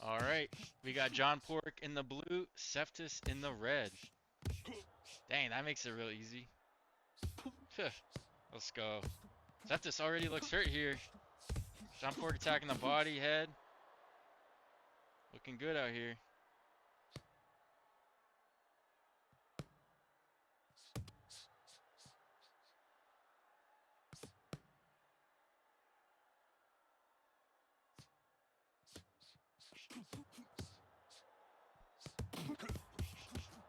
All right, we got John Pork in the blue, Seftis in the red. Dang, that makes it real easy. Let's go. Seftis already looks hurt here. John Pork attacking the body, head. Looking good out here.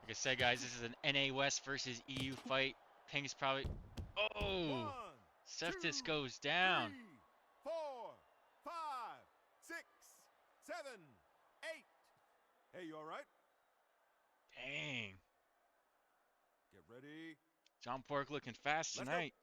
Like I said, guys, this is an NA West versus EU fight. Ping's probably... Oh! Seftis goes down. 3, 4, 5, 6, 7, 8. Hey, you all right? Dang. Get ready. John Pork looking fast tonight.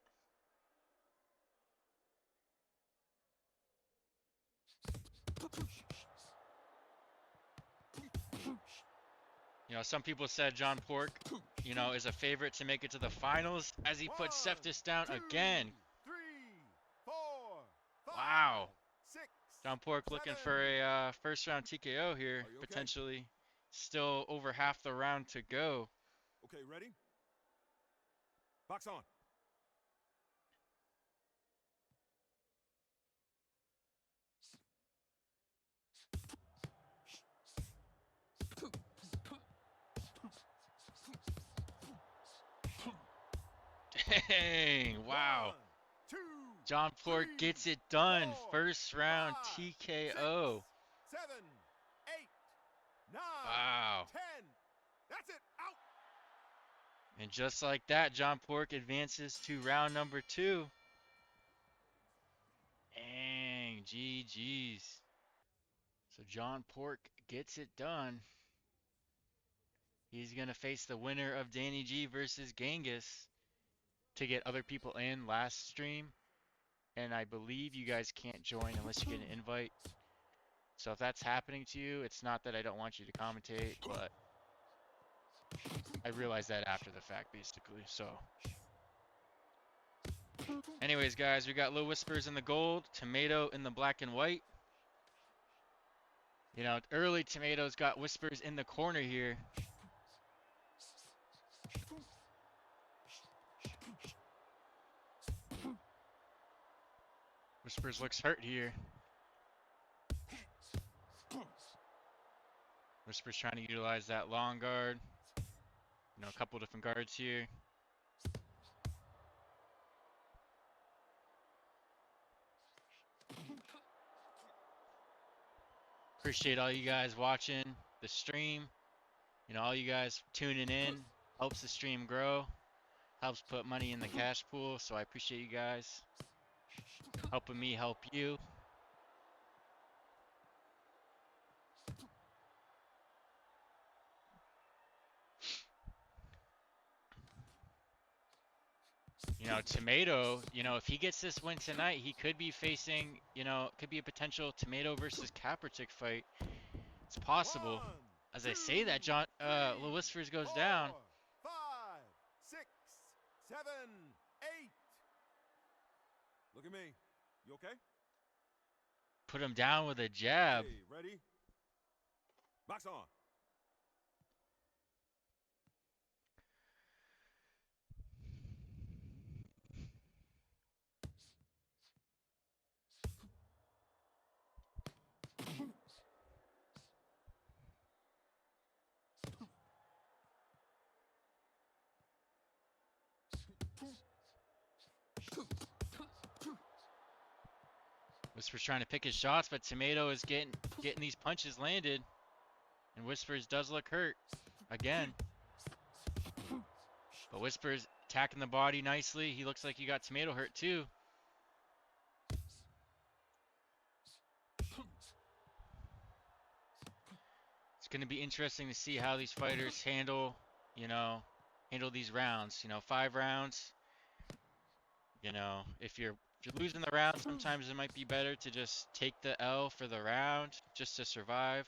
You know, some people said John Pork, you know, is a favorite to make it to the finals as he puts Seftis down again. 3, 4, 5, Wow. 6. John Pork looking for a first round TKO here, Okay? potentially. Still over half the round to go. Okay, ready? Box on. Dang, wow. 1, 2, John Pork 3, gets it done. 4, First round 5, TKO. 6, 7, 8, 9, Wow. 10. That's it. Out. And just like that, John Pork advances to round number 2. Dang, GG's. So John Pork gets it done. He's going to face the winner of Danny G versus Genghis to get other people in last stream. And I believe you guys can't join unless you get an invite. So if that's happening to you, it's not that I don't want you to commentate, but I realized that after the fact, basically. So anyways, guys, we got Low Whispers in the gold, Tomato in the black and white. You know, early Tomato's got Whispers in the corner here. Whispers looks hurt here. Whispers trying to utilize that long guard. You know, a couple different guards here. Appreciate all you guys watching the stream. You know, all you guys tuning in. Helps the stream grow. Helps put money in the cash pool. So I appreciate you guys. Helping me help you. You know, Tomato, you know, if he gets this win tonight, he could be facing, you know, could be a potential Tomato versus Kaepernick fight. It's possible. 1, As I 2, say that, John, 3, Low Whispers goes 4, down. 5, 6, 7, 8. Look at me. You okay? Put him down with a jab. Hey, ready? Box on. Whispers trying to pick his shots, but Tomato is getting these punches landed. And Whispers does look hurt again. But Whispers attacking the body nicely. He looks like he got Tomato hurt too. It's going to be interesting to see how these fighters handle, you know, these rounds. You know, 5 rounds. You know, if you're losing the round, sometimes it might be better to just take the L for the round just to survive.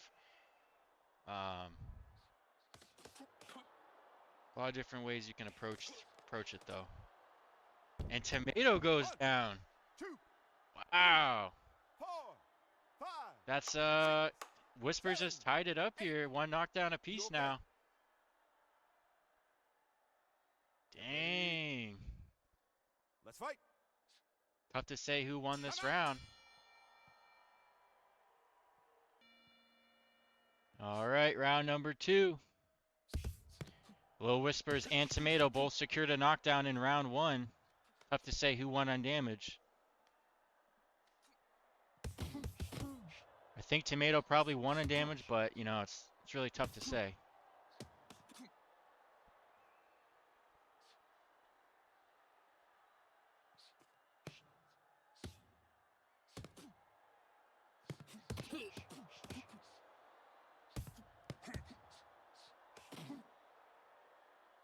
A lot of different ways you can approach it though. And Tomato goes 1, down. 2, Wow. 4, that's Whispers just tied it up here. One knockdown You apiece okay? now. Dang. Let's fight. Tough to say who won this Come out. round. All right, round number 2. Lil Whispers and Tomato both secured a knockdown in round 1. Tough to say who won on damage. I think Tomato probably won on damage, but you know, it's really tough to say.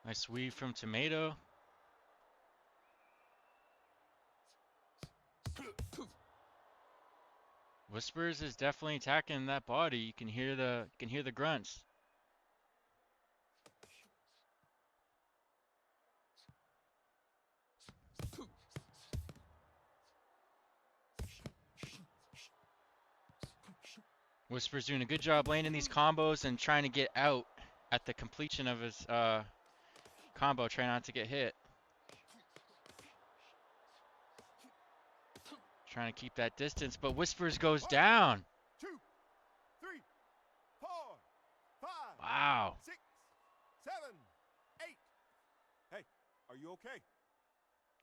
Nice weave from Tomato. Whispers is definitely attacking that body. You can hear the grunts. Whispers doing a good job landing these combos and trying to get out at the completion of his combo, trying not to get hit. Trying to keep that distance, but Whispers goes 1, down. 2, 3, 4, 5, Wow. 6, 7, 8. Hey, are you okay?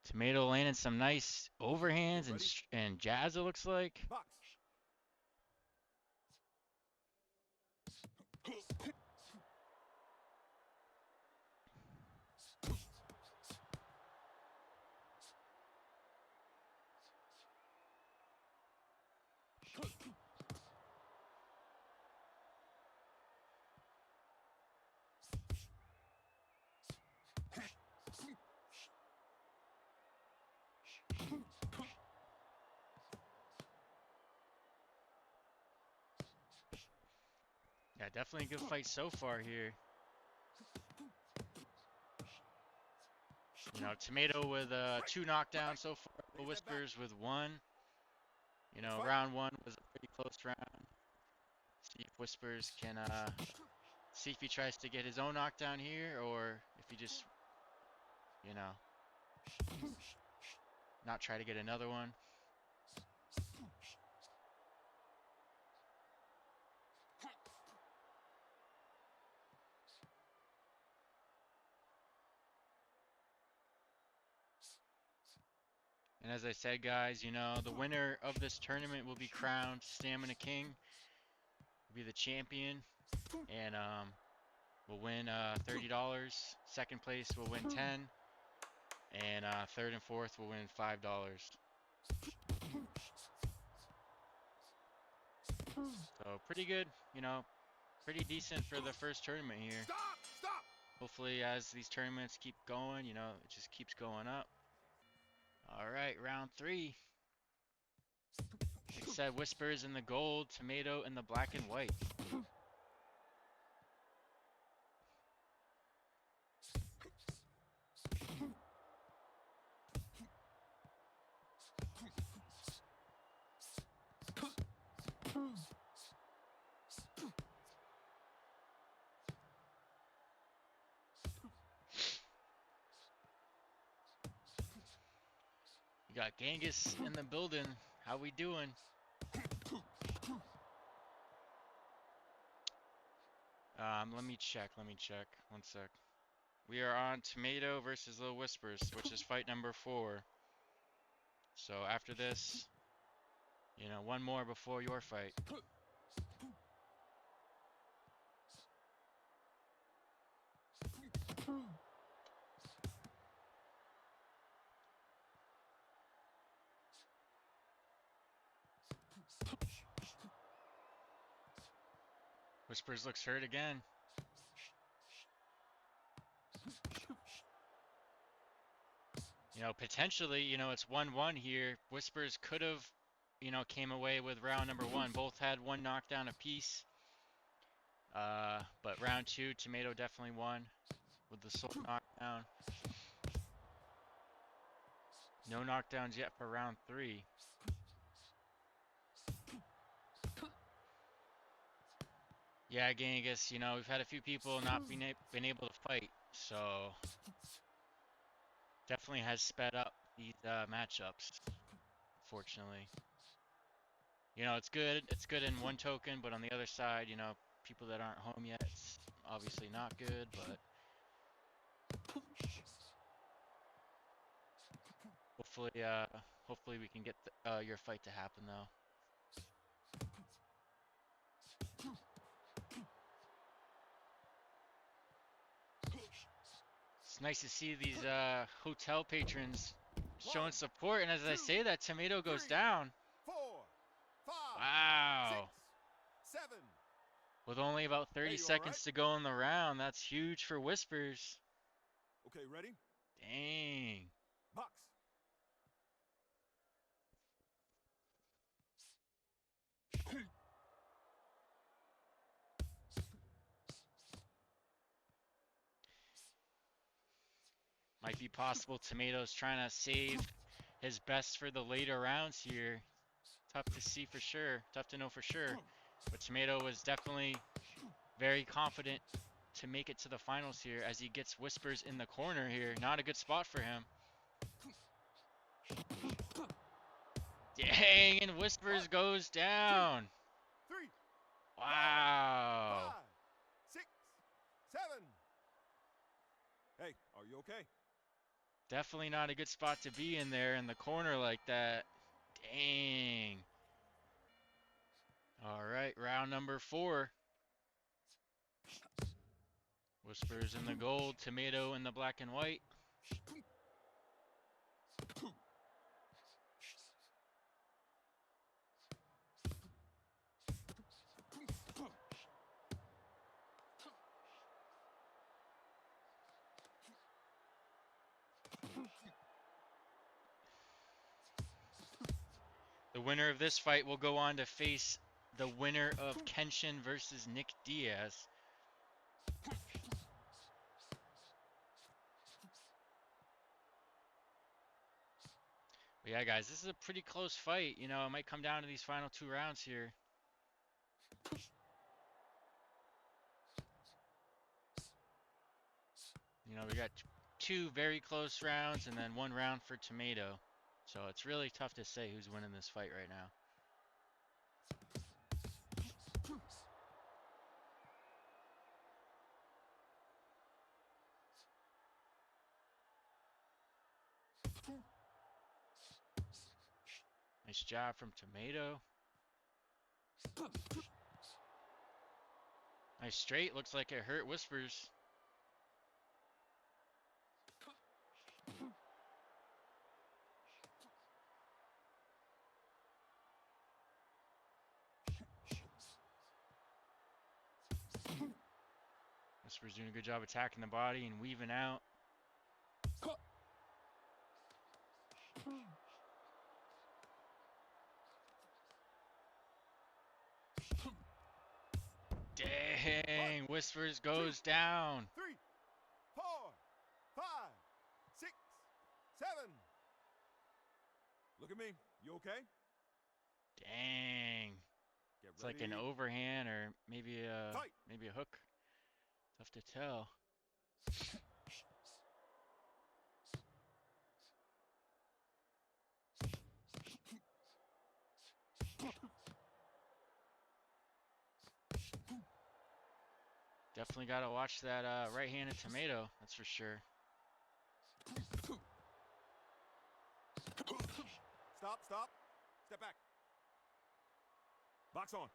Tomato landing some nice overhands Ready? and jabs, it looks like. Box. Yeah, definitely a good fight so far here. You know, Tomato with 2 knockdowns so far. Whispers with 1. You know, round 1 was a pretty close round. See if Whispers can see if he tries to get his own knockdown here, or if he just, you know, not try to get another one. And as I said, guys, you know, the winner of this tournament will be crowned Stamina King, will be the champion, and will win $30. Second place will win 10, and third and fourth will win $5. So pretty good, you know, pretty decent for the first tournament here. Stop! Stop! Hopefully, as these tournaments keep going, you know, it just keeps going up. All right, round 3. Like I said, Whispers in the gold, Tomato in the black and white. You got Genghis in the building. How we doing? Let me check. One sec. We are on Tomato versus Lil Whispers, which is fight number 4. So after this, you know, one more before your fight. Whispers looks hurt again. You know, potentially, you know, it's 1-1 here. Whispers could have, you know, came away with round number 1. Both had 1 knockdown apiece. But round 2, Tomato definitely won with the sole knockdown. No knockdowns yet for round 3. Yeah, Genghis, you know, we've had a few people not been able to fight, so definitely has sped up these matchups, unfortunately. You know, it's good. It's good in one token, but on the other side, you know, people that aren't home yet, it's obviously not good, but hopefully, hopefully we can get your fight to happen though. It's nice to see these hotel patrons showing One, support, and as I two, say that, Tomato goes three, down. 4, 5, 6, Wow. 7. With only about Hey, 30 you all right? seconds to go in the round, that's huge for Whispers. Okay, ready? Dang. Box. Might be possible Tomato's trying to save his best for the later rounds here. Tough to see for sure. Tough to know for sure. But Tomato was definitely very confident to make it to the finals here as he gets Whispers in the corner here. Not a good spot for him. Dang, and 1, Whispers goes 2, down. 3, 4, Wow. 5, 6, 7. Hey, are you okay? Definitely not a good spot to be in there in the corner like that. Dang. All right, round number 4. Whispers in the gold, Tomato in the black and white. The winner of this fight will go on to face the winner of Kenshin versus Nick Diaz. But yeah, guys, this is a pretty close fight. You know, it might come down to these final 2 rounds here. You know, we got 2 very close rounds and then 1 round for Tomato. So it's really tough to say who's winning this fight right now. Nice job from Tomato. Nice straight. Looks like it hurt Whispers. Whispers doing a good job attacking the body and weaving out. One, Dang, Whispers 2, goes down. 3, 4, 5, 6, 7. Look at me. You okay? Dang. Get It's like an ready. overhand or maybe Fight. a hook. Tough to tell. Definitely got to watch that right-handed Tomato, that's for sure. Stop, stop. Step back. Box on.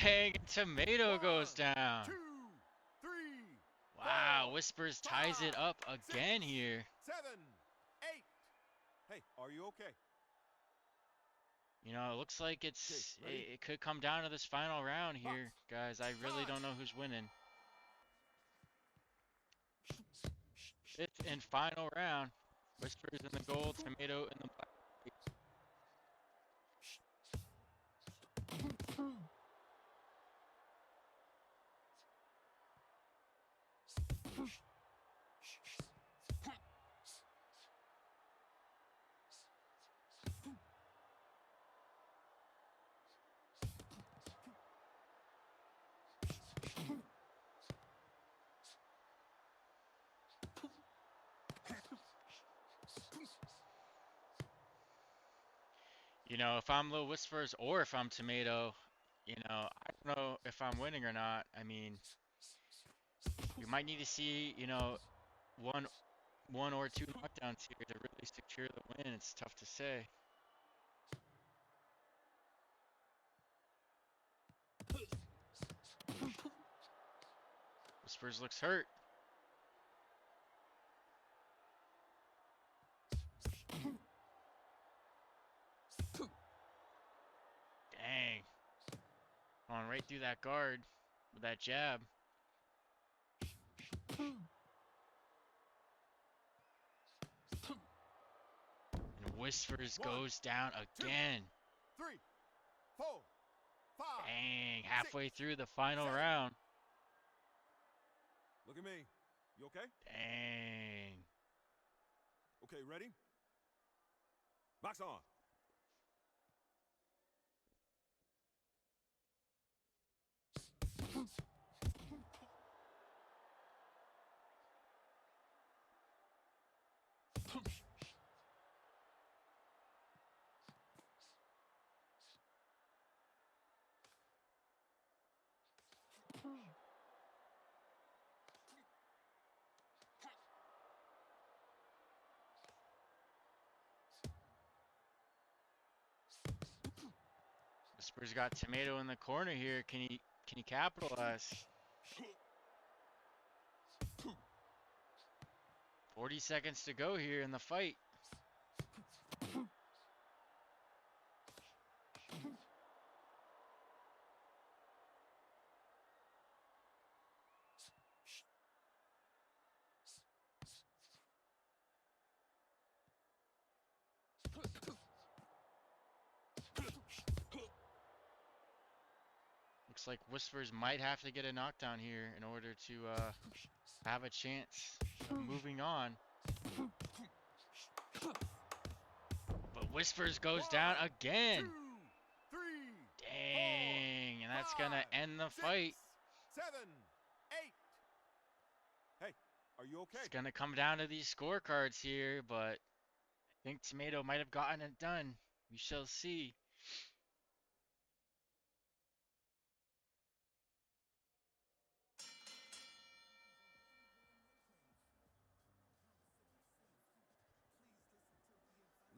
Dang, Tomato 1, goes down. 2, 3, Wow, 4, Whispers 5, ties it up 6, again here. 7, 8. Hey, are you okay? You know, it looks like Okay, it's ready? it could come down to this final round Box. here, guys. I really 5. don't know who's winning. 5th and final round. Whispers in the gold, Tomato in the black. You know, if I'm Lil Whispers or if I'm Tomato, you know, I don't know if I'm winning or not. I mean, we might need to see, you know, one one or two knockdowns here to really secure the win. It's tough to say. Whispers looks hurt. Dang. Going right through that guard with that jab. And Whispers One, goes down two, again. 3, 4, 5. Dang, 6, halfway through the final 7. round. Look at me. You okay? Dang. Okay, ready? Box on. Whispers got Tomato in the corner here. Can he capitalize? 40 seconds to go here in the fight. Looks like Whispers might have to get a knockdown here in order to have a chance of moving on. But Whispers goes down 1, again. 2, 3, 4, Dang, and that's 5, gonna end the 6, fight. 7, 8. Hey, are you okay? It's gonna come down to these scorecards here, but I think Tomato might have gotten it done. We shall see.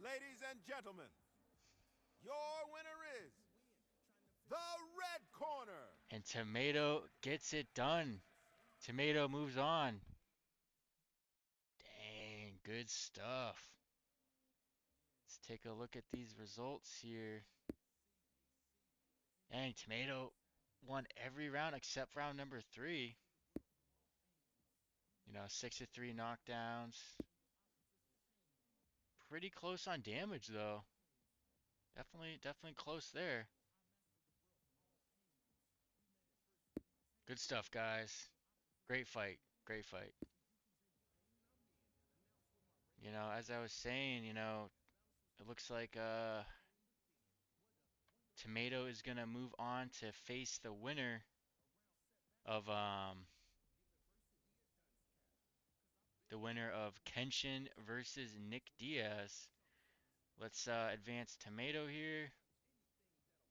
Ladies and gentlemen, your winner is the red corner. And Tomato gets it done. Tomato moves on. Dang, good stuff. Let's take a look at these results here. Dang, Tomato won every round except round number 3. You know, 6-3 knockdowns. Pretty close on damage though. Definitely close there. Good stuff, guys. Great fight. Great fight. You know, as I was saying, you know, it looks like Tomato is gonna move on to face the winner of Kenshin versus Nick Diaz. Let's advance Tomato here.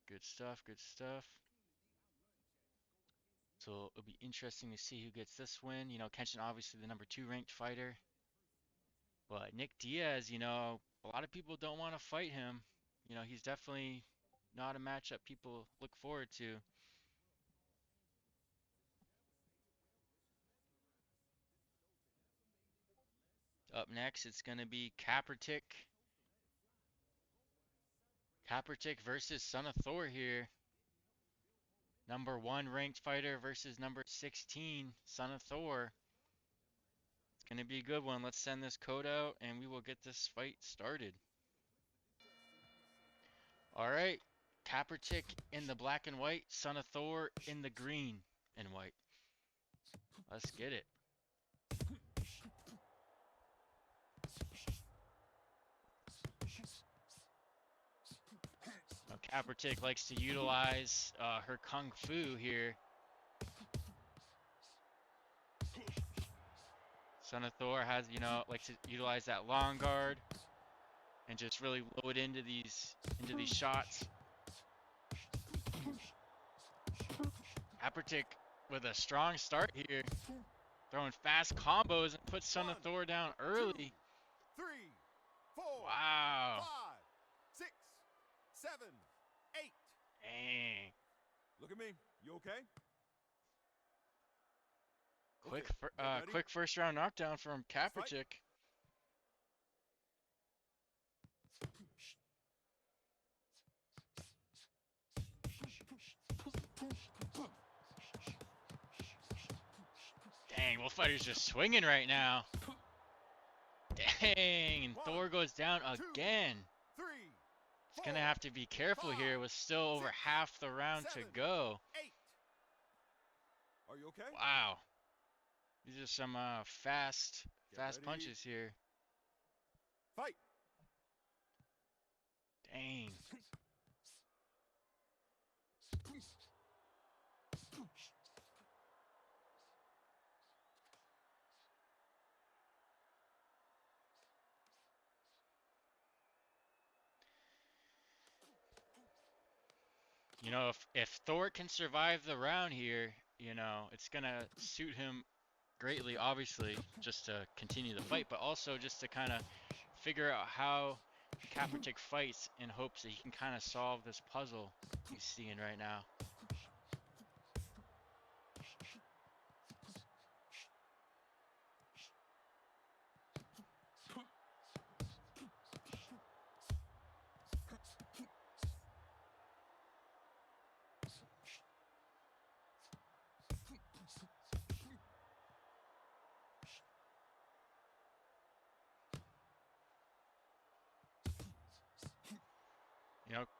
Good stuff, good stuff. So it'll be interesting to see who gets this win. You know, Kenshin obviously the number 2 ranked fighter. But Nick Diaz, you know, a lot of people don't want to fight him. You know, he's definitely not a matchup people look forward to. Up next, it's going to be Kaepernick versus Son of Thor here. Number 1 ranked fighter versus number 16, Son of Thor. It's going to be a good one. Let's send this code out and we will get this fight started. All right. Kaepernick in the black and white, Son of Thor in the green and white. Let's get it. Now, Kaepernick likes to utilize her kung fu here. Son of Thor has, you know, likes to utilize that long guard. and just really load into these shots. Apertic with a strong start here, throwing fast combos and puts Son of Thor down early. 2, 3, 4, Wow. 5, 6, 7, 8. Dang. Look at me. You okay? Quick first round knockdown from Let's fight. Kaprchik. Dang, Wolffighter's just swinging right now. Dang, and Thor goes down again. 3, It's gonna have to be careful here with still over half the round to go. 8. Are you okay? Wow. These are some fast punches here. Fight. Dang. You know, if Thor can survive the round here, you know, it's gonna suit him greatly, obviously, just to continue the fight, but also just to kind of figure out how Kaprchik fights in hopes that he can kind of solve this puzzle he's seeing right now.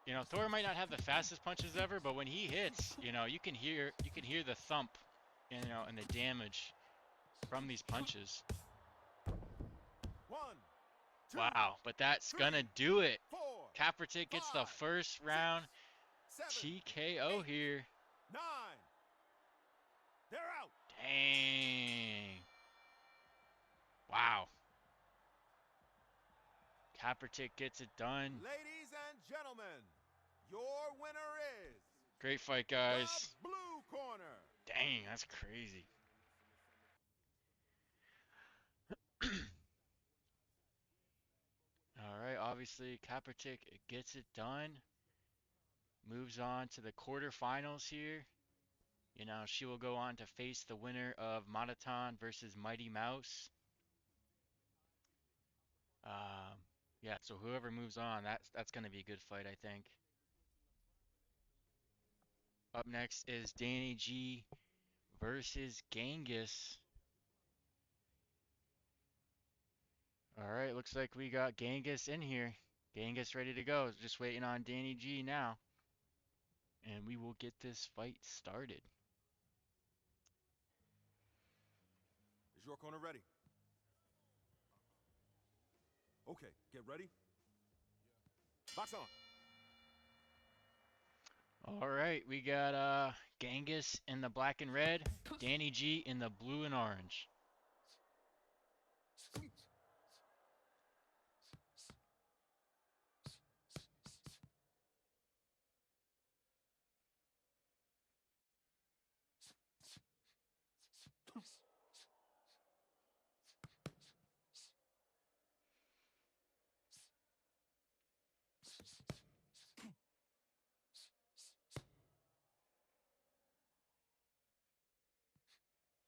You know, Thor might not have the fastest punches ever, but when he hits, you know, you can hear the thump, you know, and the damage from these punches. 1, 2, Wow, but that's 3, gonna do it. 4, Kaprchik gets the 5, first round 7, TKO 8, here. 9. They're out. Dang. Wow. Kaprchik gets it done. Ladies and gentlemen, your winner is Great fight, the guys. blue corner. Dang, that's crazy. All right, obviously Kaprchik gets it done. Moves on to the quarterfinals here. You know, she will go on to face the winner of Mataton versus Mighty Mouse. Yeah, so whoever moves on, that's going to be a good fight, I think. Up next is Danny G versus Genghis. All right, looks like we got Genghis in here. Genghis ready to go. Just waiting on Danny G now. And we will get this fight started. Is your corner ready? Okay, get ready. Box on. All right, we got Genghis in the black and red, Danny G in the blue and orange.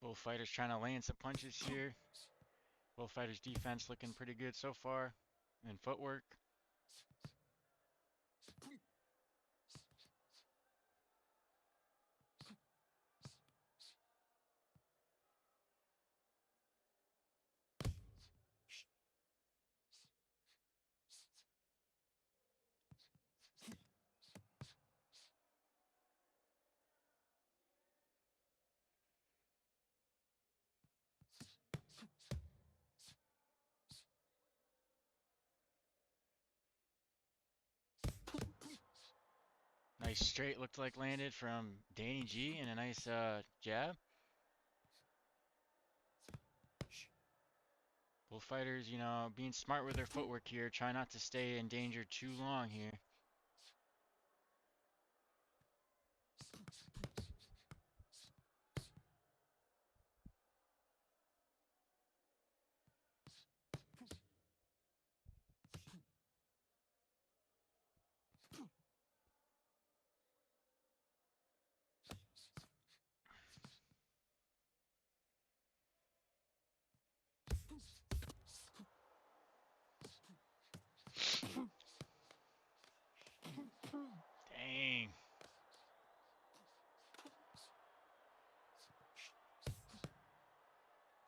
Both fighters trying to land some punches here. Both fighters' defense looking pretty good so far, and footwork. Nice straight looked like landed from Danny G and a nice jab. Both fighters, you know, being smart with their footwork here. Try not to stay in danger too long here. Dang.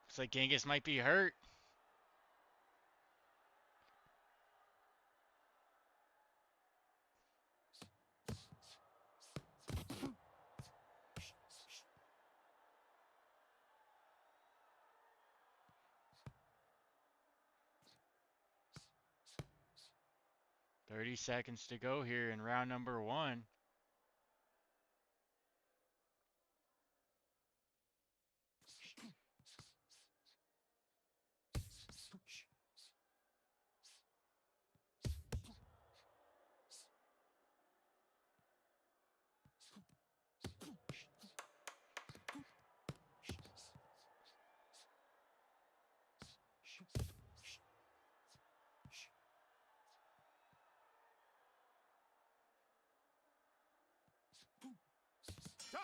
Looks like Genghis might be hurt. Thirty seconds to go here in round number 1. Time.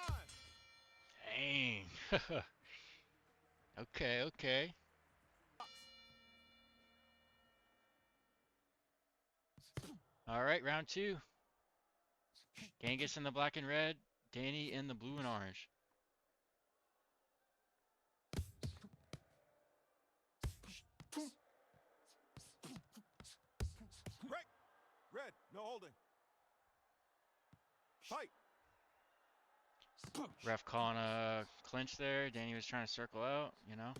Dang. Okay, okay. All right, round 2. Genghis in the black and red, Danny in the blue and orange. Break. Red. No holding. Fight. Ref calling a clinch there. Danny was trying to circle out, you know.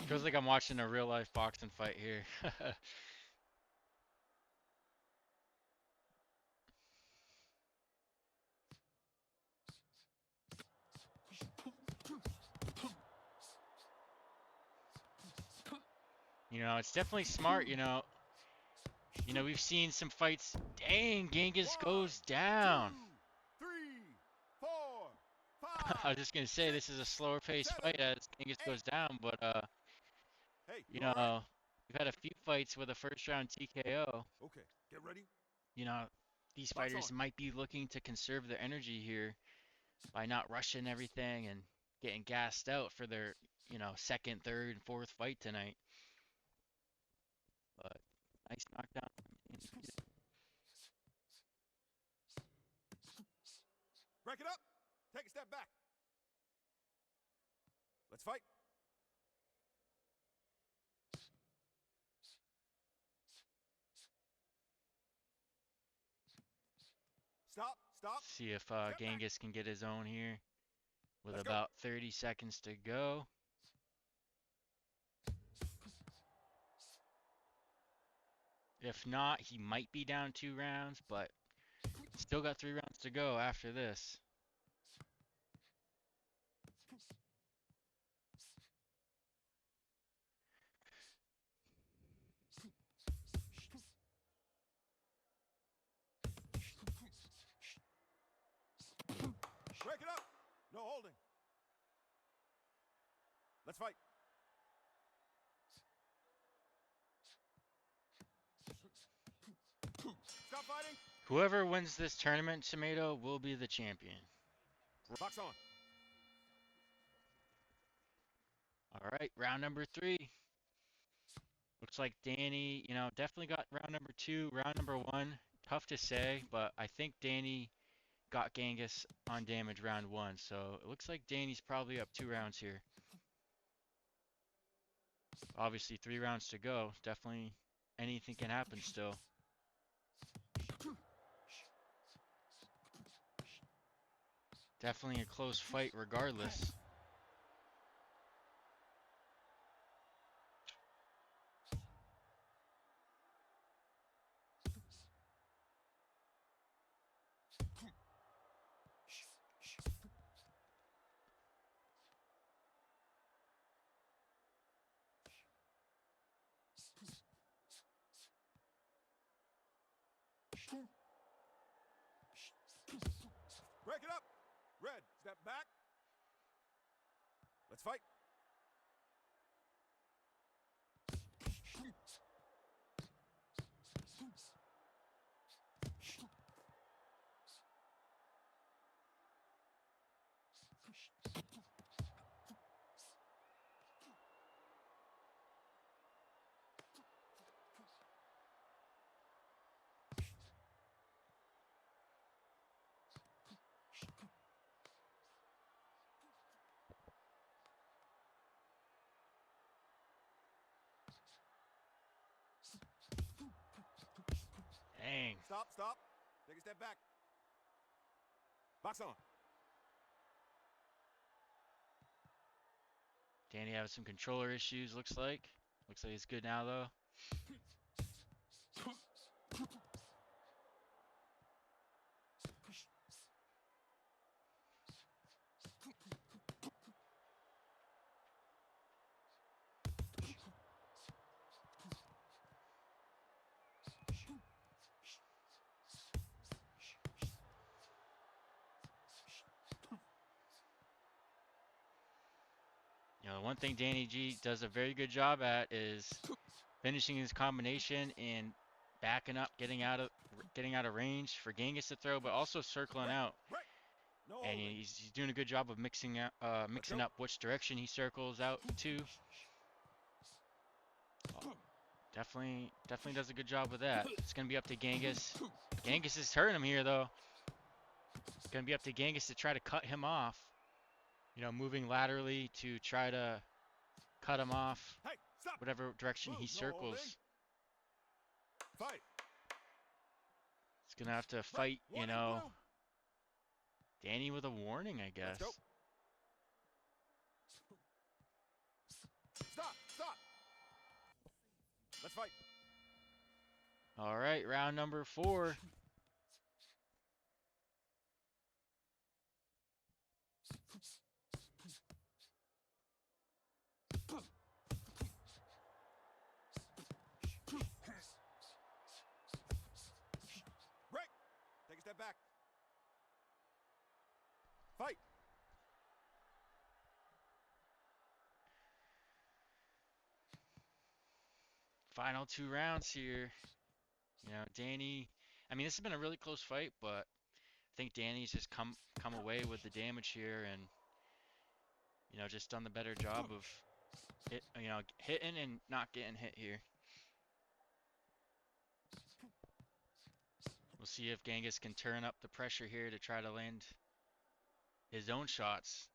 Feels like I'm watching a real life boxing fight here. You know, it's definitely smart, you know. You know, we've seen some fights. Dang, Genghis 1, goes 2, down. 3, 4, I 5, was just gonna say 6, this is a slower paced 7, fight as Genghis 8. goes down, but Hey, you you all right? know, we've had a few fights with a first round TKO. Okay, get ready. You know, these Box fighters on. might be looking to conserve their energy here by not rushing everything and getting gassed out for their, you know, second, third, and fourth fight tonight. But nice knockdown. Break it up. Take a step back. Let's fight. Stop. Stop. See if Step back. Genghis can get his own here with Let's go. about 30 seconds to go. If not, he might be down 2 rounds, but still got 3 rounds to go after this. Break it up. No holding. Let's fight. Stop fighting. Whoever wins this tournament, Tomato, will be the champion. Box on. All right, round number 3. Looks like Danny, definitely got round number two. Round number one, tough to say, but I think Danny got Genghis on damage round one. So it looks like Danny's probably up 2 rounds here. Obviously, 3 rounds to go. Definitely anything can happen still. Definitely a close fight regardless. Break it up. Red, step back. Let's fight. Dang. Stop, stop. Take a step back. Box on. Danny has some controller issues, looks like. Looks like it's good now, though. One thing Danny G does a very good job at is finishing his combination and backing up, getting out of range for Genghis to throw, but also circling Break, out. break. No And holding. he's doing a good job of mixing go. up which direction he circles out to. Definitely does a good job with that. It's gonna be up to Genghis. Genghis is hurting him here though. It's gonna be up to Genghis to try to cut him off. Moving laterally to try to cut him off, Hey, stop. whatever direction Move, he no holding. circles. Fight. He's gonna have to Break. fight, One and blue. Danny with a warning, I Let's guess. go. Stop, stop. Let's fight. All right, round number 4. Break. Take a step back. Fight. Final 2 rounds here. Danny. I mean, this has been a really close fight, but I think Danny's just come away with the damage here, and just done the better job of it. Hitting and not getting hit here. We'll see if Genghis can turn up the pressure here to try to land his own shots.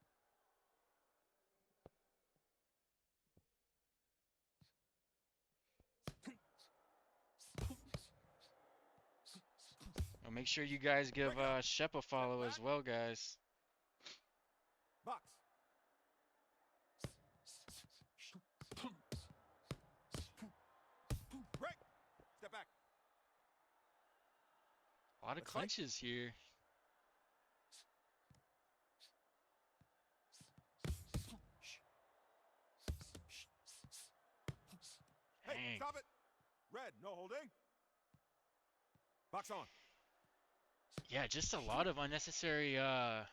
Well, make sure you guys give Shep a follow as well, guys. Box. Break. Step back. A lot of Let's fight. clinches here. Hey, Dang. stop it. Red, no holding. Box on. Yeah, just a lot of unnecessary, I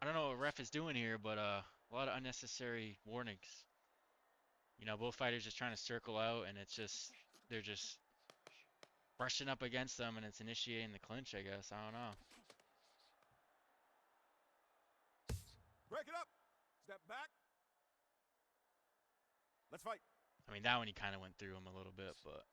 don't know what ref is doing here, but a lot of unnecessary warnings. Both fighters just trying to circle out, and they're just brushing up against them, and it's initiating the clinch, I guess. I don't know. Break it up. Step back. Let's fight. I mean, that one he kind of went through him a little bit, but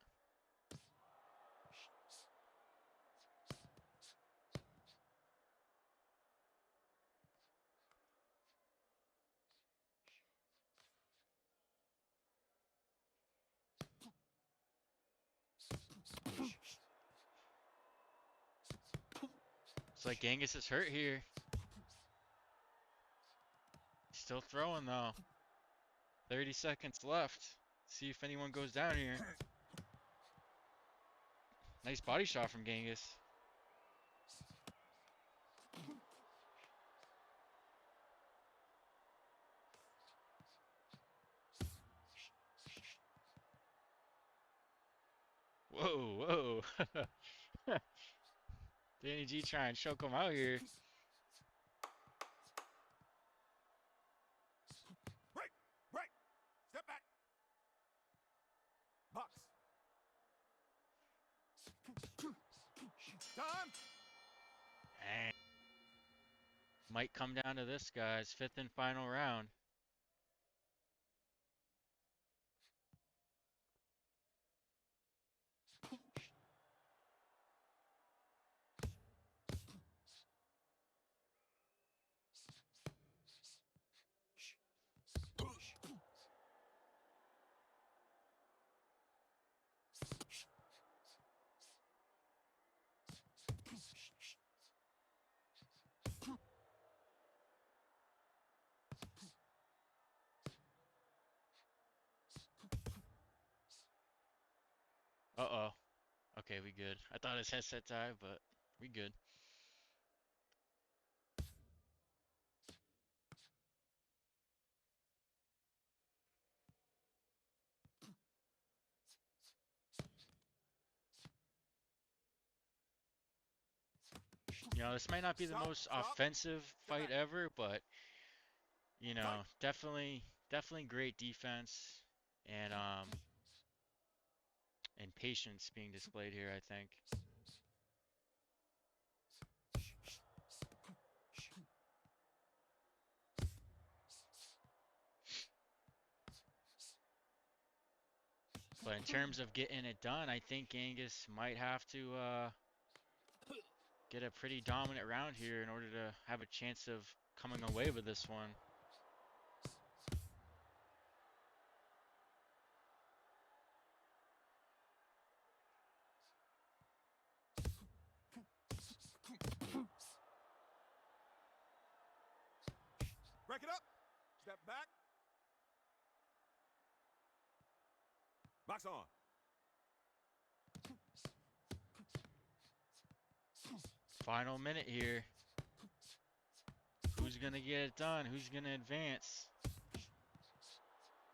it's like Genghis is hurt here. He's still throwing though. 30 seconds left. See if anyone goes down here. Nice body shot from Genghis. Whoa, whoa. Danny G trying to choke him out here. Break! Break! Step back! Box! Time! Dang. Might come down to this, guys. Fifth and final round. Uh-oh. Okay, we good. I thought his headset died, but we good. You know, this might not be the Stop! most Stop! offensive Step fight back! ever, but you Fight! know, definitely great defense and and patience being displayed here, I think. But in terms of getting it done, I think Angus might have to get a pretty dominant round here in order to have a chance of coming away with this one. Break it up! Step back! Box on! Final minute here. Who's going to get it done? Who's going to advance?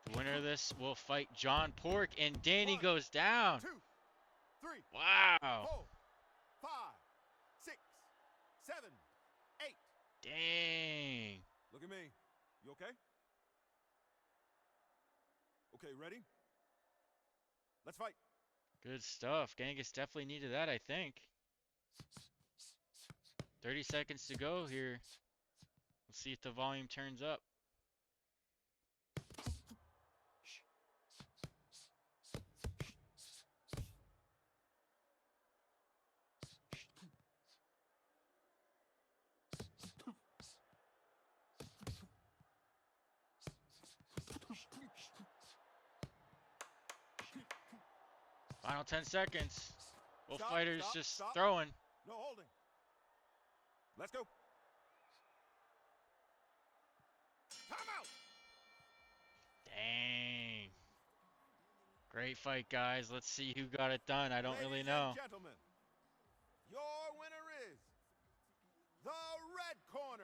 The winner of this will fight John Pork, and Danny 1, goes down. 2, 3, Wow. 4, 5, 6, 7, 8. Dang. Look at me. You okay? Okay, ready? Let's fight. Good stuff. Genghis definitely needed that, I think. 30 seconds to go here. Let's see if the volume turns up. Final 10 seconds. Both Stop, fighters stop, just stop. throwing. No holding. Let's go. Time out. Dang. Great fight, guys. Let's see who got it done. I don't really Ladies know. and gentlemen, your winner is the red corner.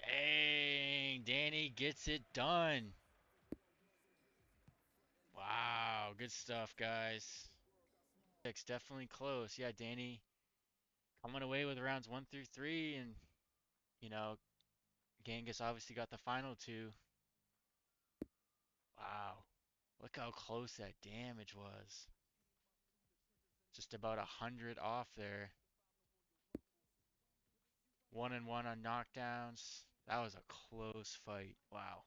Dang. Danny gets it done. Wow. Good stuff, guys. It's definitely close. Yeah, Danny coming away with rounds 1 through 3, and you know, Genghis obviously got the final 2. Wow. Look how close that damage was. Just about 100 off there. 1-1 on knockdowns. That was a close fight. Wow.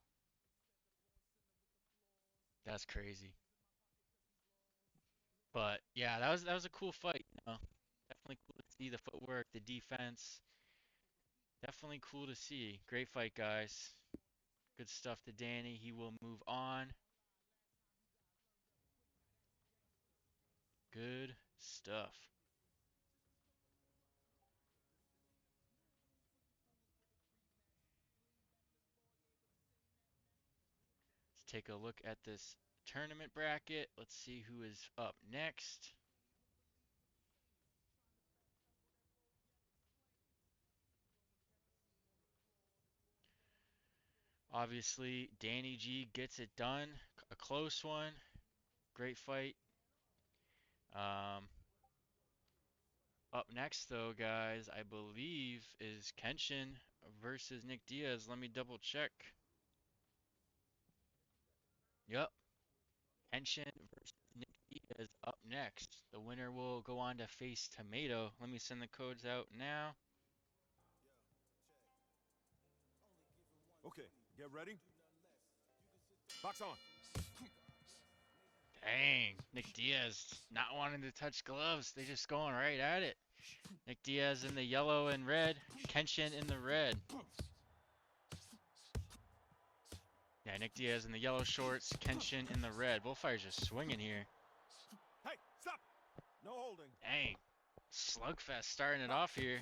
That's crazy. But yeah, that was a cool fight, you know. Definitely cool to see the footwork, the defense. Definitely cool to see. Great fight, guys. Good stuff to Danny. He will move on. Good stuff. Let's take a look at this tournament bracket. Let's see who is up next. Obviously, Danny G gets it done. A close one. Great fight. Um, Up next, though, guys, I believe is Kenshin versus Nick Diaz. Let me double check. Yep, Kenshin versus Nick Diaz up next. The winner will go on to face Tomato. Let me send the codes out now. Okay, get ready. Box on. Dang, Nick Diaz not wanting to touch gloves. They just going right at it. Nick Diaz in the yellow and red. Kenshin in the red. Yeah, Nick Diaz in the yellow shorts. Kenshin in the red. Both fighters just swinging here. Hey, stop! No holding. Dang, slugfest starting it Box. off here.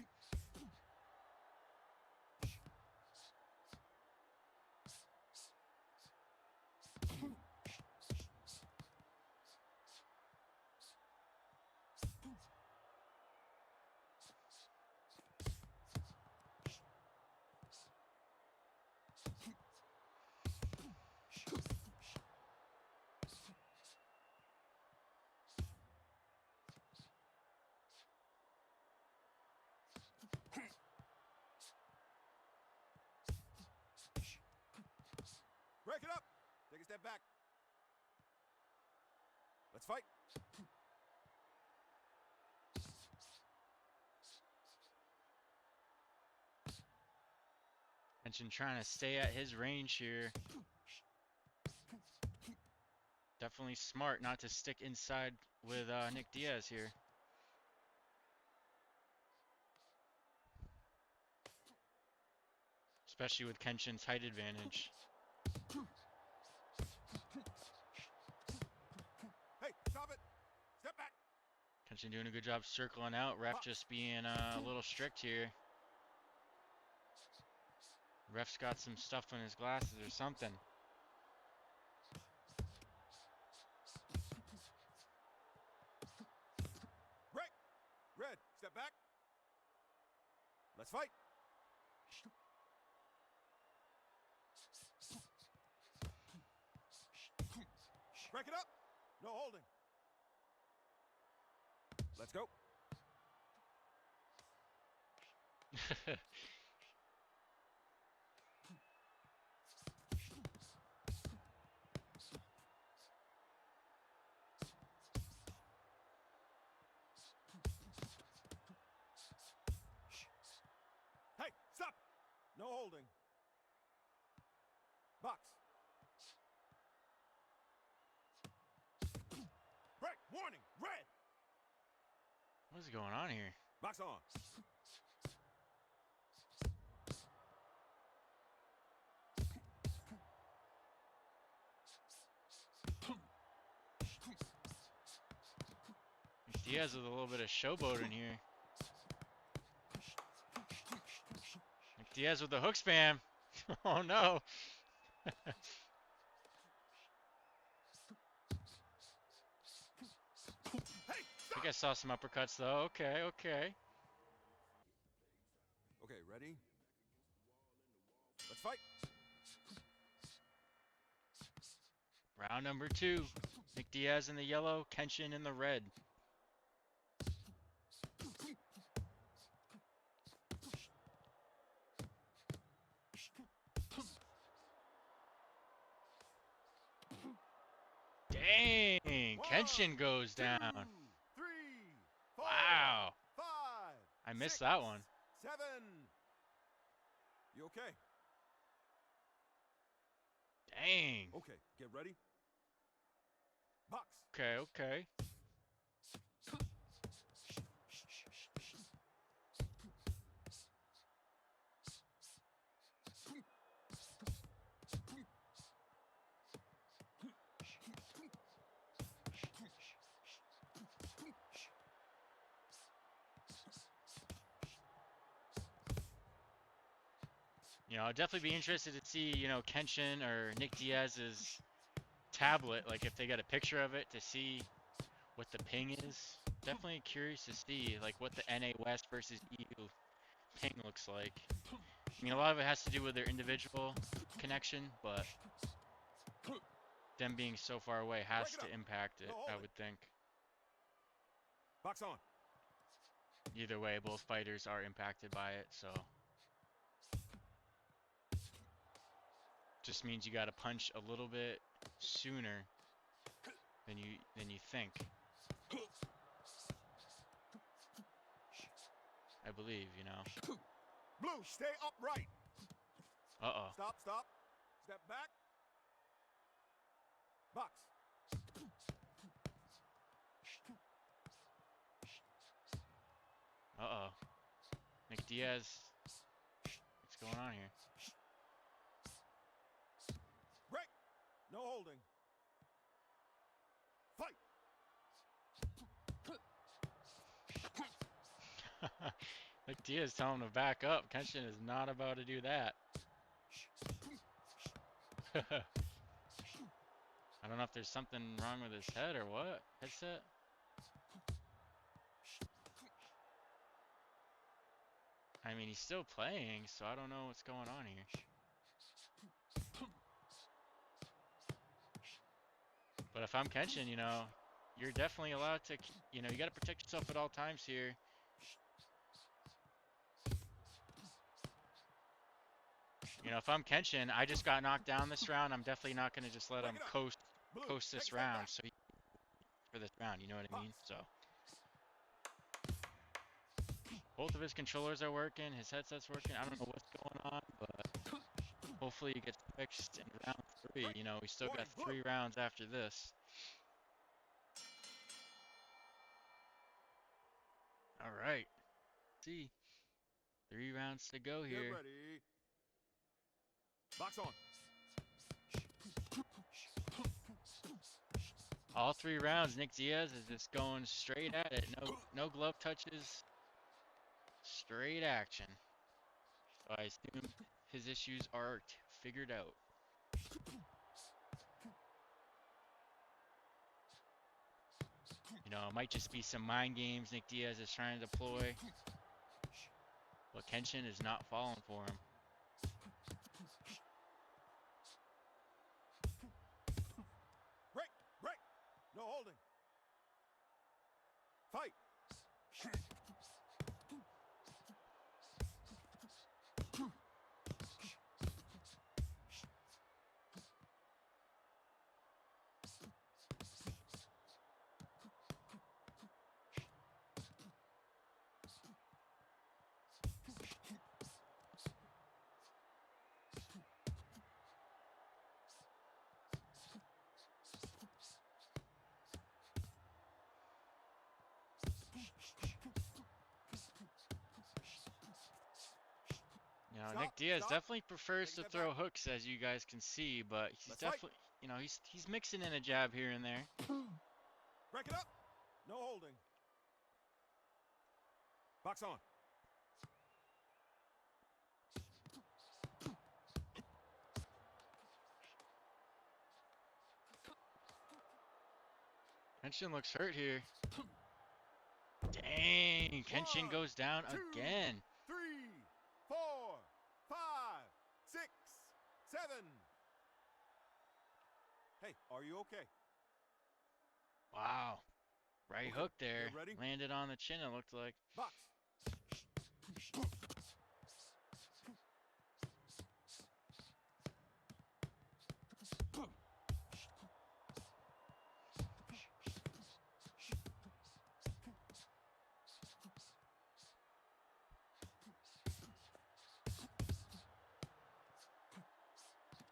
Break it up. Take a step back. Let's fight. Kenshin trying to stay at his range here. Definitely smart not to stick inside with Nick Diaz here. Especially with Kenshin's height advantage. Hey, stop it. Step back. Kenshin doing a good job circling out. Ref just being a little strict here. Ref's got some stuff in his glasses or something. Break. Red, step back. Let's fight. Break it up. No holding. Let's go. Hey, stop. No holding. Box. Break. Warning. Red. What is going on here? Box on. Diaz with a little bit of showboating here. Nick Diaz with the hook spam. Oh no. Hey, I think I saw some uppercuts though. Okay, okay. okay, ready? Let's fight. Round number 2. Nick Diaz in the yellow, Kenshin in the red. Dang, One, Kenshin goes 2, down. 3, 4, Wow. 5. I missed 6, that one. 7. You okay? Dang. Okay, get ready. Box. Okay, okay. You know, I'd definitely be interested to see, you know, Kenshin or Nick Diaz's tablet, like if they got a picture of it to see what the ping is. Definitely curious to see like what the NA West versus EU ping looks like. I mean, a lot of it has to do with their individual connection, but them being so far away has Break it to up. impact No it, I holding. would think. Box on. Either way, both fighters are impacted by it, so just means you got to punch a little bit sooner than you think. I believe, you know. Blue, stay upright. Uh-oh. Stop, stop. Step back. Box. Uh-oh. Nick Diaz. What's going on here? Break. No holding. Fight. Nick Diaz telling him to back up. Kenshin is not about to do that. I don't know if there's something wrong with his head or what. Headset? I mean, he's still playing, so I don't know what's going on here. But if I'm Kenshin, you know, you're definitely allowed to, you know, you got to protect yourself at all times here. You know, if I'm Kenshin, I just got knocked down this round. I'm definitely not going to just let him coast Blue, this take round. back. So for this round, you know what I mean? So both of his controllers are working. His headset's working. I don't know what's going on, but hopefully it gets fixed in round 3. You know, we still got 3 rounds after this. All right. Let's see. 3 rounds to go here. Get ready. Box on. All 3 rounds, Nick Diaz is just going straight at it. No glove touches. Straight action. So I assume his issues are figured out. You know, it might just be some mind games Nick Diaz is trying to deploy. But Kenshin is not falling for him. Break. Break. No holding. Fight. You know, Stop, Nick Diaz stop. definitely prefers Take to that throw back. hooks, as you guys can see, but he's Let's fight. definitely, you know, he's mixing in a jab here and there. Break it up. No holding. Box on. Kenshin looks hurt here. Dang, Kenshin 1, goes down 2, again. 3, 4, 5, 6, 7. Hey, are you okay? Wow. Right Okay, hook there. get ready. Landed on the chin, it looked like. Box.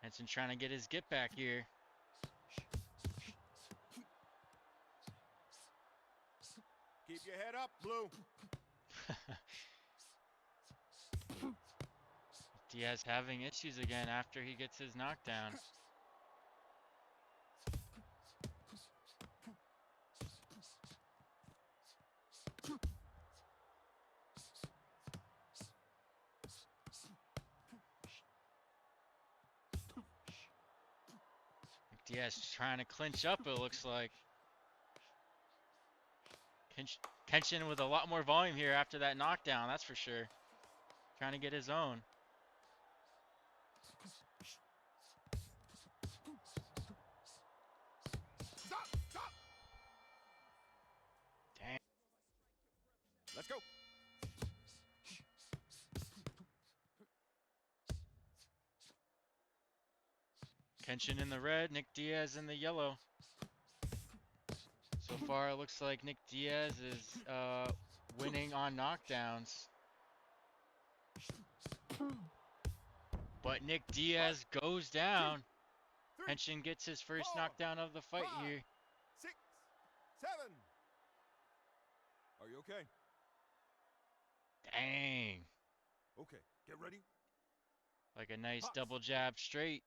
Henson trying to get his get back here. Keep your head up, Blue. Diaz having issues again after he gets his knockdown. Diaz trying to clinch up, it looks like. Kenshin with a lot more volume here after that knockdown, that's for sure. Trying to get his own. Stop! Stop! Damn. Let's go. Kenshin in the red, Nick Diaz in the yellow. So far, it looks like Nick Diaz is winning on knockdowns. But Nick Diaz goes down. 3, Kenshin gets his first 4, knockdown of the fight 5, here. 6, 7. Are you okay? Dang. Okay, get ready. Like a nice Box. double jab straight.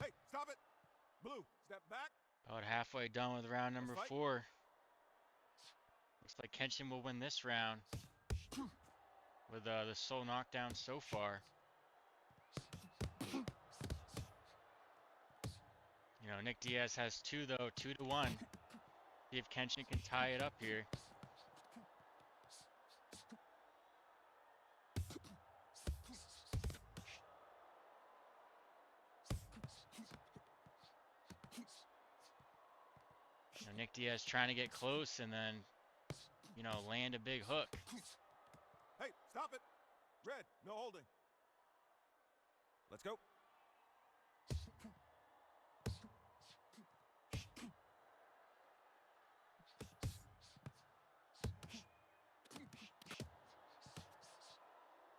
Hey, stop it. Blue, step back. About halfway done with round number fight. 4. Looks like Kenshin will win this round with the sole knockdown so far. You know, Nick Diaz has 2 though, 2-1. See if Kenshin can tie it up here. You know, Nick Diaz trying to get close and then, you know, land a big hook. Hey, stop it. Red, no holding. Let's go.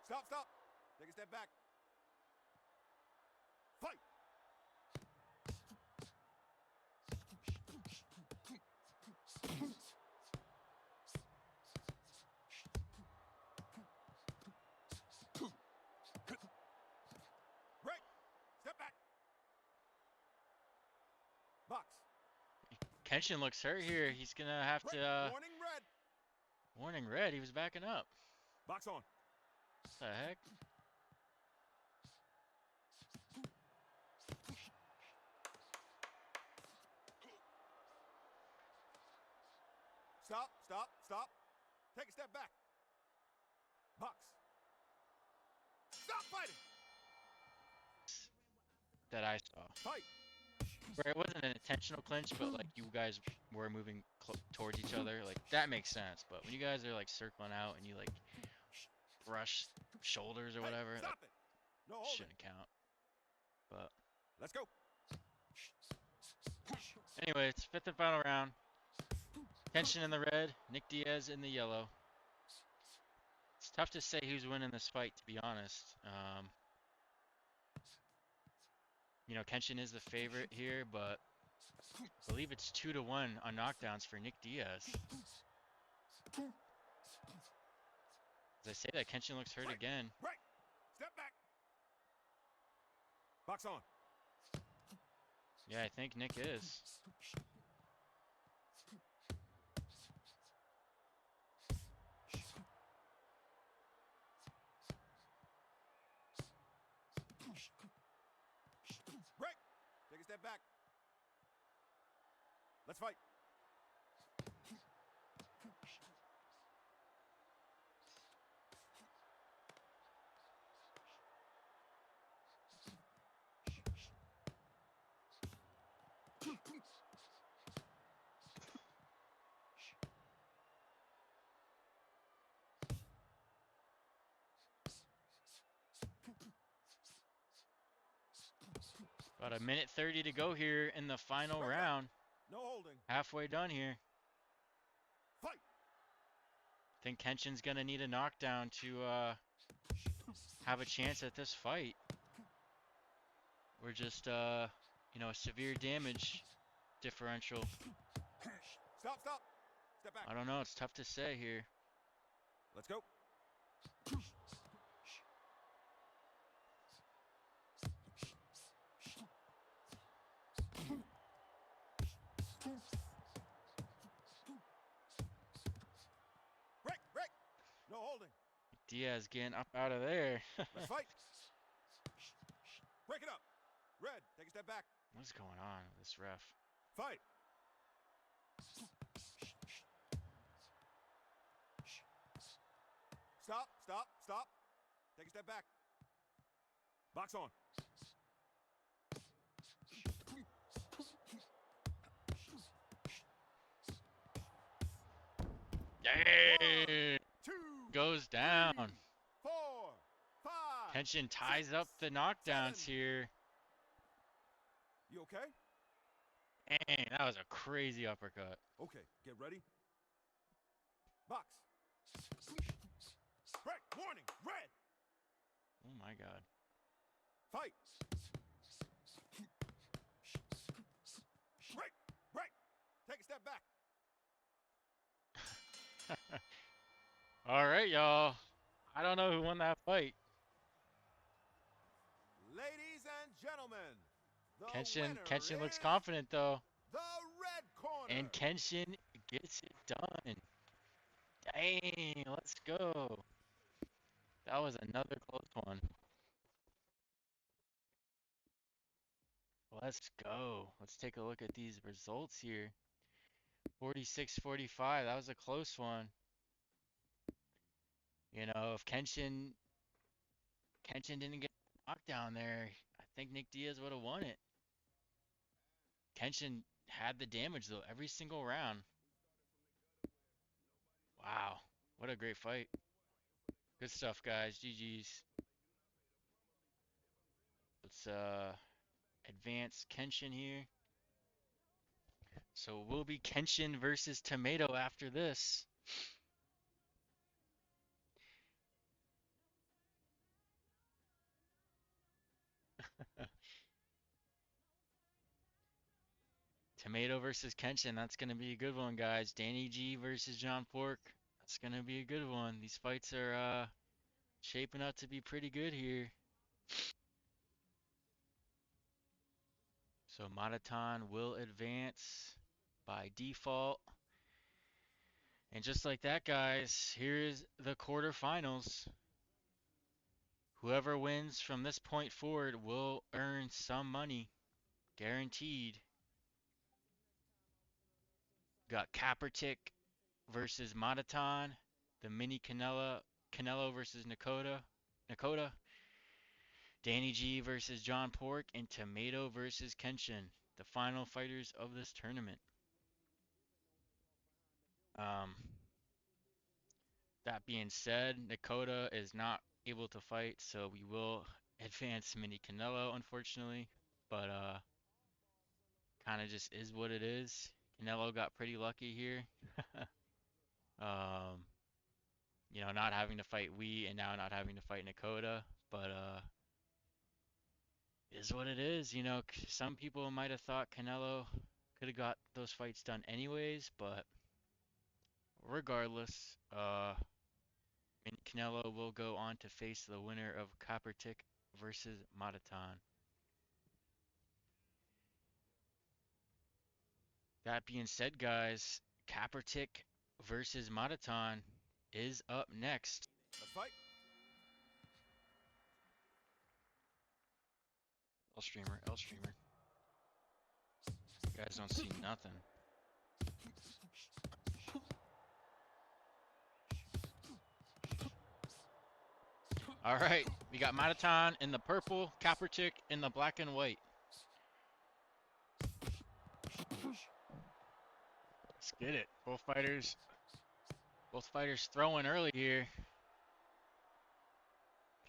Stop, stop. Take a step back. Fight. Break. Step back. Box. Kenshin looks hurt here. He's gonna have Break. to, Warning, red. warning red, he was backing up. Box on. What the heck? Stop, stop, stop. Take a step back. Box. Stop fighting. That I saw. Fight. Where it wasn't an intentional clinch, but like you guys were moving towards each other, like that makes sense. But when you guys are like circling out and you like brush shoulders or Hey, whatever, stop that it. No holding. shouldn't count. But Let's go. anyway, it's 5th and final round. Kenshin in the red, Nick Diaz in the yellow. It's tough to say who's winning this fight, to be honest. You know, Kenshin is the favorite here, but I believe it's 2-1 on knockdowns for Nick Diaz. As I say that, Kenshin looks hurt again. Right. Step back. Box on. Yeah, I think Nick is. Break. Take a step back. Let's fight. About a minute 30 to go here in the final Break it up. round. No holding. Halfway done here. Fight. I think Kenshin's going to need a knockdown to have a chance at this fight. We're just, you know, a severe damage differential. Stop, stop. Step back. I don't know. It's tough to say here. Let's go. Break, break. No holding. Diaz getting up out of there. Let's fight. Break it up. Red, take a step back. What's going on with this ref? Fight. Stop, stop, stop. Take a step back. Box on. Dang! Two. Goes down. 3, 4, 5. Kenshin ties up the knockdowns 7. here. You okay? Dang, that was a crazy uppercut. Okay, get ready. Box. Break. Warning. Red. Oh my god. Fight. Break. Break. Take a step back. All right, y'all. I don't know who won that fight. Ladies and gentlemen, the Kenshin winner looks is confident though. the red corner. And Kenshin gets it done. Dang, let's go. That was another close one. Let's go. Let's take a look at these results here. 46-45. That was a close one. You know, if Kenshin didn't get knocked down there, I think Nick Diaz would have won it. Kenshin had the damage though every single round. Wow, what a great fight. Good stuff, guys. GG's. Let's advance Kenshin here. So we'll be Kenshin versus Tomato after this. Tomato versus Kenshin. That's going to be a good one, guys. Danny G versus John Pork. That's going to be a good one. These fights are shaping up to be pretty good here. So Mataton will advance by default. And just like that, guys, here's the quarterfinals. Whoever wins from this point forward will earn some money. Guaranteed. Got Kaepernick versus Mataton. The mini Canelo versus Nakota. Danny G versus John Pork. And Tomato versus Kenshin. The final fighters of this tournament. That being said, Nakota is not able to fight, so we will advance Mini Canelo, unfortunately. But kind of just is what it is. Canelo got pretty lucky here. um, you know, not having to fight Wee and now not having to fight Nakota, but is what it is. You know, some people might have thought Canelo could have got those fights done anyways, but regardless, and Canelo will go on to face the winner of Kaepernick versus Mataton. That being said, guys, Kaepernick versus Mataton is up next. Let's fight. L streamer. You guys don't see nothing. All right, we got Mataton in the purple, Kaepernick in the black and white. Let's get it. Both fighters throwing early here.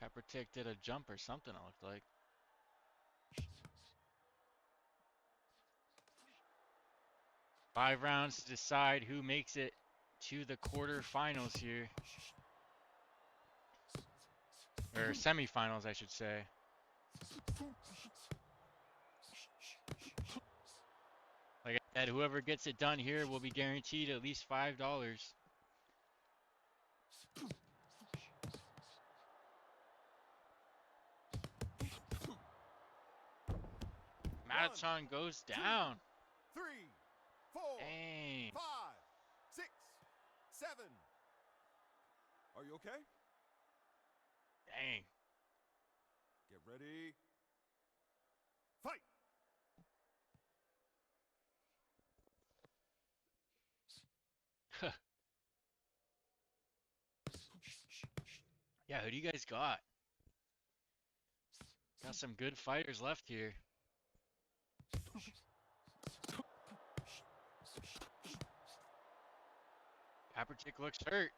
Kaepernick did a jump or something, it looked like. 5 rounds to decide who makes it to the quarterfinals here. Or semifinals, I should say. Like I said, whoever gets it done here will be guaranteed at least $5. One, Marathon goes two, down. 3, 4, Dang. 5, 6, 7. Are you okay? Dang. Get ready. Fight! Yeah, who do you guys got? Got some good fighters left here. Kaepernick looks hurt.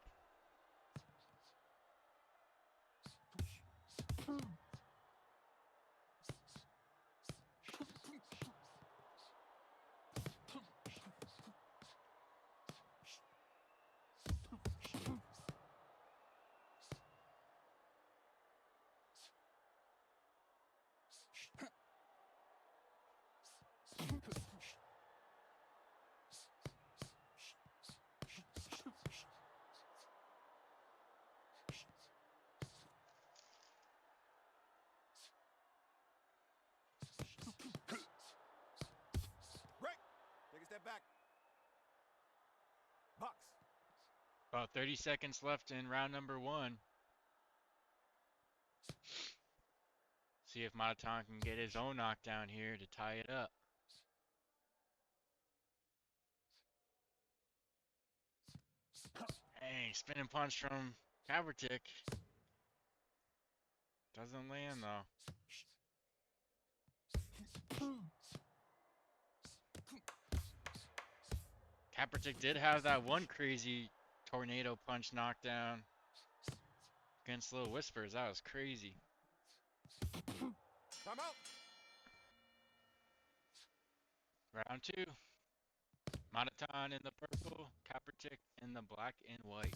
Break! Take a step back. Box. About 30 seconds left in round number 1. See if Matan can get his own knockdown here to tie it up. Dang, spinning punch from Kaepernick. Doesn't land though. Kaepernick did have that one crazy tornado punch knockdown against Little Whispers. That was crazy. Time out. Round 2. Matan in the purple, Kaepernick in the black and white.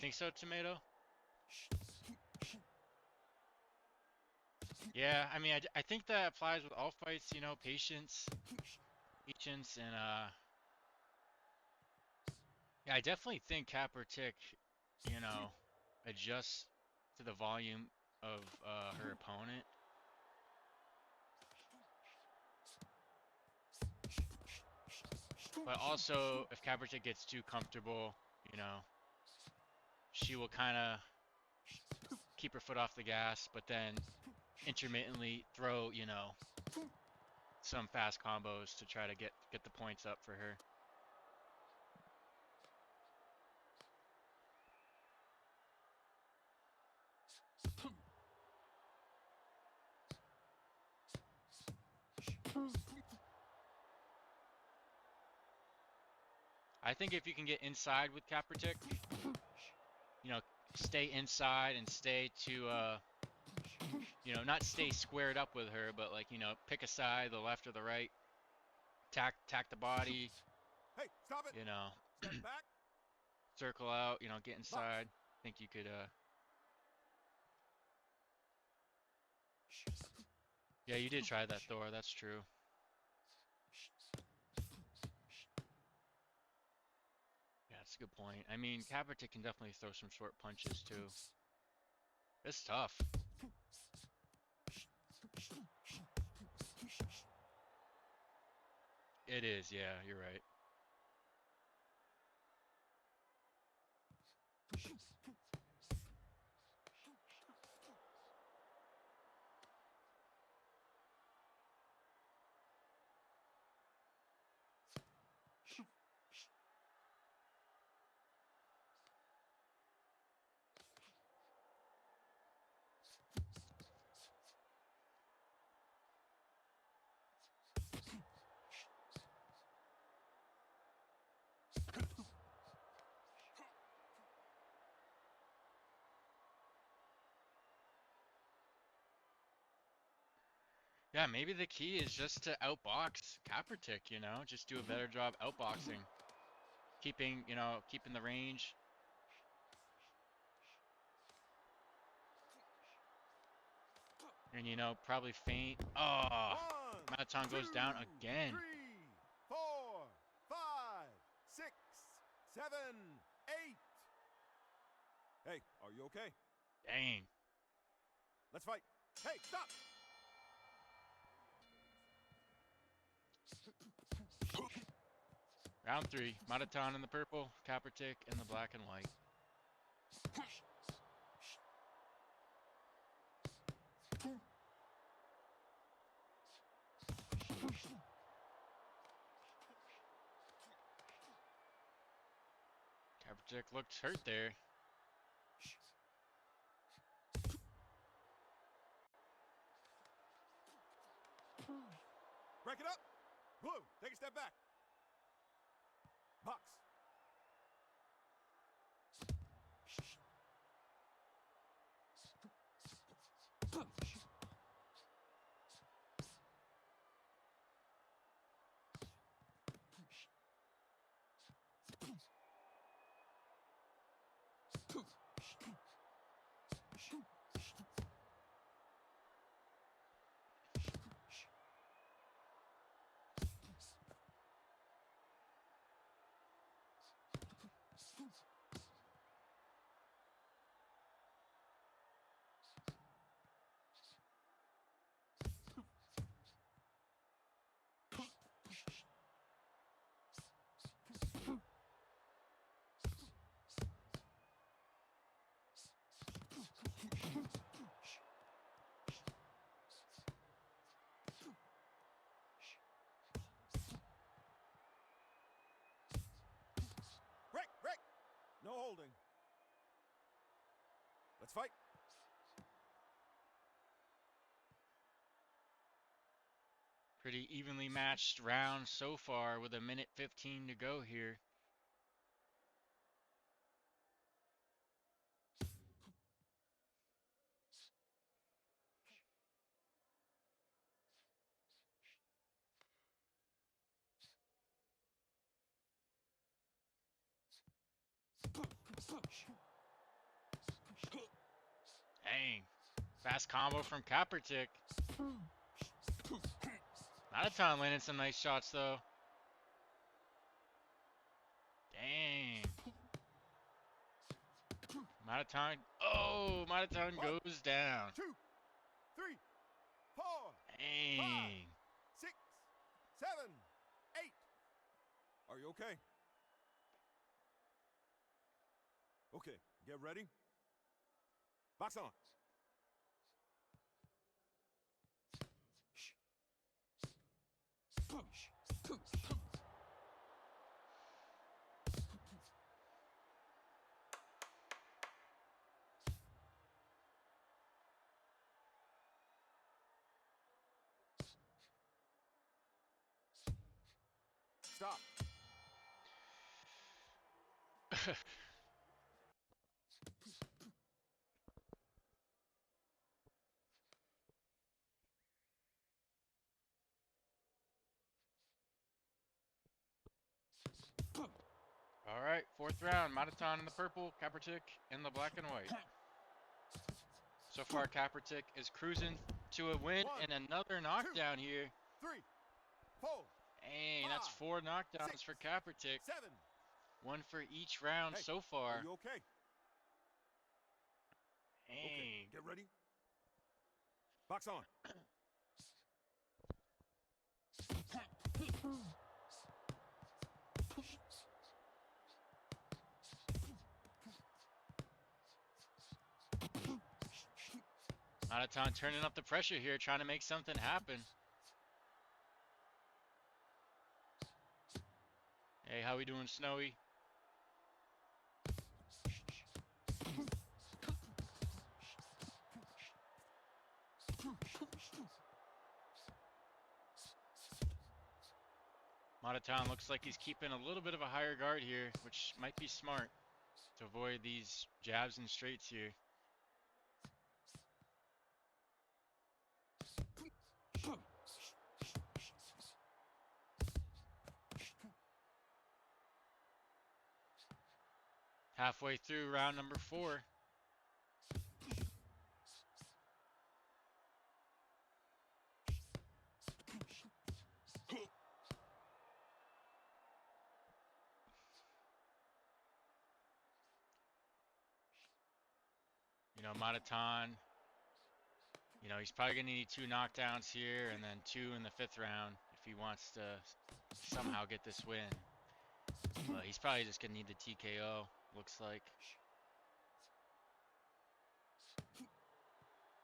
Think so, Tomato? Yeah, I mean, I think that applies with all fights, you know, patience, and yeah, I definitely think Kaepernick, you know, adjusts to the volume of her opponent. But also, if Kaepernick gets too comfortable, you know, she will kind of keep her foot off the gas, but then intermittently throw, you know, some fast combos to try to get the points up for her. I think if you can get inside with Kaepernick, you know, stay inside and stay to, you know, not stay squared up with her, but like, you know, pick a side, the left or the right, tack the body, Hey, stop it. you know, Step back. circle out, you know, get inside. I think you could, yeah, you did try that, Thor. That's true. Yeah, that's a good point. I mean, Kaepernick can definitely throw some short punches too. It's tough. It is, yeah, you're right. Yeah, maybe the key is just to outbox Kaepernick, you know, just do a better job outboxing, keeping the range. And, probably feint. Oh, One, Mataton two, goes down again. 3, 4, 5, 6, 7, 8. Hey, are you okay? Dang. Let's fight. Hey, stop! Round 3. Mataton in the purple, Kaepernick in the black and white. Kaepernick looked hurt there. Break it up. Blue, take a step back. Box. Break. No holding. Let's fight. Pretty evenly matched round so far with 1:15 to go here. Dang. Fast combo from Kaepernick. Mataton landing some nice shots though. Dang. Mataton One, goes down. 2, 3, 4, 5, Dang. 6, 7, 8. Are you okay? Okay, get ready. Box on. Stop. All right, 4th round. Mataton in the purple, Kaepernick in the black and white. So far, Kaepernick is cruising to a win One, and another knockdown here. 3, 4, Dang, that's 4 knockdowns for Kaepernick. 7. One for each round Hey, so far. Are you okay? Dang. Okay, get ready. Box on. Mataton turning up the pressure here, trying to make something happen. Hey, how we doing, Snowy? Mataton looks like he's keeping a little bit of a higher guard here, which might be smart to avoid these jabs and straights here. Halfway through round number 4. You know, Mataton, you know, he's probably going to need 2 knockdowns here and then 2 in the 5th round if he wants to somehow get this win. But he's probably just going to need the TKO, looks like.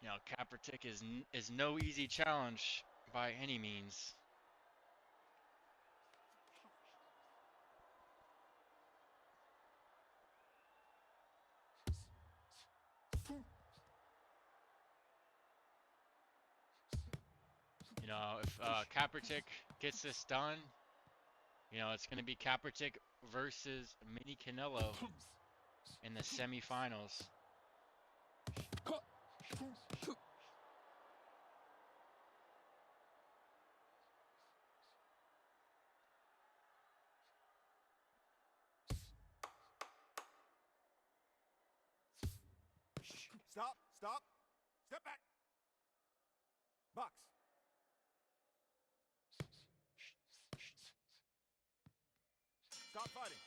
You know, Kaepernick is no easy challenge by any means. You know, if Kaepernick gets this done, you know, it's going to be Kaepernick versus Mini Canelo in the semifinals. Stop, stop, step back. Box. Stop fighting.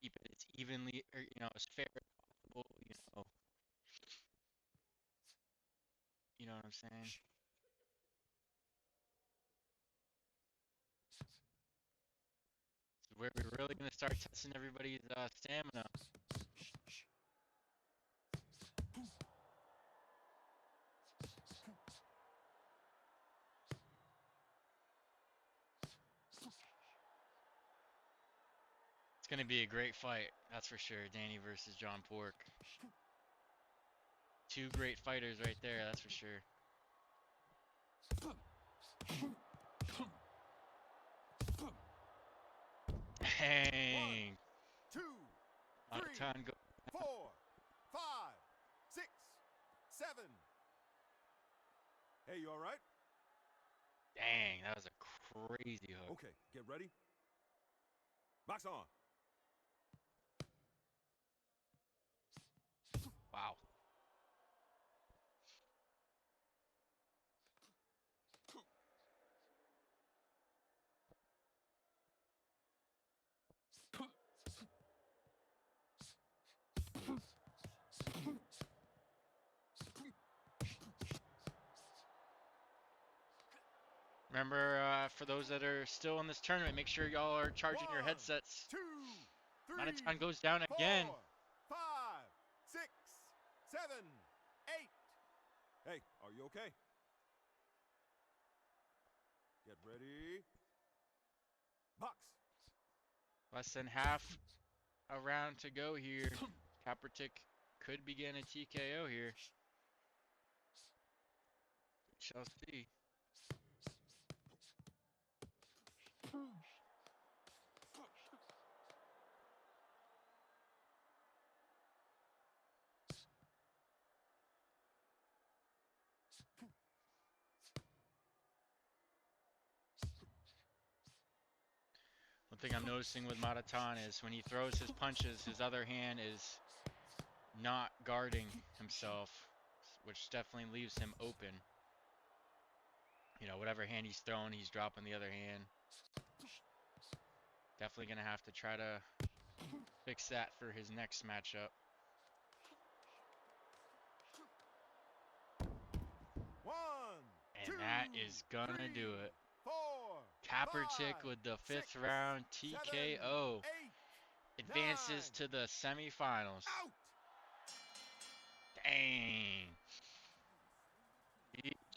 Keep it as evenly, or, you know, as fair as possible, you know what I'm saying? So we're really going to start testing everybody's stamina. It's going to be a great fight, that's for sure. Danny versus John Pork. 2 great fighters right there, that's for sure. Dang. 1, 2, 3, 4, 5, 6, 7. Hey, you all right? Dang, that was a crazy hook. Okay, get ready. Box on. Wow. Remember, for those that are still in this tournament, make sure y'all are charging 1, your headsets. 2, 3, Mataton goes down 4, again. 5, 6, 7, 8. Hey, are you okay? Get ready. Box. Less than half a round to go here. Kaepernick could begin a TKO here. We shall see. One thing I'm noticing with Mataton is when he throws his punches, his other hand is not guarding himself, which definitely leaves him open. You know, whatever hand he's throwing, he's dropping the other hand. Definitely going to have to try to fix that for his next matchup. 1, And 2, that is going to 3, do it. 4, Kaepernick 5, with the 6, 5th round 7, TKO 8, 9. advances to the semifinals. Out. Dang.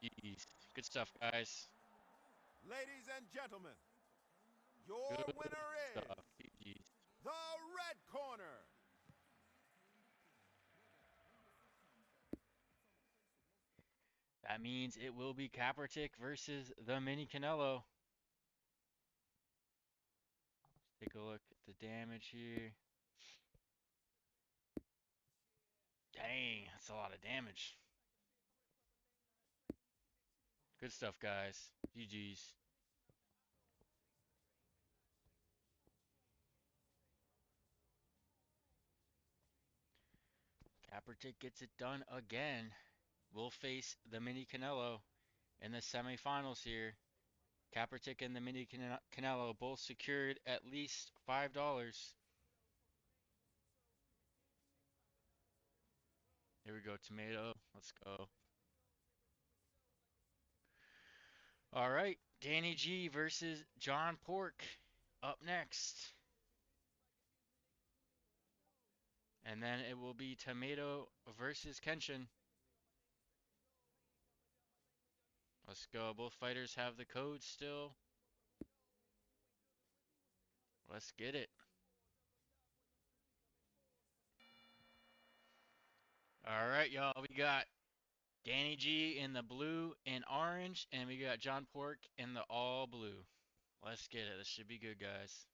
GG's. Good stuff, guys. Ladies and gentlemen, your Good winner is stuff. GG's. the red corner. That means it will be Kaepernick versus the Mini Canelo. Take a look at the damage here. Dang, that's a lot of damage. Good stuff, guys. GG's. Kaepernick gets it done again. We'll face the Mini Canelo in the semifinals here. Kaepernick and the Mini Canelo both secured at least $5. Here we go, tomato. Let's go. All right, Danny G versus John Pork up next. And then it will be tomato versus Kenshin. Let's go. Both fighters have the code still. Let's get it. All right, y'all. We got Danny G in the blue and orange, and we got John Pork in the all blue. Let's get it. This should be good, guys.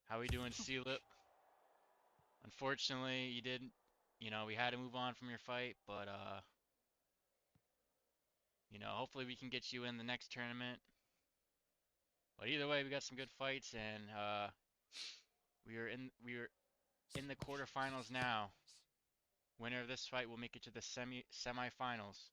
How we doing, C-Lip? Unfortunately, you didn't, we had to move on from your fight, but, hopefully we can get you in the next tournament. But either way, we got some good fights, and we are in the quarterfinals now. Winner of this fight will make it to the semifinals.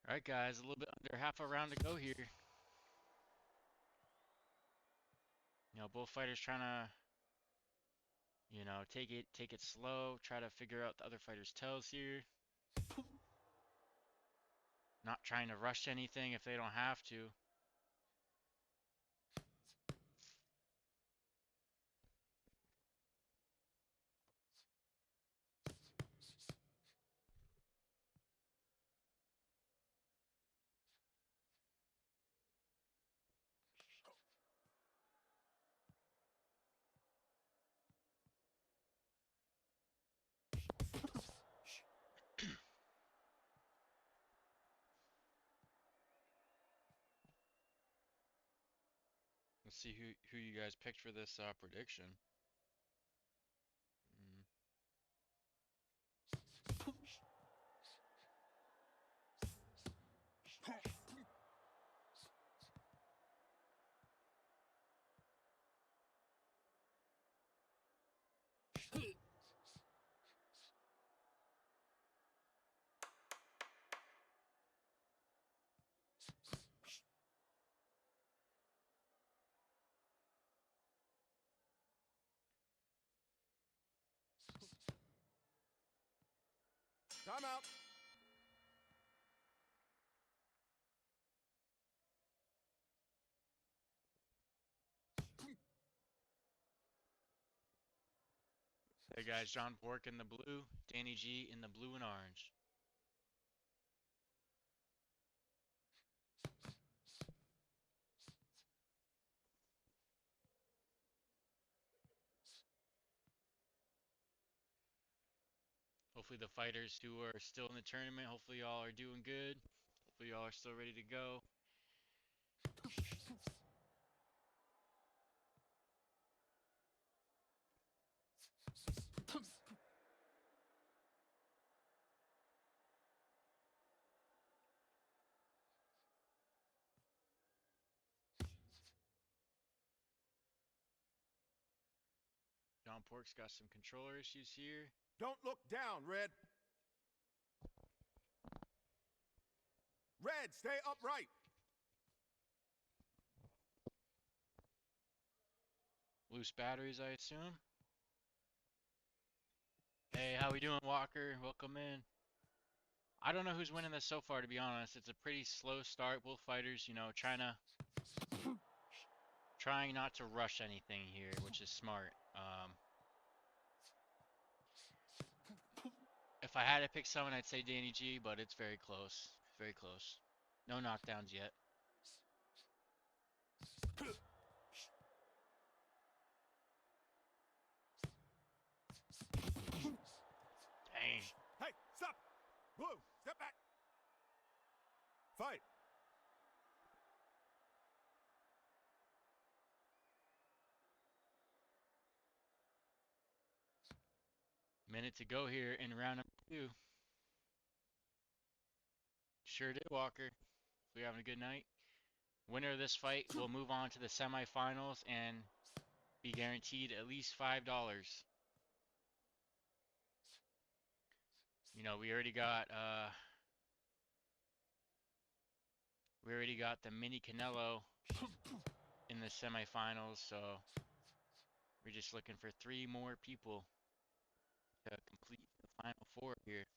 All right, guys, a little bit under half a round to go here. Both fighters trying to, take it slow, try to figure out the other fighter's tells here. Not trying to rush anything if they don't have to. Let's see who you guys picked for this prediction. Mm. Timeout. Hey guys, John Bork in the blue, Danny G in the blue and orange. Hopefully the fighters who are still in the tournament, hopefully y'all are doing good. Hopefully y'all are still ready to go. John Pork's got some controller issues here. Don't look down, Red. Red, stay upright. Loose batteries, I assume. Hey, how we doing, Walker? Welcome in. I don't know who's winning this so far, to be honest. It's a pretty slow start. Both fighters, trying not to rush anything here, which is smart. If I had to pick someone, I'd say Danny G, but it's very close. Very close. No knockdowns yet. Dang. Hey, stop! Blue, step back! Fight! Minute to go here in round number two. Sure did, Walker. We're having a good night. Winner of this fight will move on to the semifinals and be guaranteed at least $5. We already got the mini Canelo in the semifinals, so we're just looking for 3 more people to complete the final 4 here.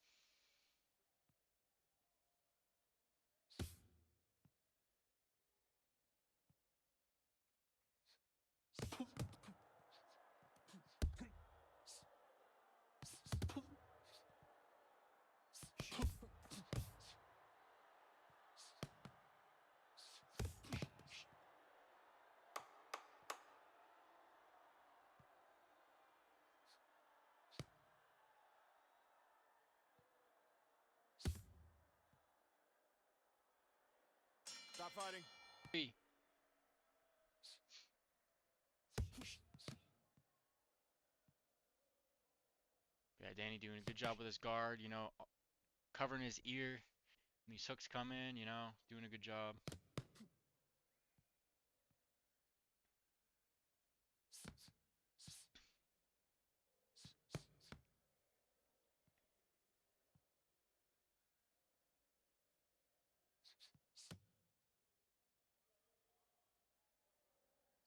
Stop fighting. 3. Yeah, Danny doing a good job with his guard, covering his ear when these hooks come in, doing a good job.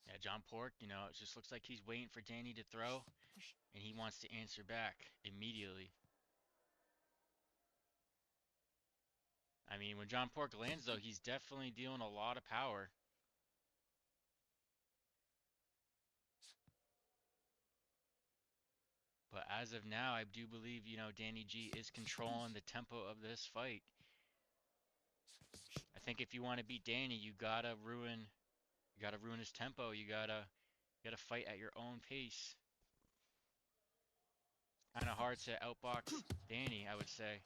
Yeah, John Pork, it just looks like he's waiting for Danny to throw, and he wants to answer back immediately. I mean, when John Pork lands, though, he's definitely dealing a lot of power. But as of now, I do believe, Danny G is controlling the tempo of this fight. I think if you want to beat Danny, you gotta ruin his tempo. You gotta fight at your own pace. Kind of hard to outbox Danny, I would say.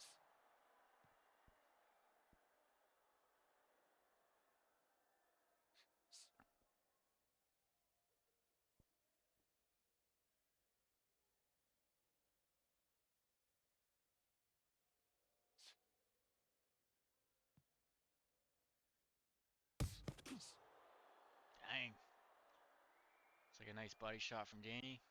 Dang. It's like a nice body shot from Danny.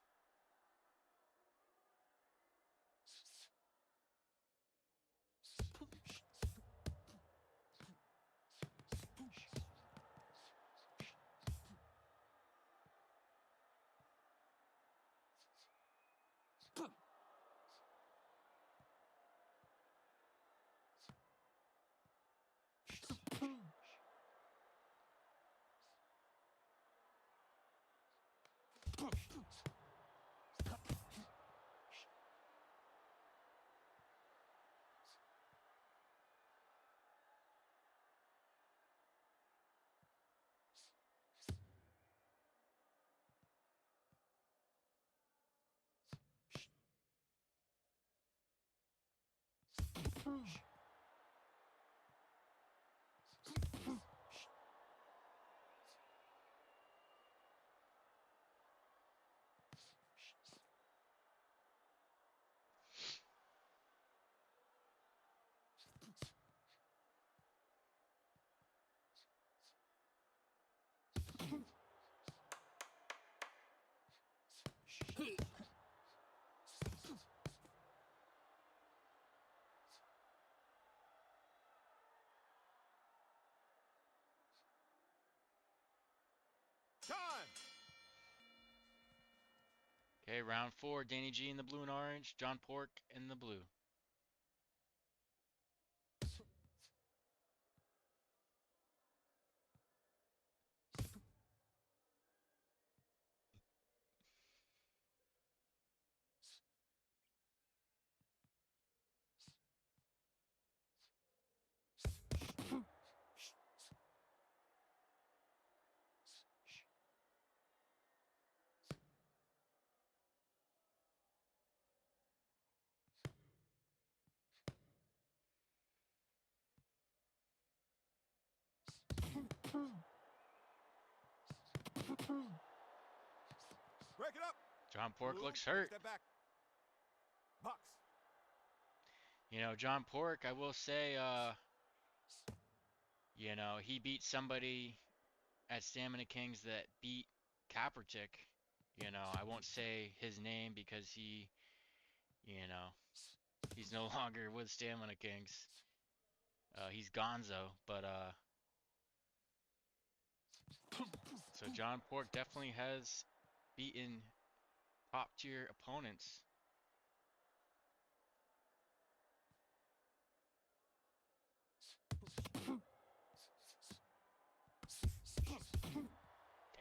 Okay, round 4, Danny G in the blue and orange, John Pork in the blue. Break it up. John Pork Blue, looks take a hurt. step back. Box. You know, John Pork, I will say, you know, he beat somebody at Stamina Kings that beat Kaepernick. You know, I won't say his name because you know, he's no longer with Stamina Kings. He's Gonzo, but so John Pork definitely has beaten top tier opponents.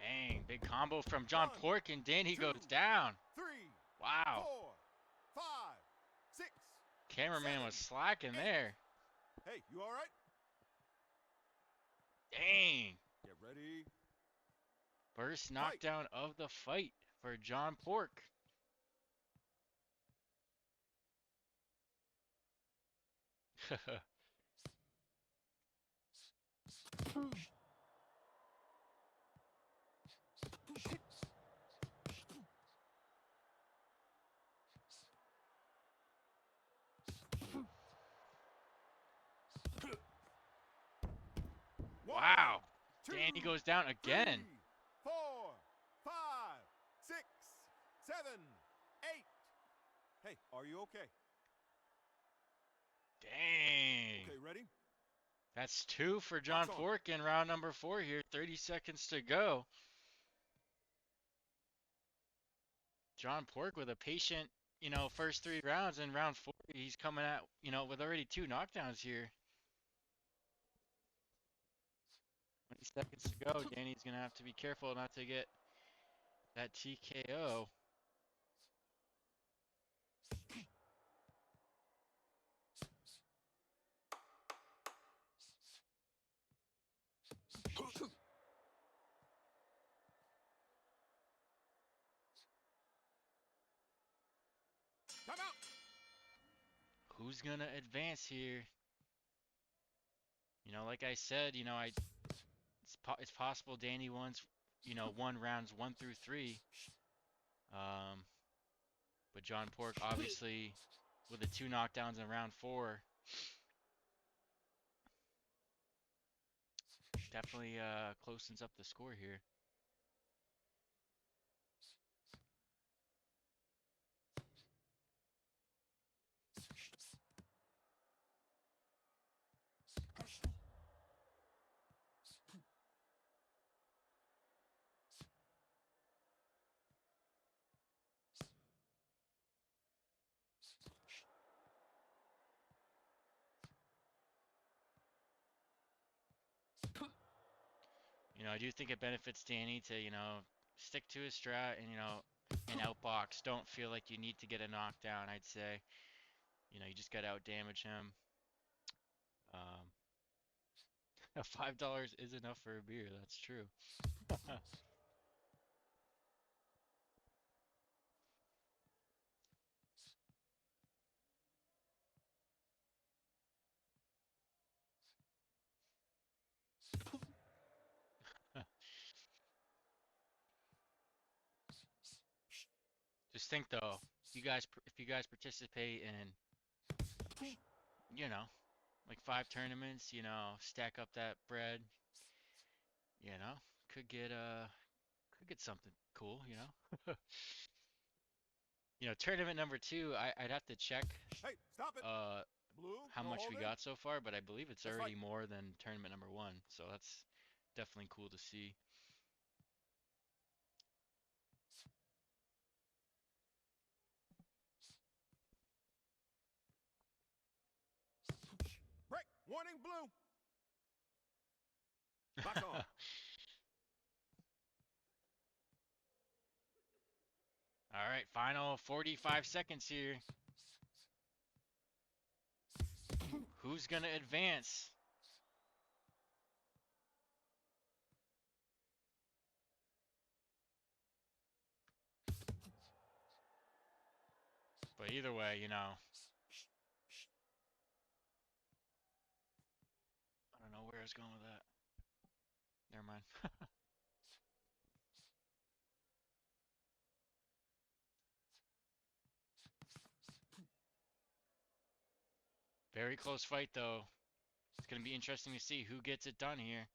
Dang, big combo from John 1, Pork and Danny 2, goes down. 3, Wow, 4, 5, 6, cameraman 7, was slacking 8. there. Hey, you all right? Dang, Get ready. first Fight. knockdown of the fight for John Pork. One, Wow, 2, Danny goes down 3, again. 4, 5, 6, 7, 8. Hey, are you okay? Dang. Okay, ready? That's 2 for John Box on. Pork in round number 4 here. 30 seconds to go. John Pork with a patient, you know, first 3 rounds. In round 4, he's coming out, you know, with already 2 knockdowns here. 20 seconds to go. Danny's going to have to be careful not to get that TKO. Come out. Who's going to advance here? You know, like I said, you know, it's possible Danny won rounds 1 through 3. Um, but John Pork obviously with the 2 knockdowns in round 4 definitely closens up the score here. You know, I do think it benefits Danny to, you know, stick to his strat and, you know, and outbox. Don't feel like you need to get a knockdown, I'd say. You know, you just got to outdamage him. Um, $5 is enough for a beer, that's true. Just think though, if you guys participate in, you know, like 5 tournaments, you know, stack up that bread, you know, could get could get something cool, you know. You know, tournament number 2, I'd have to check Hey, stop it. uh Blue, how no much we holding. got so far, but I believe it's Let's already fight. more than tournament number 1, so that's definitely cool to see. Warning blue. Box on. All right, final 45 seconds here. Who's going to advance? But either way, you know. I don't know where I was going with that. Never mind. Very close fight, though. It's going to be interesting to see who gets it done here.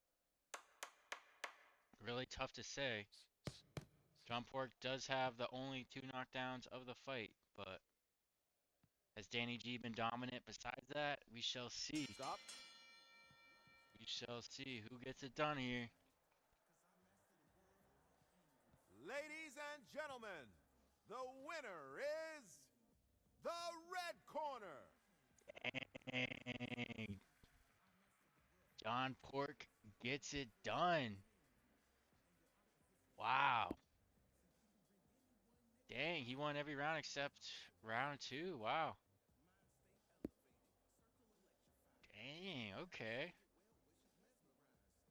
Really tough to say. John Pork does have the only 2 knockdowns of the fight, but has Danny G been dominant besides that? We shall see. Stop. We shall see who gets it done here. Ladies and gentlemen, the winner is the red corner. Dang. John Pork gets it done. Wow. Dang, he won every round except round 2. Wow. Dang, okay.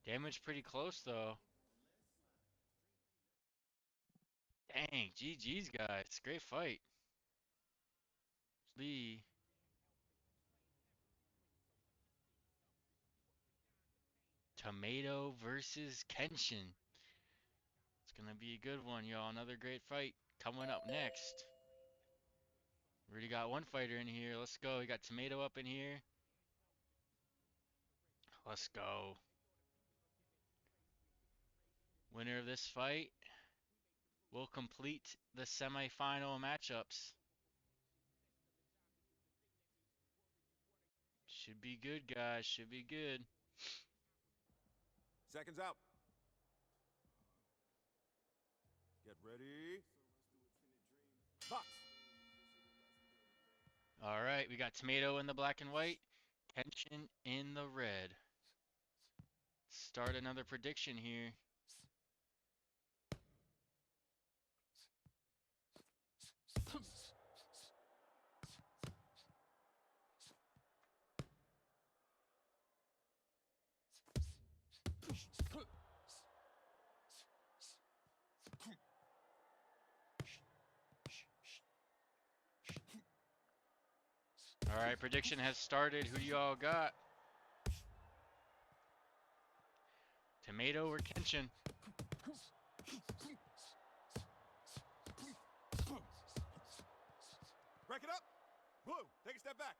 Damage pretty close though. Dang, GG's guys. Great fight. Lee. Tomato versus Kenshin. It's gonna be a good one, y'all. Another great fight coming up next. We already got one fighter in here. Let's go. We got Tomato up in here. Let's go. Winner of this fight will complete the semifinal matchups. Should be good, guys. Should be good. Seconds out. Get ready. Box. All right, we got Tomato in the black and white, Kenshin in the red. Start another prediction here. All right, prediction has started. Who do y'all got? Tomato or Kenshin? Break it up. Blue, take a step back.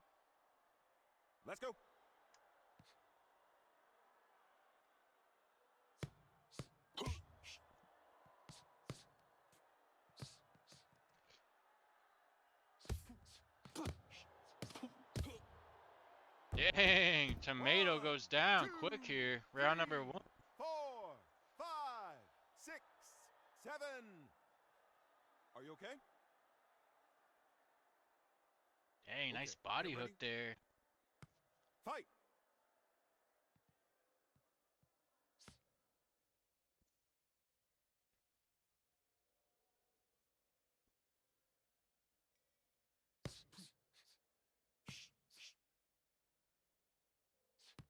Let's go. Dang, Tomato 1, goes down 2, quick here. Round number 1. 4, 5, 6, 7. Are you okay? Dang, Okay, nice body get hook ready. there. Fight.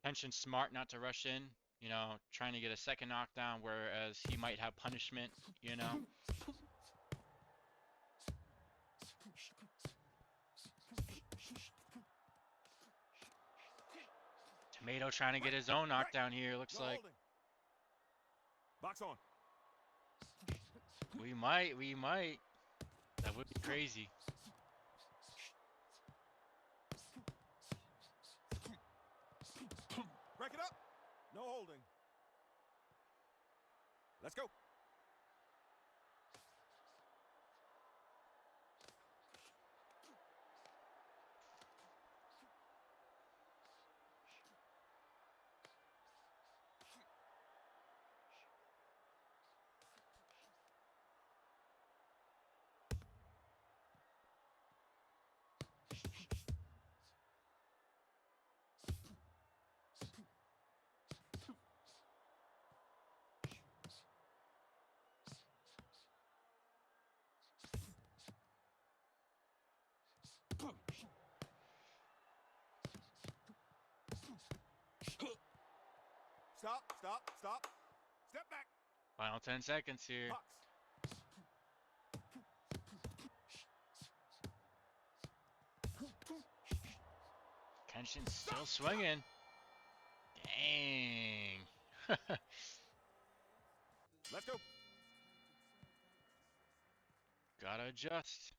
Kenshin's smart not to rush in, you know, trying to get a second knockdown, whereas he might have punishment, you know. Tomato trying to get his own knockdown here, looks No like. holding. Box on. We might. That would be crazy. Break it up. No holding. Let's go. Stop. Step back. Final 10 seconds here. Box. Kenshin's still swinging. Dang. Let's go. Gotta adjust.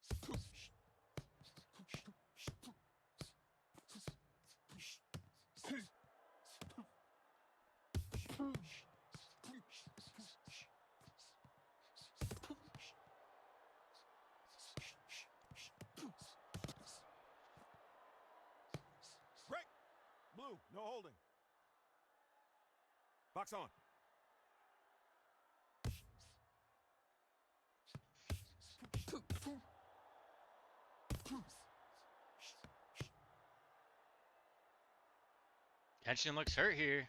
Break. Blue, no holding. Box on. Kenshin looks hurt here.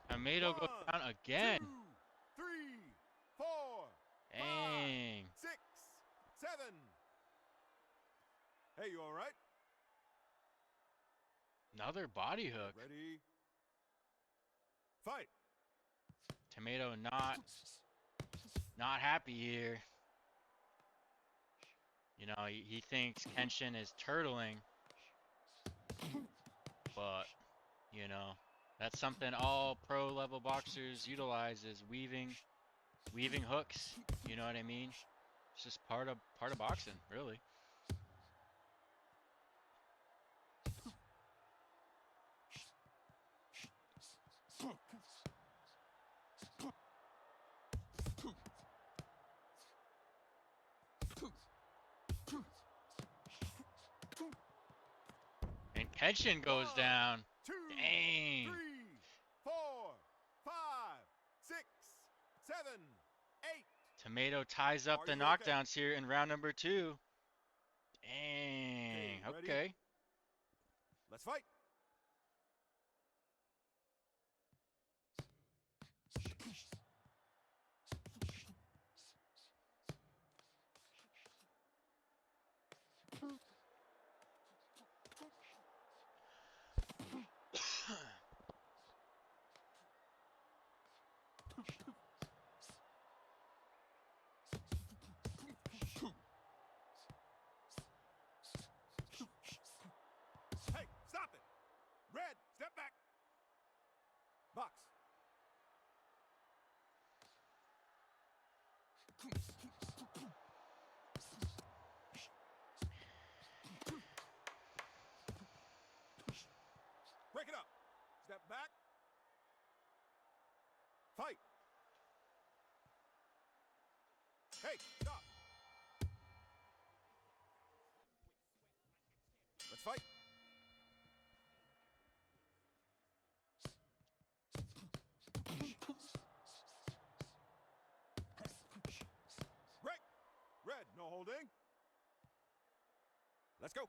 Tomato goes down again. 2, 3, 4, Dang. 5, 6, 7. Hey, you all right? Another body hook. Ready? Fight. Tomato not happy here. You know, he thinks Kenshin is turtling, but you know, that's something all pro level boxers utilize is weaving hooks. You know what I mean? It's just part of boxing, really. And Kenshin goes 1, down. 2, Dang. 3, 4, 5, 6, 7, 8. Tomato ties up Are the you okay? knockdowns here in round number 2. Dang. ready? Okay. Let's fight. Hey, stop it. Red, step back. Box. Break it up. Step back. Fight. Hey, stop. Let's fight. Break. Red, no holding. Let's go.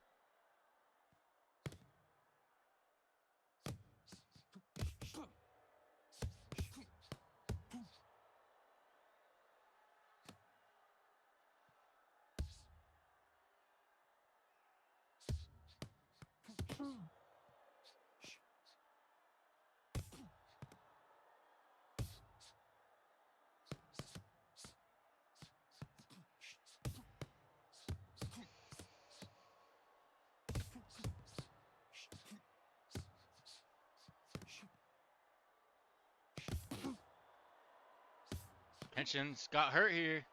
Kenshin's got hurt here.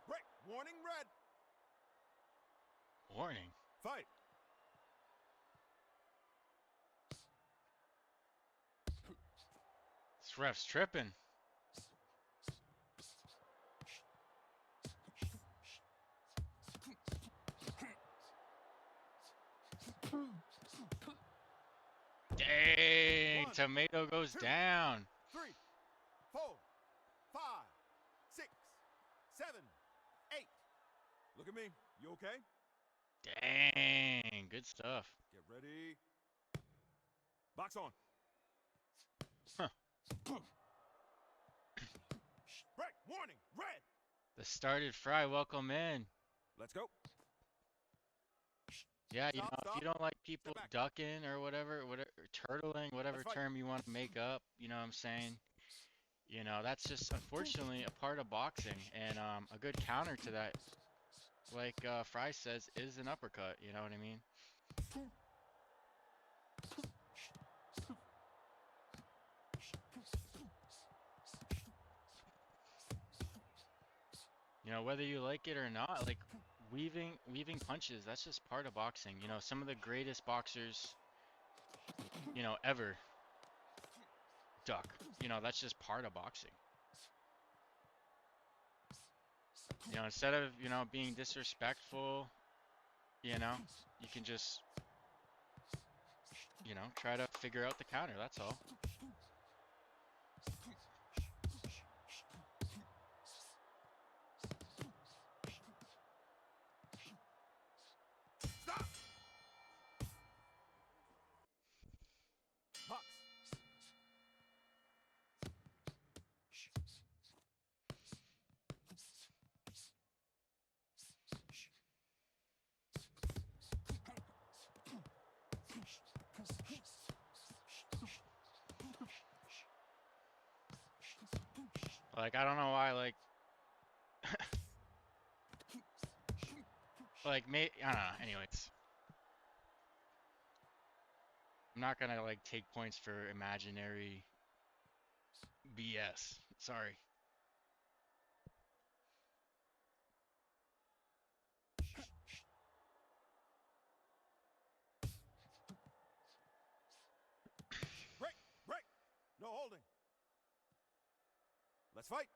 Break. Warning, red. Warning. Fight. This ref's tripping. Dang, One, Tomato goes two, down. 3, 4, 5, 6, 7, 8. Look at me. You okay? Dang, good stuff. Get ready. Box on. Huh. Break. Warning. Red. The started fry, welcome in. Let's go. Yeah, you Stop, know, if stop. you don't like people Step back. ducking or whatever, or turtling, whatever Let's fight. term you want to make up, you know what I'm saying? You know, that's just unfortunately a part of boxing, and a good counter to that, like Fry says, is an uppercut. You know what I mean? You know, whether you like it or not, like weaving punches, that's just part of boxing. You know, some of the greatest boxers, you know, ever duck. You know, that's just part of boxing. You know, instead of, you know, being disrespectful, you know, you can just, you know, try to figure out the counter, that's all. Stop. Box. Like, I don't know why, I don't know, anyways. I'm not gonna, like, take points for imaginary BS. Sorry. Break. Break. No holding. Let's fight.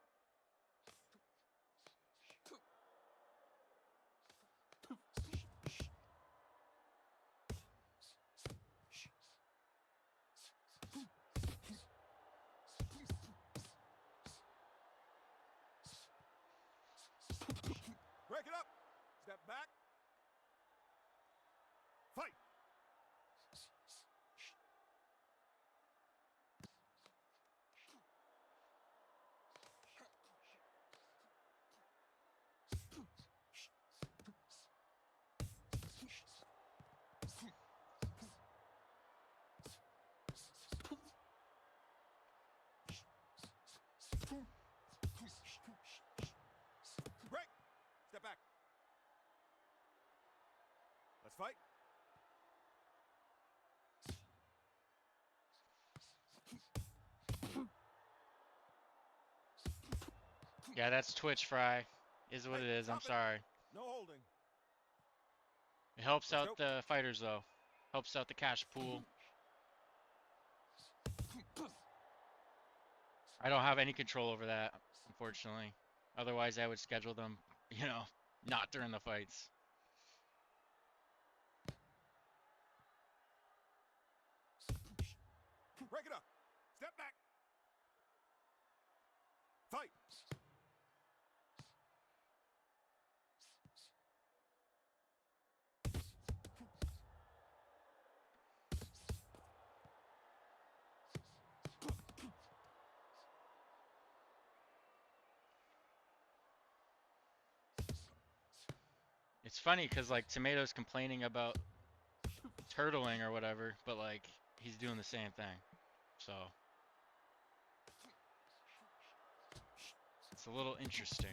Break it up. Step back. Fight. Break. Step back. Let's fight. Yeah, that's Twitch, Fry. Is what Hey, it is, I'm stop it. sorry. No holding. It helps Let's out go. the fighters, though. Helps out the cash pool. I don't have any control over that, unfortunately. Otherwise, I would schedule them, you know, not during the fights. Break it up. Step back. Fight. It's funny because, like, Tomato's complaining about turtling or whatever, but, like, he's doing the same thing. So, it's a little interesting.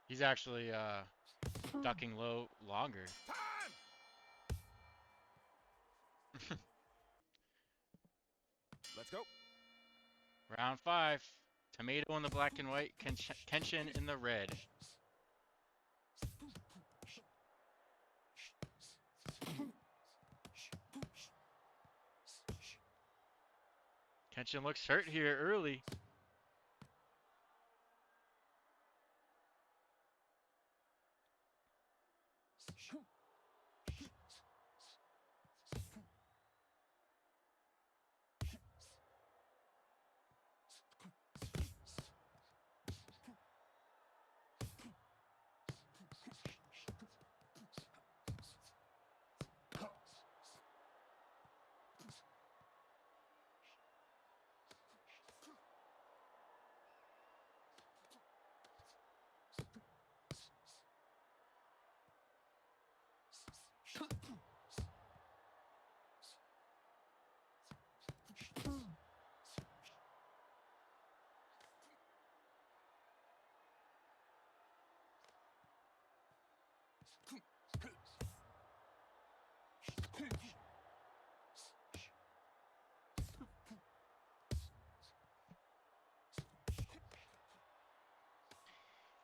He's actually, ducking low longer. Time. Let's go. Round 5. Tomato in the black and white, Kenshin in the red. Kenshin looks hurt here early.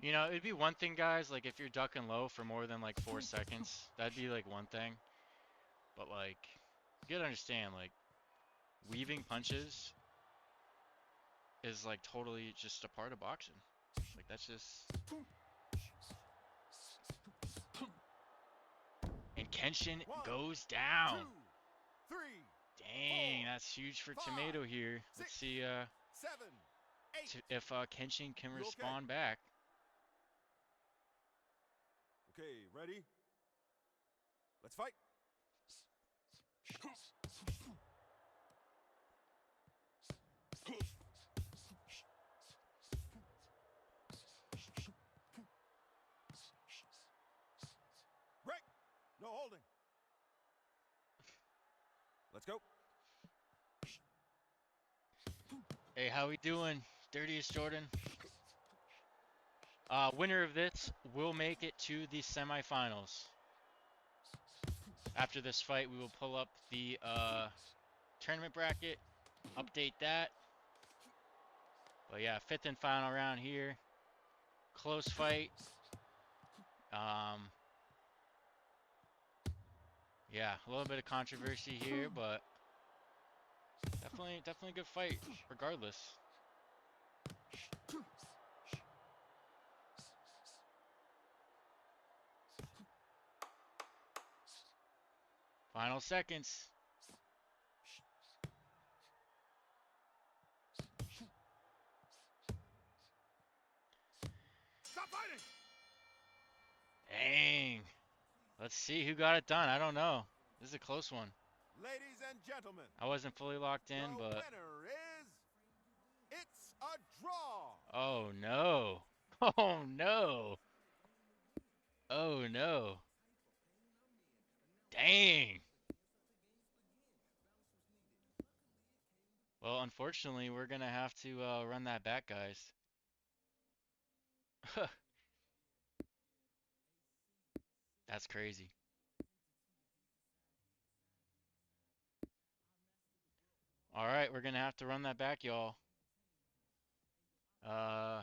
You know, it'd be one thing, guys, like if you're ducking low for more than like 4 seconds, that'd be like one thing. But like, you gotta understand, like, weaving punches is like totally just a part of boxing. Like that's just. And Kenshin One, goes two, down. three, Dang, that's huge for five, Tomato here. Let's 6, see 7, 8. if Kenshin can You okay? respond back. Okay, ready? Let's fight. Break. No holding. Let's go. Hey, how we doing? Dirtiest Jordan. Winner of this will make it to the semifinals. After this fight, we will pull up the tournament bracket, update that. But yeah, fifth and final round here. Close fight. Yeah, a little bit of controversy here, but definitely a good fight regardless. Final seconds. Stop fighting. Dang. Let's see who got it done. I don't know. This is a close one. Ladies and gentlemen, I wasn't fully locked the in, but winner is... It's a draw. oh no. Oh no. Oh no. Dang. Well, unfortunately, we're gonna have to run that back, guys. That's crazy. All right, we're gonna have to run that back, y'all. Uh,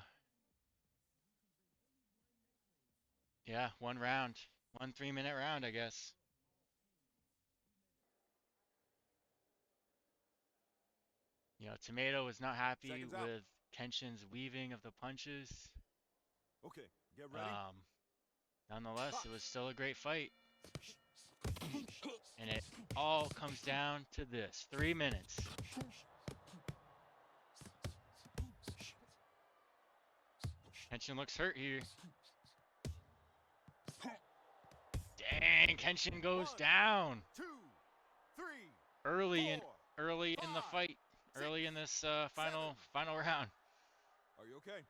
yeah, one round, 1 3-minute round, I guess. You know, Tomato was not happy Seconds out. with Kenshin's weaving of the punches. Okay, get ready. Nonetheless, Box. it was still a great fight. And it all comes down to this. 3 minutes. Kenshin looks hurt here. Dang, Kenshin goes 1, down 2, 3, early 4, in early in the 5, fight, 6, early in this 7. final round. Are you okay?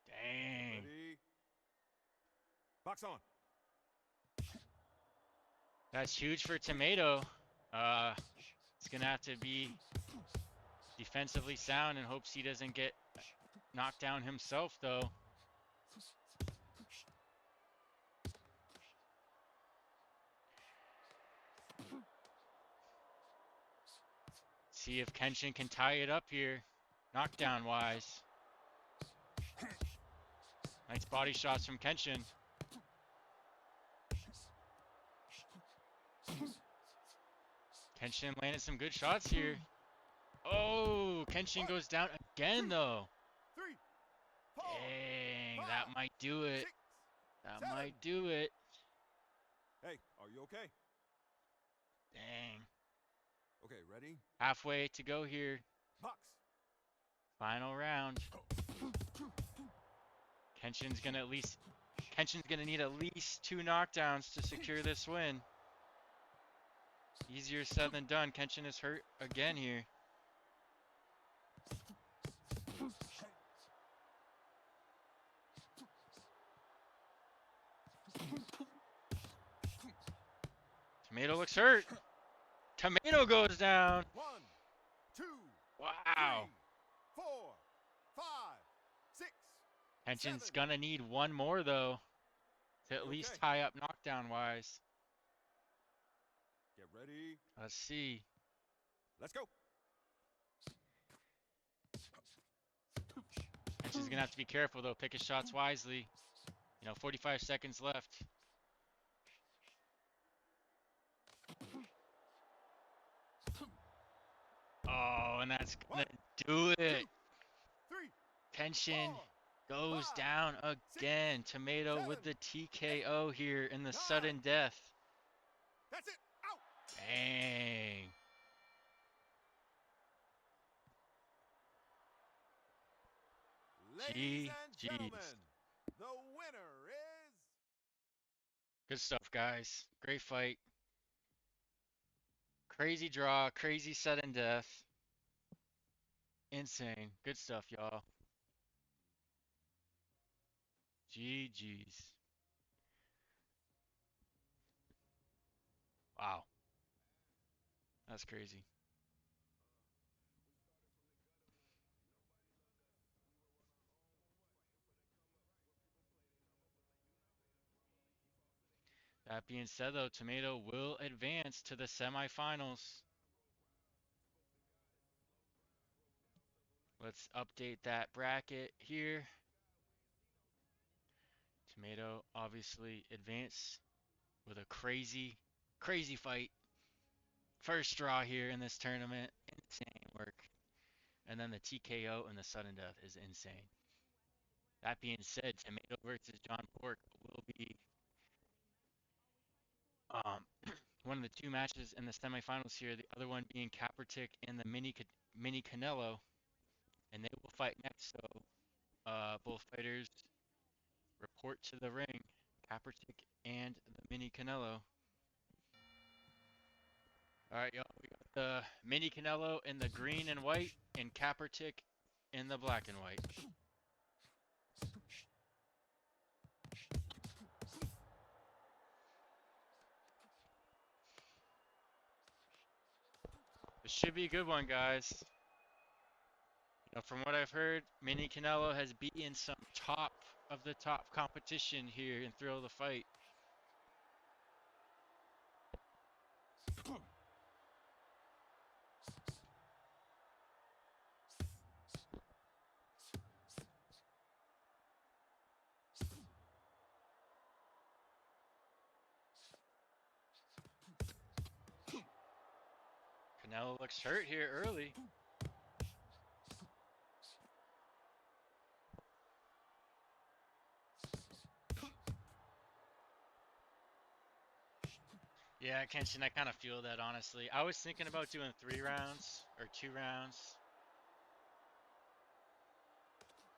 Dang. Ready? Box on. That's huge for Tomato. It's gonna have to be defensively sound and hopes he doesn't get knocked down himself, though. See if Kenshin can tie it up here, knockdown-wise. Nice body shots from Kenshin. Kenshin landed some good shots here. Oh, Kenshin goes down again, though. 3, 4, Dang, 5, that might do it. 6, That 7. might do it. Hey, are you okay? Dang. Okay, ready? Halfway to go here. Box. Final round. Kenshin's gonna need at least 2 knockdowns to secure this win. Easier said than done. Kenshin is hurt again here. Tomato looks hurt. Tomato goes down. 1, 2, Wow. 3, 4, 5, 6. Kenshin's 7. gonna need one more, though, to at You least okay? tie up knockdown-wise. Get ready. Let's see. Let's go. Kenshin's gonna have to be careful though. Pick his shots wisely. 45 seconds left. Oh, and that's gonna One, do it. 2, 3, Kenshin 4, goes 5, down 6, again. Tomato 7, with the 8, TKO here in the 9. sudden death. That's it. Out. Dang. Ladies and GG's. gentlemen, the winner is Good stuff, guys. Great fight. Crazy draw, crazy sudden death. Insane. Good stuff, y'all. GG's. Wow. That's crazy. That being said, though, Tomato will advance to the semifinals. Let's update that bracket here. Tomato obviously advanced with a crazy, crazy fight. First draw here in this tournament. Insane work. And then the TKO and the sudden death is insane. That being said, Tomato versus John Pork will be one of the two matches in the semifinals here. The other one being Kaepernick and the Mini Canelo, and they will fight next. So both fighters report to the ring. Kaepernick and the Mini Canelo. All right, y'all. We got the Mini Canelo in the green and white, and Kaepernick in the black and white. This should be a good one, guys. From what I've heard, Mini Canelo has beaten some top of the top competition here in Thrill of the Fight. Canelo looks hurt here early. Yeah, Kenshin, I kind of feel that, honestly. I was thinking about doing 3 rounds or 2 rounds.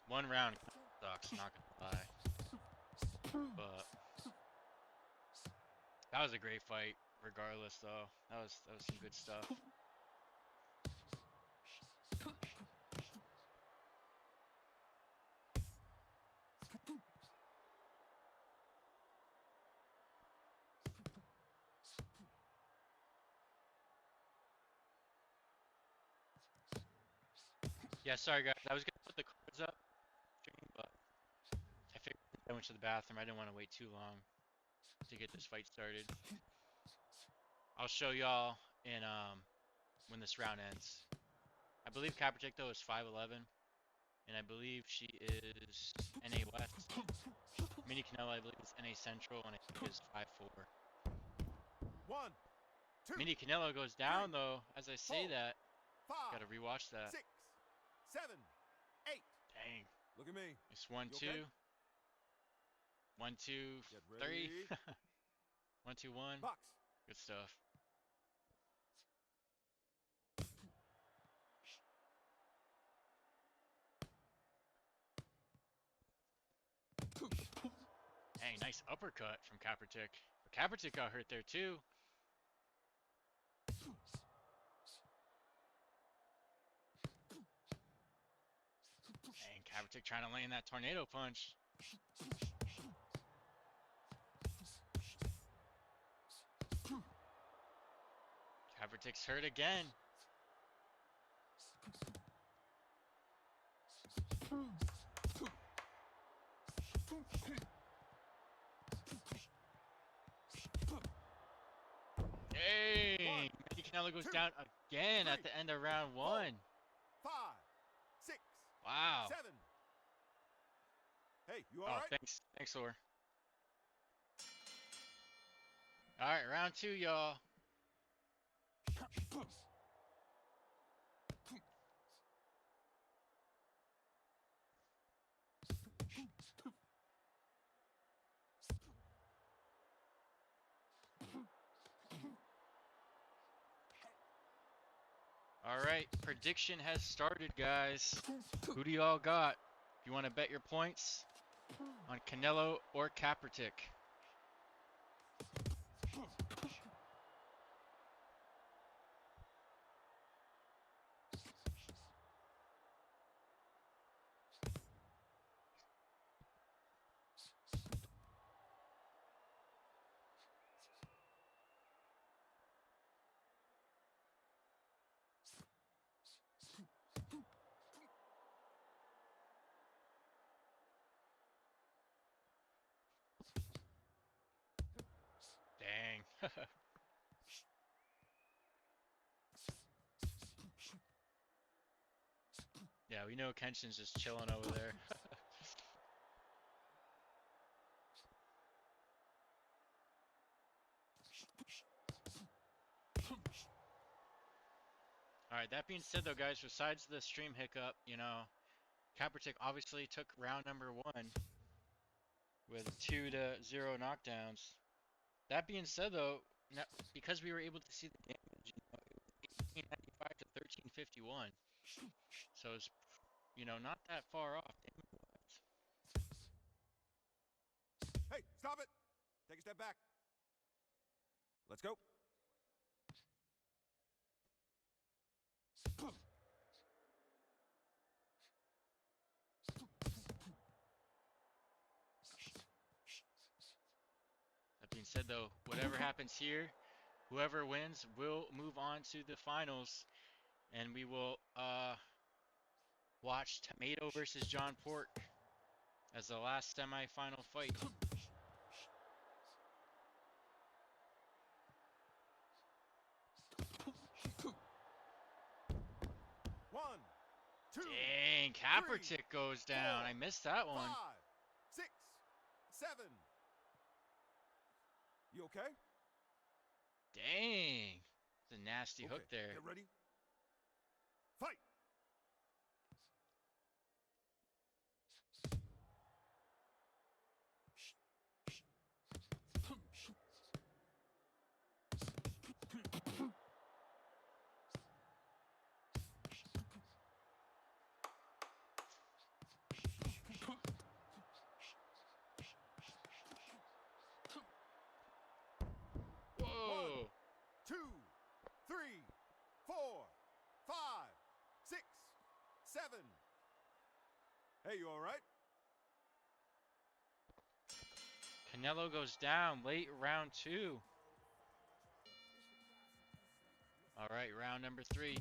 1 round sucks, not gonna lie. But that was a great fight, regardless, though. That was some good stuff. Yeah, sorry guys, I was gonna put the cards up, but I figured I went to the bathroom. I didn't want to wait too long to get this fight started. I'll show y'all in when this round ends. I believe Kaepernick though is 5'11", and I believe she is NA West. Mini Canelo, I believe, is NA Central, and I think is 5'4". 1, 2, Mini Canelo goes down though. As I say 4, that, 5, gotta rewatch that. 6, 7, 8. Dang. Look at me. It's 1, You 2. okay? 1, 2, Get 3. ready. 1, 2, 1. Box. Good stuff. Dang, nice uppercut from Kaepernick. But Kaepernick got hurt there too. Dang, Kaepernick trying to land that tornado punch. Kaepernick's hurt again. Dang! Mini Canelo goes down again at the end of round 1. 5, 6, Wow. 7, Hey, you all Oh, right? thanks, Or. All right, round 2, y'all. All right, prediction has started, guys. Who do y'all got? If you want to bet your points on Canelo or Kaepernick. Dang. Yeah, we know Kenshin's just chilling over there. All right, that being said, though, guys, besides the stream hiccup, Kaepernick obviously took round number 1 with 2-0 knockdowns. That being said, though, because we were able to see the damage, it was 1895 to 1351. So it's, not that far off damage-wise. Hey, stop it. Take a step back. Let's go. That being said, though, whatever happens here, whoever wins will move on to the finals, and we will watch Tomato versus John Pork as the last semi-final fight. One, two, Dang, three, Kaepernick goes down. four, I missed that one. 5, 6, 7. You okay? Dang. It's a nasty Okay, hook there. get ready. Fight. One, Whoa. 2, 3, 4, 5, 6, 7. Hey, you all right? Canelo goes down late round 2. All right, round number 3.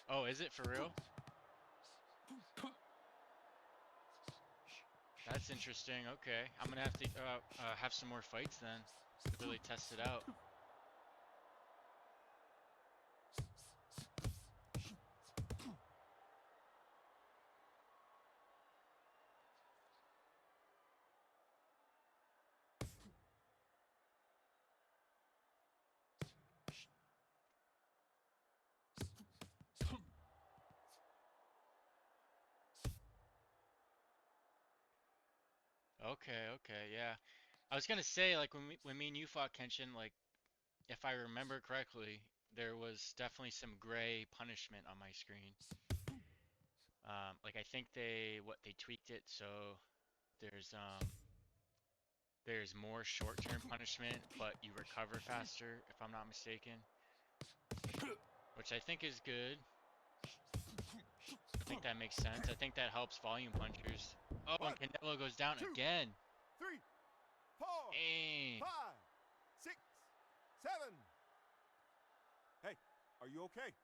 Oh, is it for real? That's interesting. Okay, I'm gonna have to have some more fights then to really test it out. Okay, yeah. I was gonna say, like, when me and you fought Kenshin, like, if I remember correctly, there was definitely some gray punishment on my screen. Like, I think they tweaked it so there's there's more short-term punishment, but you recover faster, if I'm not mistaken, which I think is good. I think that makes sense. I think that helps volume punchers. Oh, and One, Canelo goes down 2, again. 3, 4, Dang. 5, 6, 7. Hey, are you okay?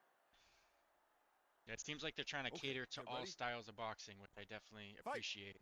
Yeah, it seems like they're trying to Okay, cater to get all ready. styles of boxing, which I definitely Fight. appreciate.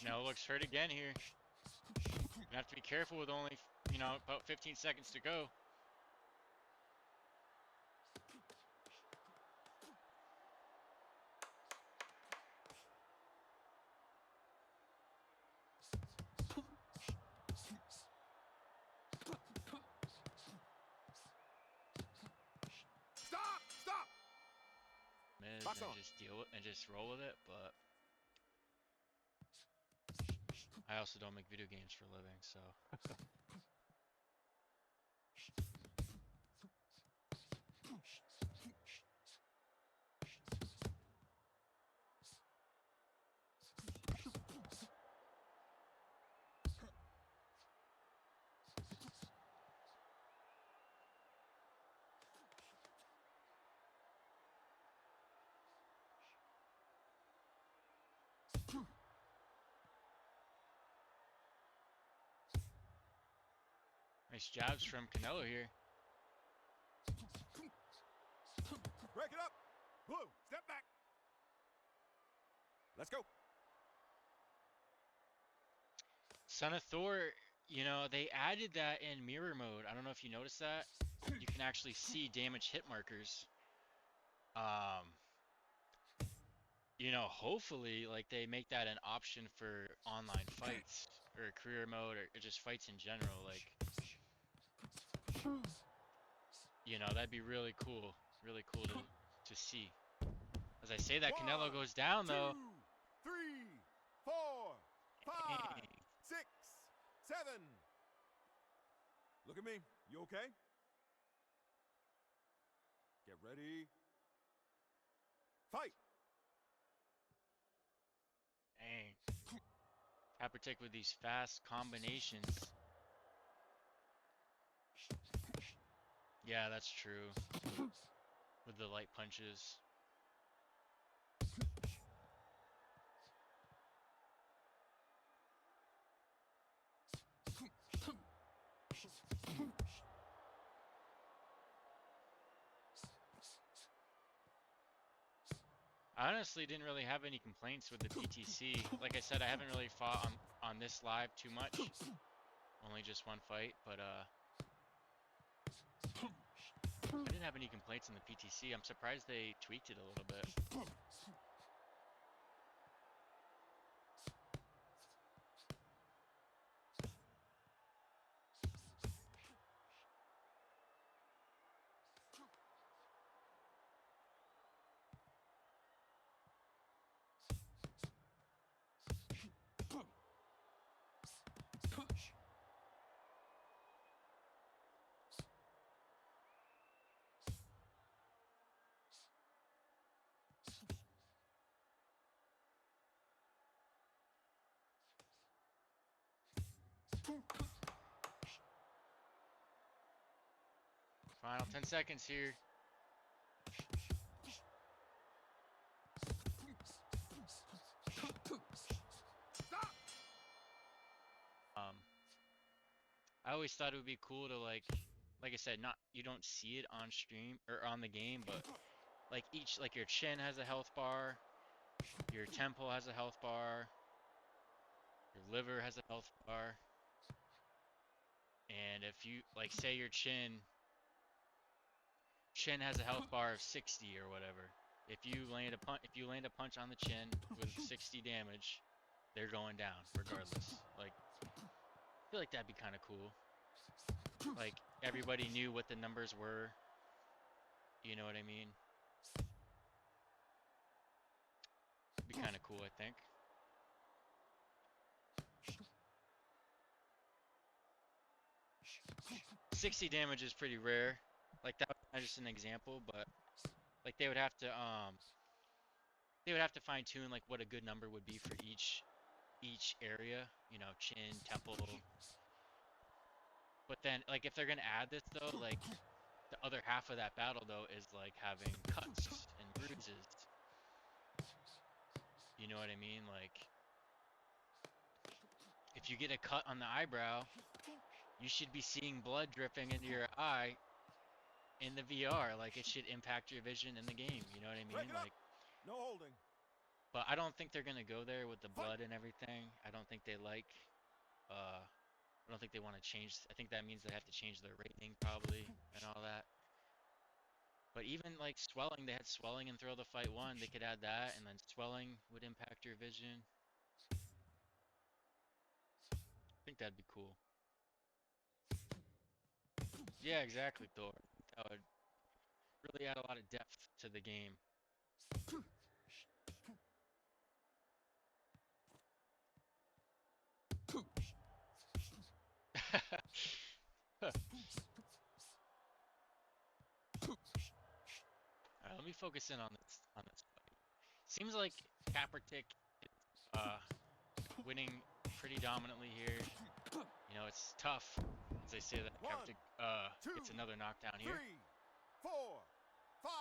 Now looks hurt again here. Gonna have to be careful with only, about 15 seconds to go. Stop! Stop! Miz Box and on. just deal with and just roll with it, but I also don't make video games for a living, so nice jabs from Canelo here. Break it up. Blue, step back. Let's go. Son of Thor, they added that in mirror mode. I don't know if you noticed that. You can actually see damage hit markers. Um, hopefully, like they make that an option for online fights or career mode or just fights in general. Like, that'd be really cool to see. As I say that, Canelo 1, goes down 2, though. 3, 4, 5, Dang. 6, 7. Look at me. You okay? Get ready. Fight. Dang. Kaepernick with these fast combinations. Yeah, that's true. With the light punches. I honestly didn't really have any complaints with the PTC. Like I said, I haven't really fought on this live too much. Only just one fight, but I didn't have any complaints in the PTC. I'm surprised they tweaked it a little bit. Final 10 seconds here. Stop. I always thought it would be cool to like I said, not you don't see it on stream or on the game, but like your chin has a health bar, your temple has a health bar, your liver has a health bar, and if you like say your chin has a health bar of 60 or whatever. If you land a punch on the chin with 60 damage, they're going down regardless. Like, I feel like that'd be kind of cool. Like everybody knew what the numbers were. You know what I mean? Be kind of cool, I think. 60 damage is pretty rare. Like that's just an example, but like they would have to fine tune like what a good number would be for each area, you know, chin, temple. But then like if they're gonna add this though, like the other half of that battle though is like having cuts and bruises. You know what I mean? Like if you get a cut on the eyebrow, you should be seeing blood dripping into your eye in the VR. Like it should impact your vision in the game. You know what I Break mean? it up. Like, No holding. but I don't think they're gonna go there with the Fight. blood and everything. I don't think they like. I don't think they want to change. I think that means they have to change their rating probably and all that. But even like swelling, they had swelling in Thrill the Fight 1. They could add that, and then swelling would impact your vision. I think that'd be cool. Yeah, exactly, Thor. That would really add a lot of depth to the game. Alright, let me focus in on this fight. Seems like Kaepernick uh winning pretty dominantly here. You know, it's tough, as they say that One, Kaepernick two, gets another knockdown here. 3, 4, 5,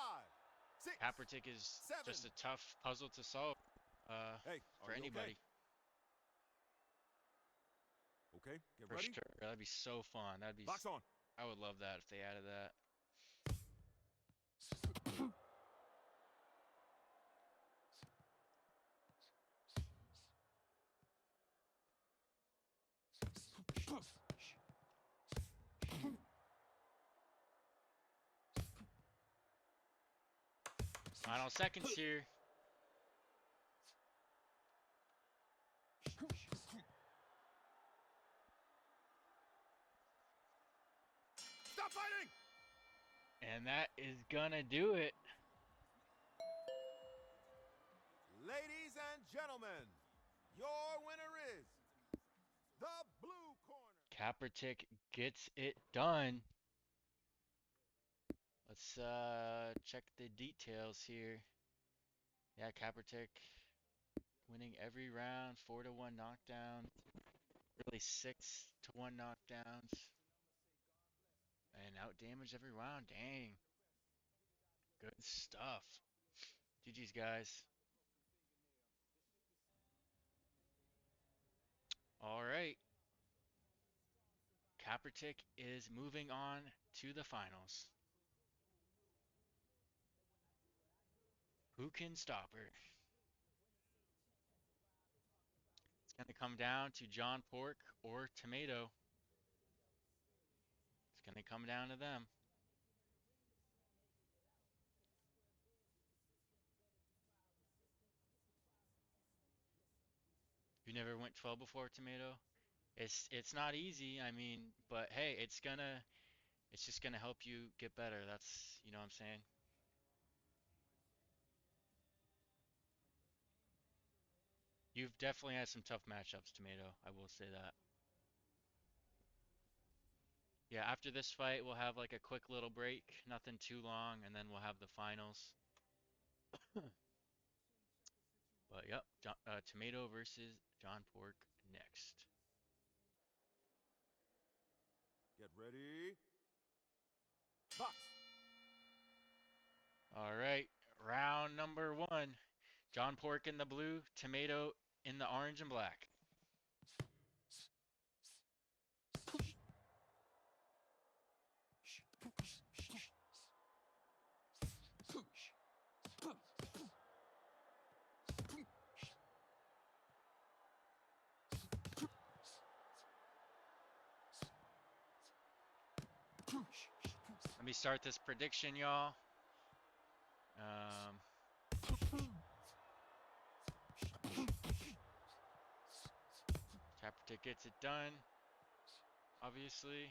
6, Kaepernick is 7. just a tough puzzle to solve Hey, for are you okay? anybody. Okay, get For ready. sure. That'd be so fun. Box on. I would love that if they added that. Final seconds here. Stop fighting! And that is gonna do it. Ladies and gentlemen, your winner is the blue corner. Kaepernick gets it done. Let's check the details here. Yeah, Kaepernick winning every round, 4-1 knockdown. Really 6-1 knockdowns. And out damage every round. Dang. Good stuff. GG's, guys. All right. Kaepernick is moving on to the finals. Who can stop her? It's going to come down to John Pork or Tomato. It's going to come down to them. You never went 12 before, Tomato? It's not easy, I mean, but hey, it's just gonna help you get better. That's, you know what I'm saying? You've definitely had some tough matchups, Tomato. I will say that. Yeah, after this fight, we'll have like a quick little break, nothing too long, and then we'll have the finals. But yep, Tomato versus John Pork next. Get ready. Box. All right, round number 1. John Pork in the blue, Tomato in the orange and black. Let me start this prediction, y'all. Um, Arctic gets it done, obviously.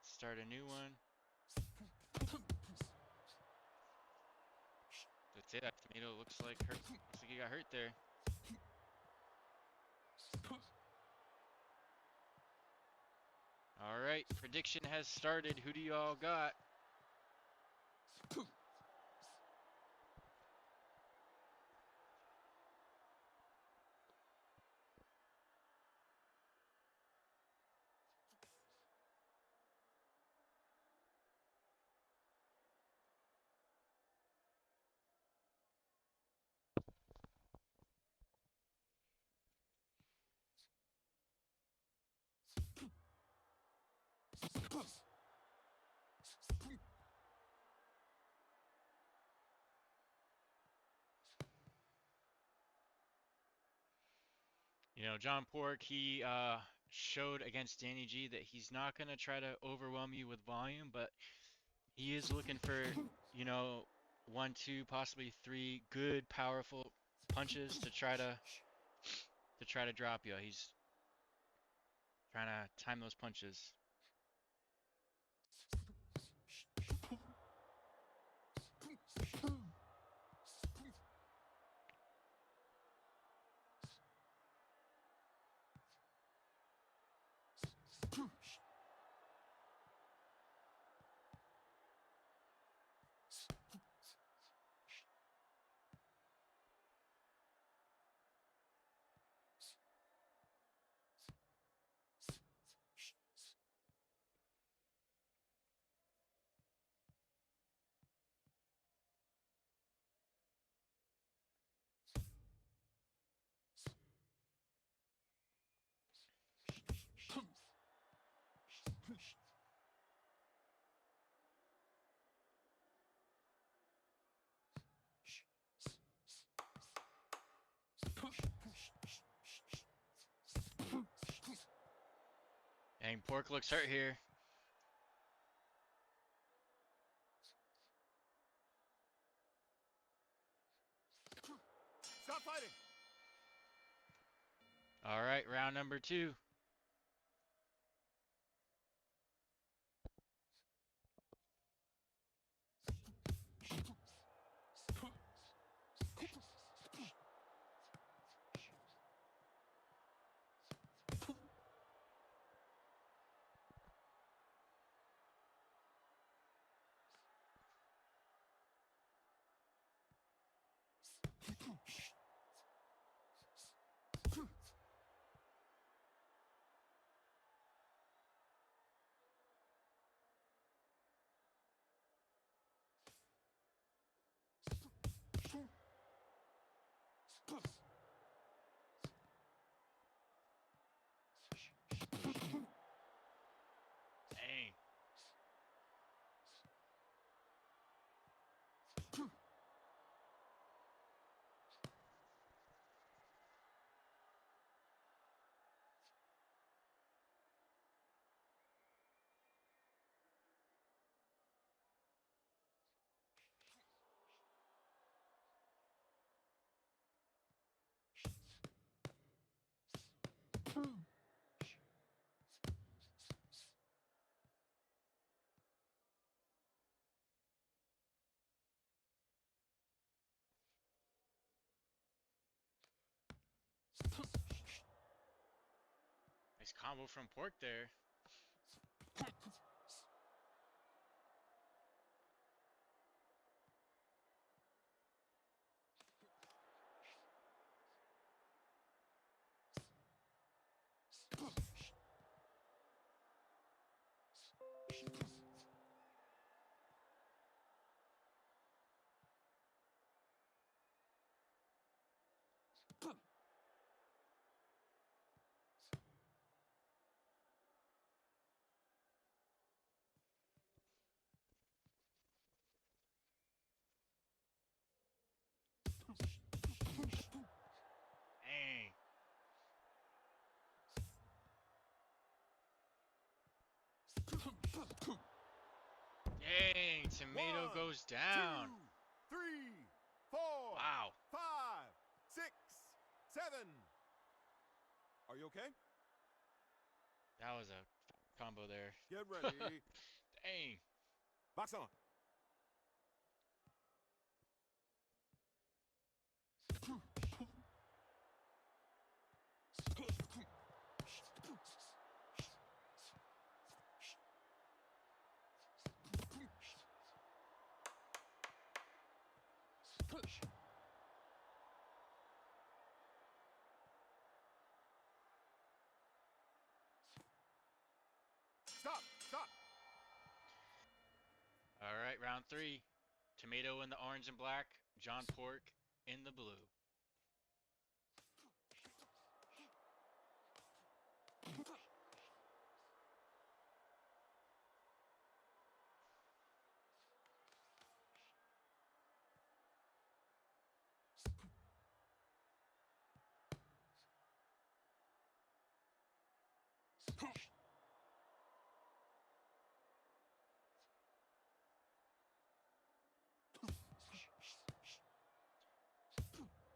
Start a new one. That's it. That tomato looks like he got hurt there. All right, prediction has started. Who do y'all got? You know, John Pork, he showed against Danny G that he's not going to try to overwhelm you with volume, but he is looking for, you know, one, two, possibly three good, powerful punches to try to drop you. He's trying to time those punches. Dang, Pork looks hurt here. Stop fighting. All right, round number 2. Dang. Nice combo from Pork there. Dang. Dang, Tomato 1, goes 2, down. 3, 4, Wow. 5, 6, 7. Are you okay? That was a combo there. Get ready. Dang. Box on. Stop. Stop. All right, round three. Tomato in the orange and black, John Pork in the blue.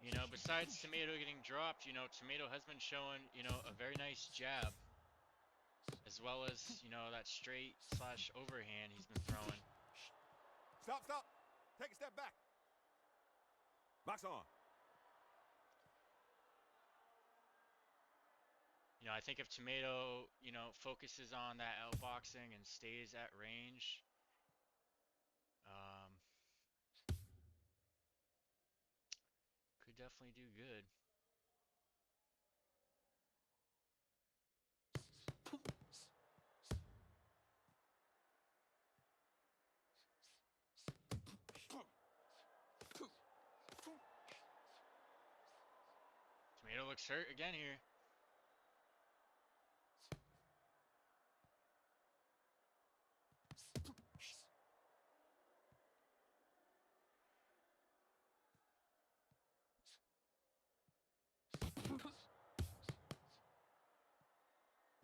You know, besides Tomato getting dropped, you know, Tomato has been showing, you know, a very nice jab, as well as, you know, that straight slash overhand he's been throwing. Stop. Stop. Take a step back. Box on. You know, I think if Tomato, you know, focuses on that outboxing and stays at range, um, could definitely do good. Tomato looks hurt again here.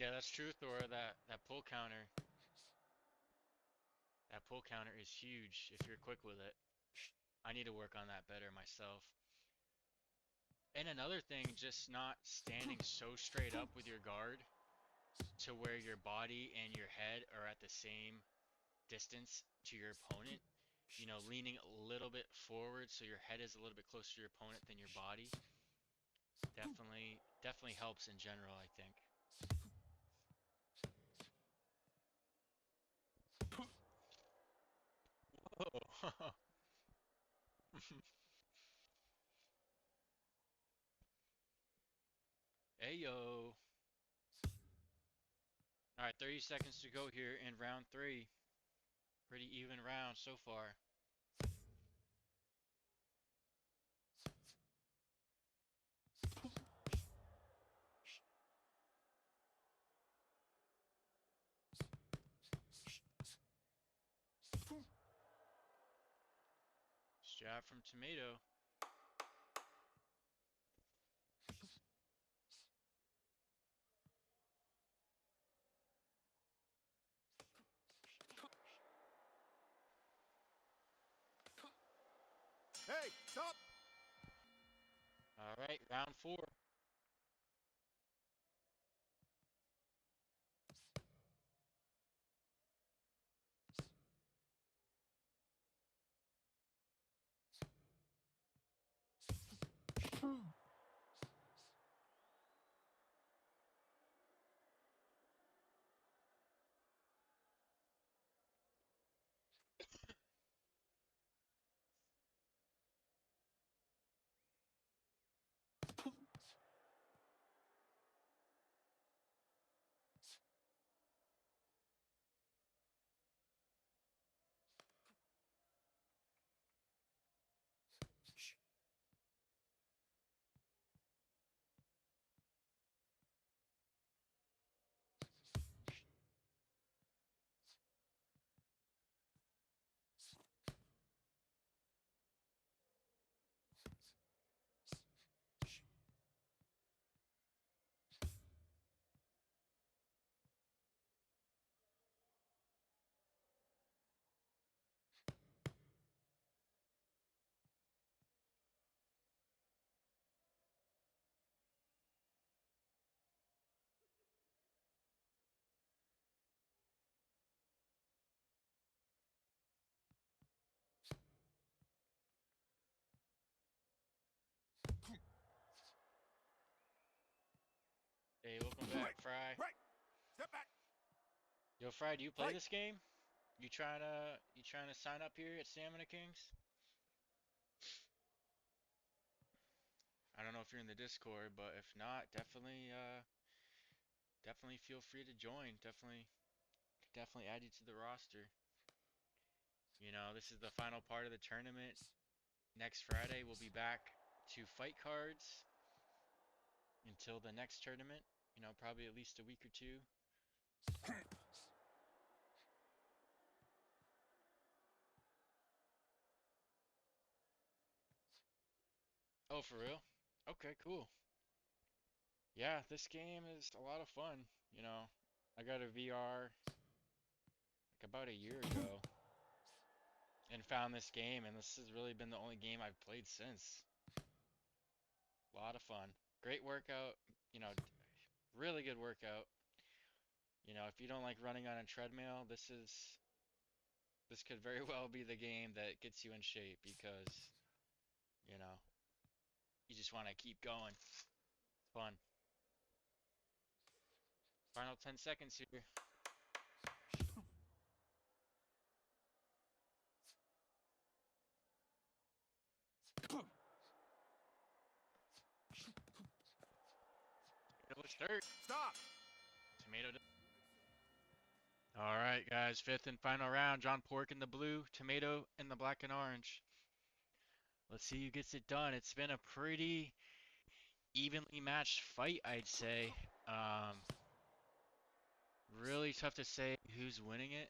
Yeah, that's true, Thor. That pull counter. That pull counter is huge if you're quick with it. I need to work on that better myself. And another thing, just not standing so straight up with your guard to where your body and your head are at the same distance to your opponent. You know, leaning a little bit forward so your head is a little bit closer to your opponent than your body. Definitely helps in general, I think. Whoa. Hey yo. All right, 30 seconds to go here in round three. Pretty even round so far. Jab from Tomato. Hey, stop. All right, round four. Right. Fry? Right. Step back. Yo, Fry, do you play Fight. this game? You trying to sign up here at Stamina Kings? I don't know if you're in the Discord, but if not, definitely feel free to join. Definitely add you to the roster. You know, this is the final part of the tournament. Next Friday, we'll be back to fight cards until the next tournament. You know, probably at least a week or two. Oh, for real? Okay, cool. Yeah, this game is a lot of fun. You know, I got a VR like about a year ago and found this game, and this has really been the only game I've played since. A lot of fun. Great workout, you know, really good workout. You know, if you don't like running on a treadmill, this could very well be the game that gets you in shape because, you know, you just want to keep going. It's fun. Final 10 seconds here. Tomato start. Stop. Tomato. All right, guys. Fifth and final round. John Pork in the blue, Tomato in the black and orange. Let's see who gets it done. It's been a pretty evenly matched fight, I'd say. Really tough to say who's winning it.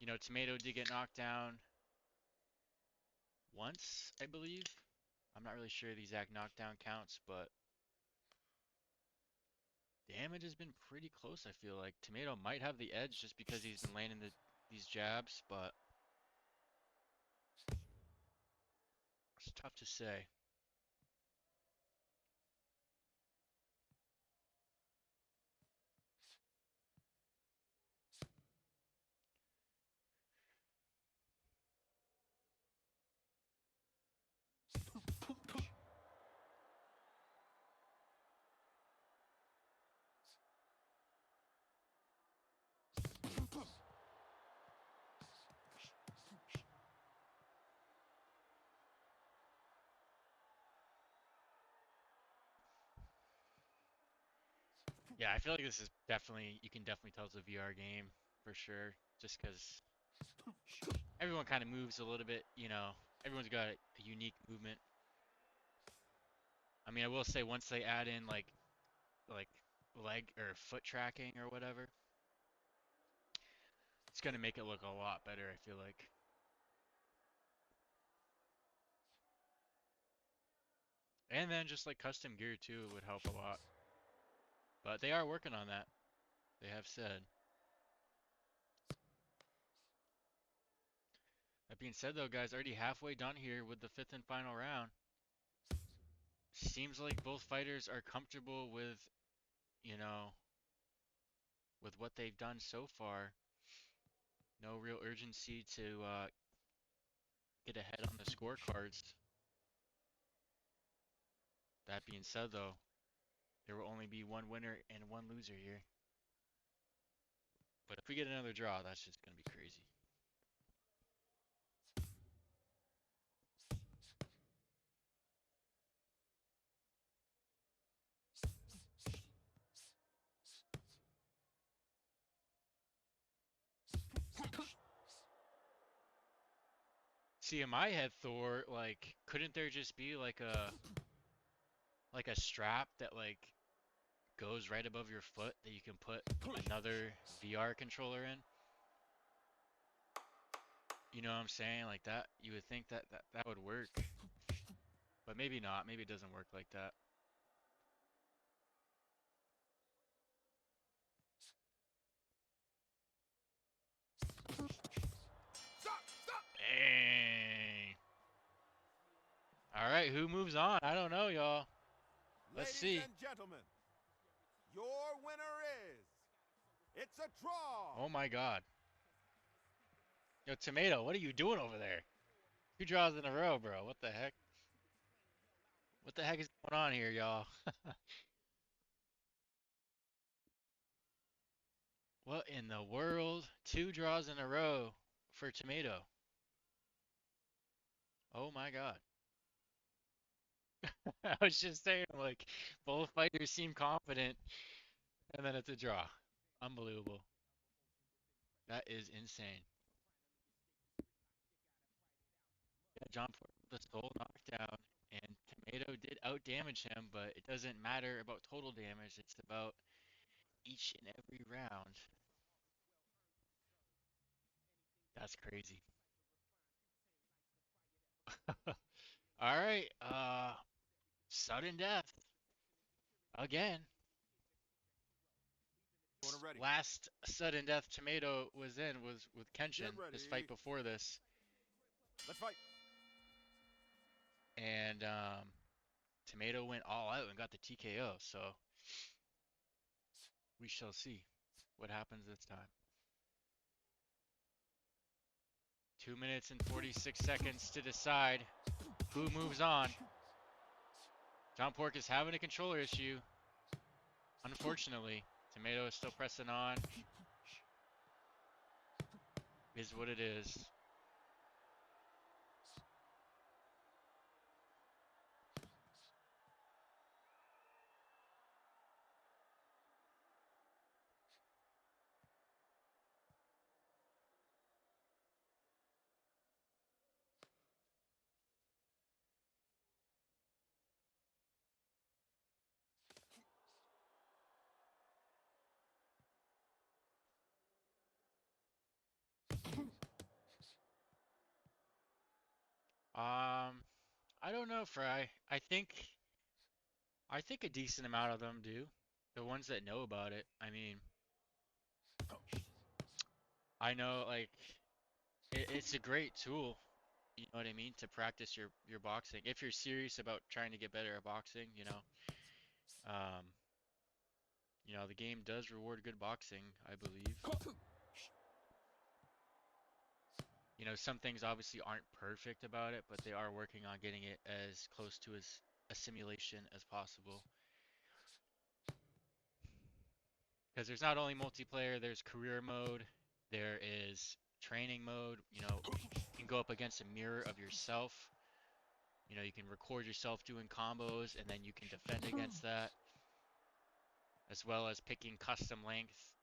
You know, Tomato did get knocked down once, I believe. I'm not really sure the exact knockdown counts, but damage has been pretty close, I feel like. Tomato might have the edge just because he's been landing these jabs, but it's tough to say. Yeah, I feel like this is definitely, you can definitely tell it's a VR game for sure, just because everyone kind of moves a little bit, you know, everyone's got a unique movement. I mean, I will say once they add in like leg or foot tracking or whatever, it's gonna make it look a lot better, I feel like. And then just like custom gear too would help a lot. But they are working on that, they have said. That being said though, guys, already halfway done here with the fifth and final round. Seems like both fighters are comfortable with, you know, with what they've done so far. No real urgency to get ahead on the scorecards. That being said, though, there will only be one winner and one loser here. But if we get another draw, that's just going to be crazy. See, in my head, Thor, like, couldn't there just be like a strap that like goes right above your foot that you can put another VR controller in? You know what I'm saying? Like that, you would think that would work, but maybe not. Maybe it doesn't work like that. Stop. Stop. Dang. All right, who moves on? I don't know, y'all. Let's Ladies see. and gentlemen, your winner is. It's a draw. Oh my God. Yo, Tomato, what are you doing over there? Two draws in a row, bro. What the heck? What the heck is going on here, y'all? What in the world? Two draws in a row for Tomato. Oh my God. I was just saying, like, both fighters seem confident, and then it's a draw. Unbelievable. That is insane. Yeah, John Porter with the sole knockdown, and Tomato did outdamage him, but it doesn't matter about total damage. It's about each and every round. That's crazy. All right, sudden death again. Corner ready. Last sudden death Tomato was in was with Get Kenshin, his fight ready. before this, Let's fight. and Tomato went all out and got the TKO. So we shall see what happens this time. 2 minutes and 46 seconds to decide who moves on. John Pork is having a controller issue. Unfortunately, Tomato is still pressing on. Is what it is. I don't know, Fry. I think a decent amount of them do. The ones that know about it. I mean, I know like it's a great tool. You know what I mean? To practice your boxing. If you're serious about trying to get better at boxing, um, the game does reward good boxing, I believe. Some things obviously aren't perfect about it, but they are working on getting it as close to as a simulation as possible. Because there's not only multiplayer, there's career mode, there is training mode. You can go up against a mirror of yourself. You can record yourself doing combos and then you can defend against that, as well as picking custom length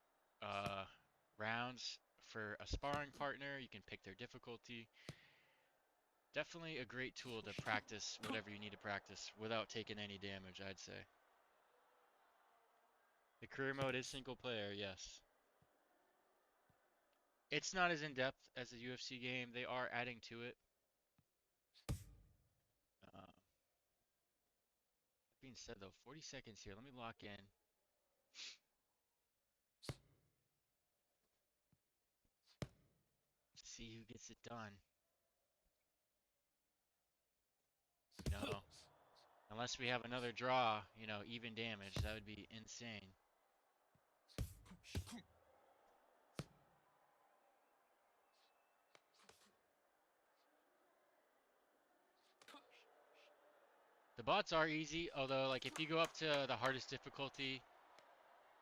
uh, rounds for a sparring partner. You can pick their difficulty. Definitely a great tool to practice whatever you need to practice without taking any damage, I'd say. The career mode is single player, yes. It's not as in-depth as a UFC game. They are adding to it. That being said, though, 40 seconds here. Let me lock in. See who gets it done. No, unless we have another draw, even damage. That would be insane. The bots are easy, although, like, if you go up to the hardest difficulty,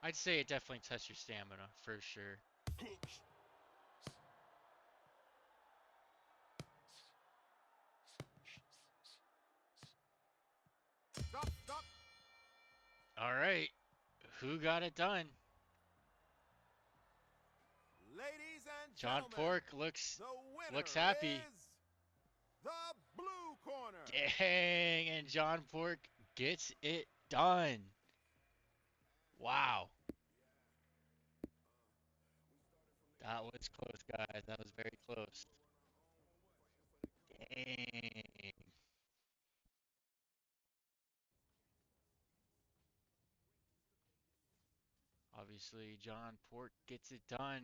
I'd say it definitely tests your stamina, for sure. Stop, stop. All right, who got it done? Ladies and John gentlemen, Pork looks the winner looks happy. is the blue corner. Dang, and John Pork gets it done. Wow. That was close, guys. That was very close. Dang. Obviously, John Pork gets it done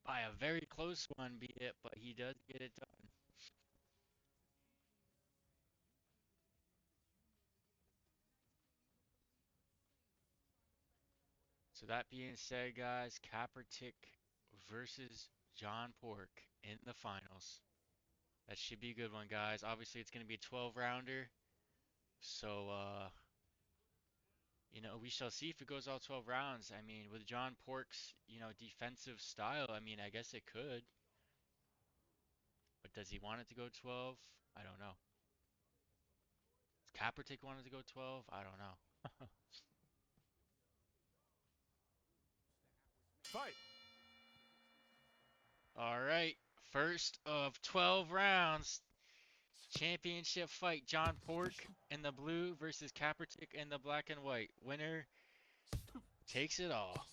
by a very close one, be it, but he does get it done. So that being said, guys, Kaepernick versus John Pork in the finals. That should be a good one, guys. Obviously, it's going to be a 12 rounder. So, We shall see if it goes all 12 rounds. I mean, with John Pork's, defensive style, I mean, I guess it could. But does he want it to go 12? I don't know. Does Kaepernick want it to go 12? I don't know. Fight. All right, first of 12 rounds. Championship fight, John Pork in the blue versus Kaepernick in the black and white. Winner takes it all.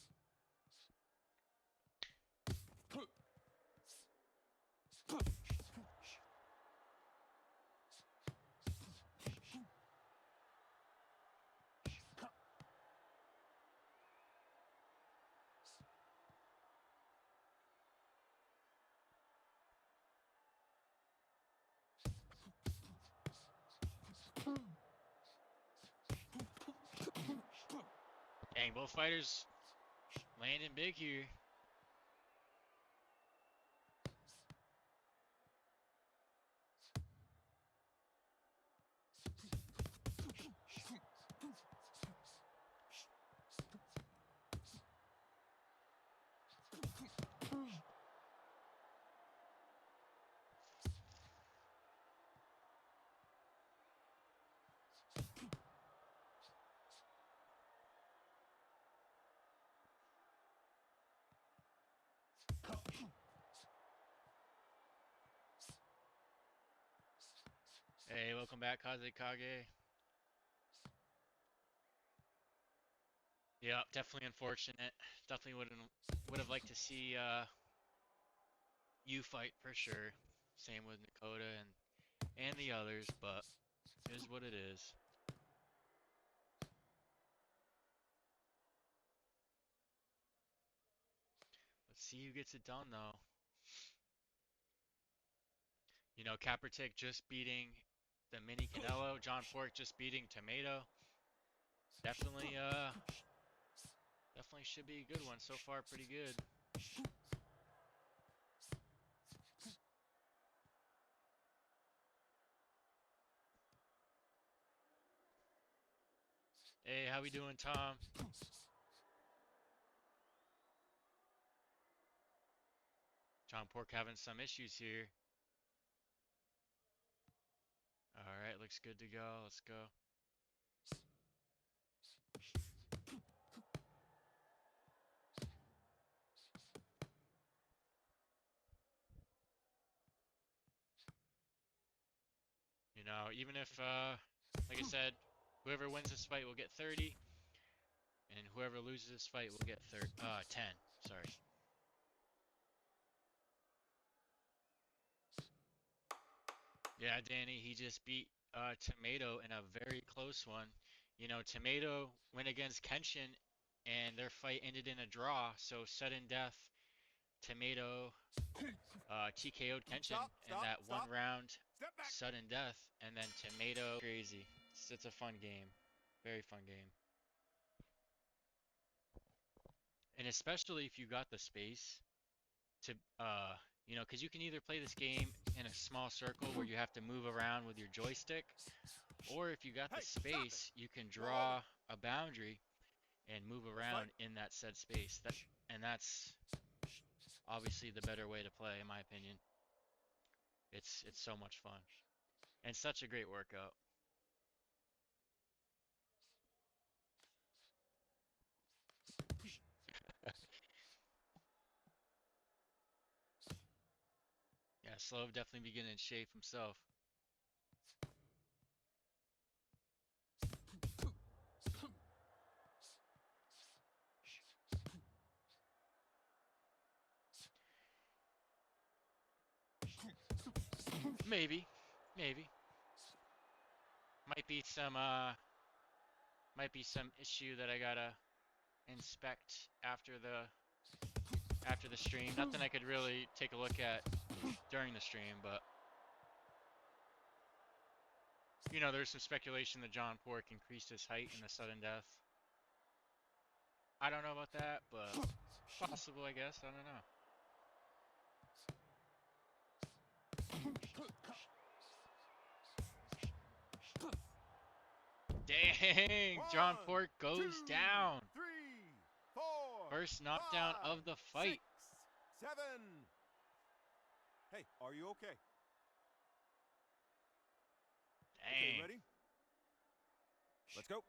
Dang, both fighters landing big here. Hey, welcome back, Kazekage. Yeah, definitely unfortunate. Definitely would have liked to see you fight for sure. Same with Nakota and the others, but it is what it is. Let's see who gets it done though. Kaepernick just beating the mini Canelo, John Pork just beating Tomato. Definitely definitely should be a good one. So far pretty good. Hey, how we doing, Tom? John Pork having some issues here. All right, looks good to go. Let's go. Even if, like I said, whoever wins this fight will get 30, and whoever loses this fight will get 10. Sorry. Yeah, Danny, he just beat Tomato in a very close one. Tomato went against Kenshin, and their fight ended in a draw. So sudden death, Tomato TKO'd Kenshin in that one round sudden death, and then Tomato crazy. It's a fun game, very fun game, and especially if you got the space to because you can either play this game in a small circle where you have to move around with your joystick, or if you got the space, you can draw a boundary and move around in that said space. That's obviously the better way to play, in my opinion. It's so much fun and such a great workout. Yeah, Slove definitely be getting in shape himself. Maybe, maybe. Might be some issue that I gotta inspect after the stream. Nothing I could really take a look at during the stream, but there's some speculation that John Pork increased his height in the sudden death. I don't know about that, but possible, I guess. I don't know. Dang, John One, Pork goes two, down. three, four, First knockdown five, of the fight. 6, 7. Hey, are you okay? Okay, Dang. ready? Let's go.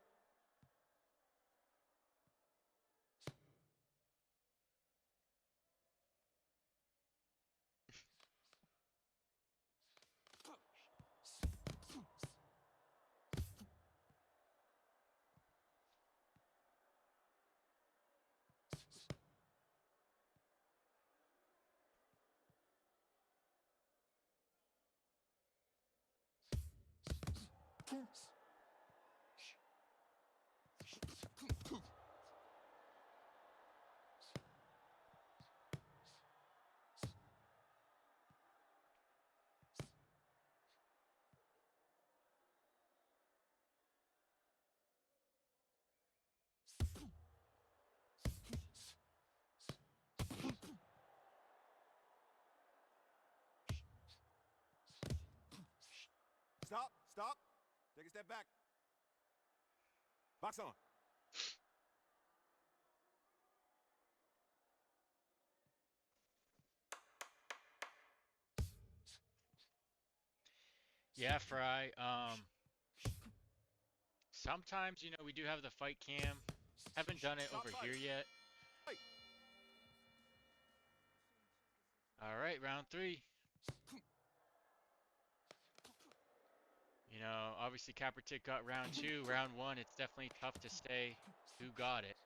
Stop, stop. Take a step back. Box on. Yeah, Fry. Sometimes, we do have the fight cam. Haven't done it Stop over here fighting. yet. Fight. All right, round 3. Obviously Kaepernick got round 2. Round 1, it's definitely tough to say who got it.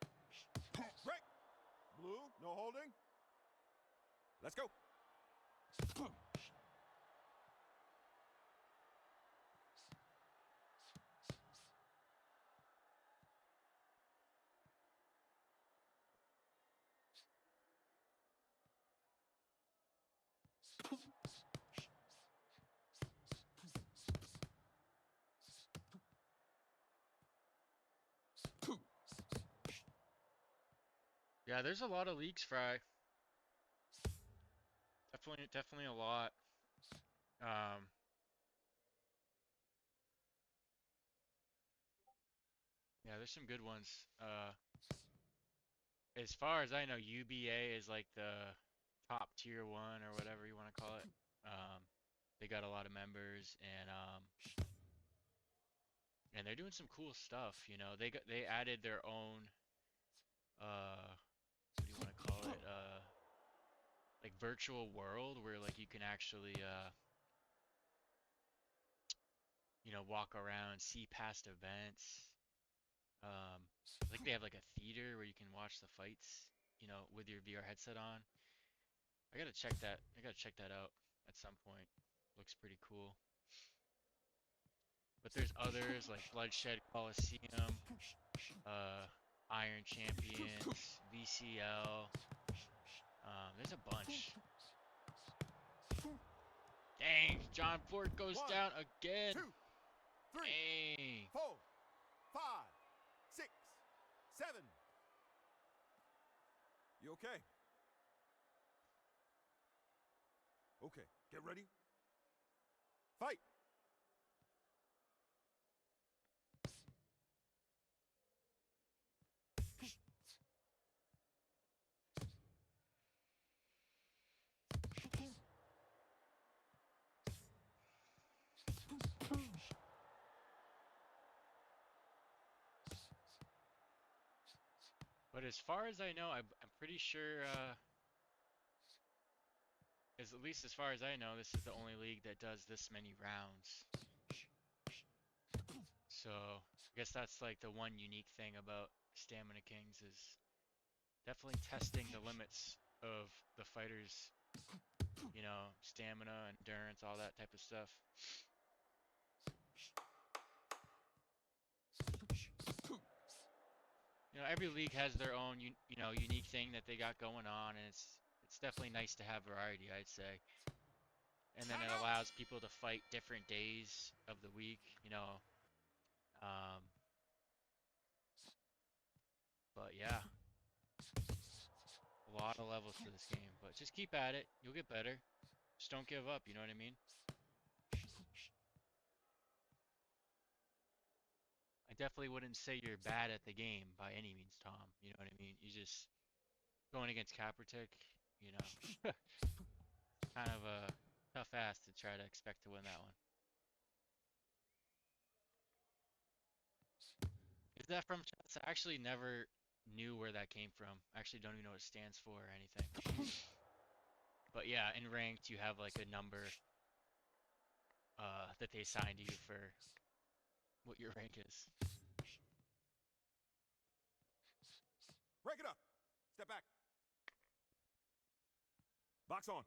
Break. Blue, no holding. Let's go. Yeah, there's a lot of leagues, Fry. Definitely a lot. Um, yeah, there's some good ones. As far as I know, UBA is like the top tier one or whatever you want to call it. They got a lot of members and they're doing some cool stuff. They added their own what do you want to call it? Like virtual world where like you can actually walk around, see past events. I think they have like a theater where you can watch the fights, with your VR headset on. I gotta check that. I gotta check that out at some point. Looks pretty cool. But there's others like Bloodshed Coliseum, Iron Champions, VCL. There's a bunch. Dang, John Ford goes 1, down again. 2, 3, Dang. 4, 5, 6, 7. You okay? Okay, get ready. Fight. But as far as I know, I'm pretty sure, at least as far as I know, this is the only league that does this many rounds. So I guess that's like the one unique thing about Stamina Kings is definitely testing the limits of the fighters, stamina, endurance, all that type of stuff. Every league has their own, unique thing that they got going on, and it's definitely nice to have variety, I'd say. And then it allows people to fight different days of the week, Um, but yeah, a lot of levels to this game. But just keep at it. You'll get better. Just don't give up, you know what I mean? I definitely wouldn't say you're bad at the game by any means, Tom. You know what I mean? You just going against Kaepernick, you know, kind of a tough ass to try to expect to win that one. Is that from chess? I actually never knew where that came from. I actually don't even know what it stands for or anything. But yeah, in ranked you have like a number that they assign to you for what your rank is. Break it up. Step back. Box on.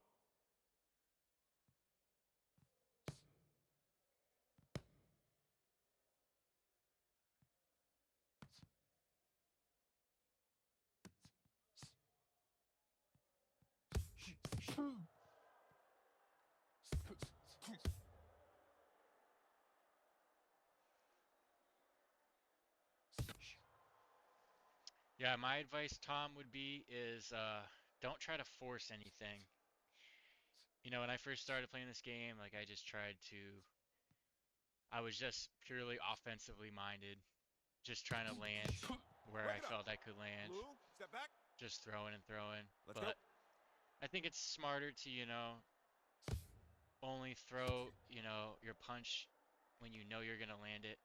Yeah, my advice, Tom, would be is don't try to force anything. You know, when I first started playing this game, like I was just purely offensively minded, just trying to land where Break I it up. felt I could land, Blue, step back. just throwing and throwing. Let's go. But I think it's smarter to, only throw, your punch when you know you're gonna land it.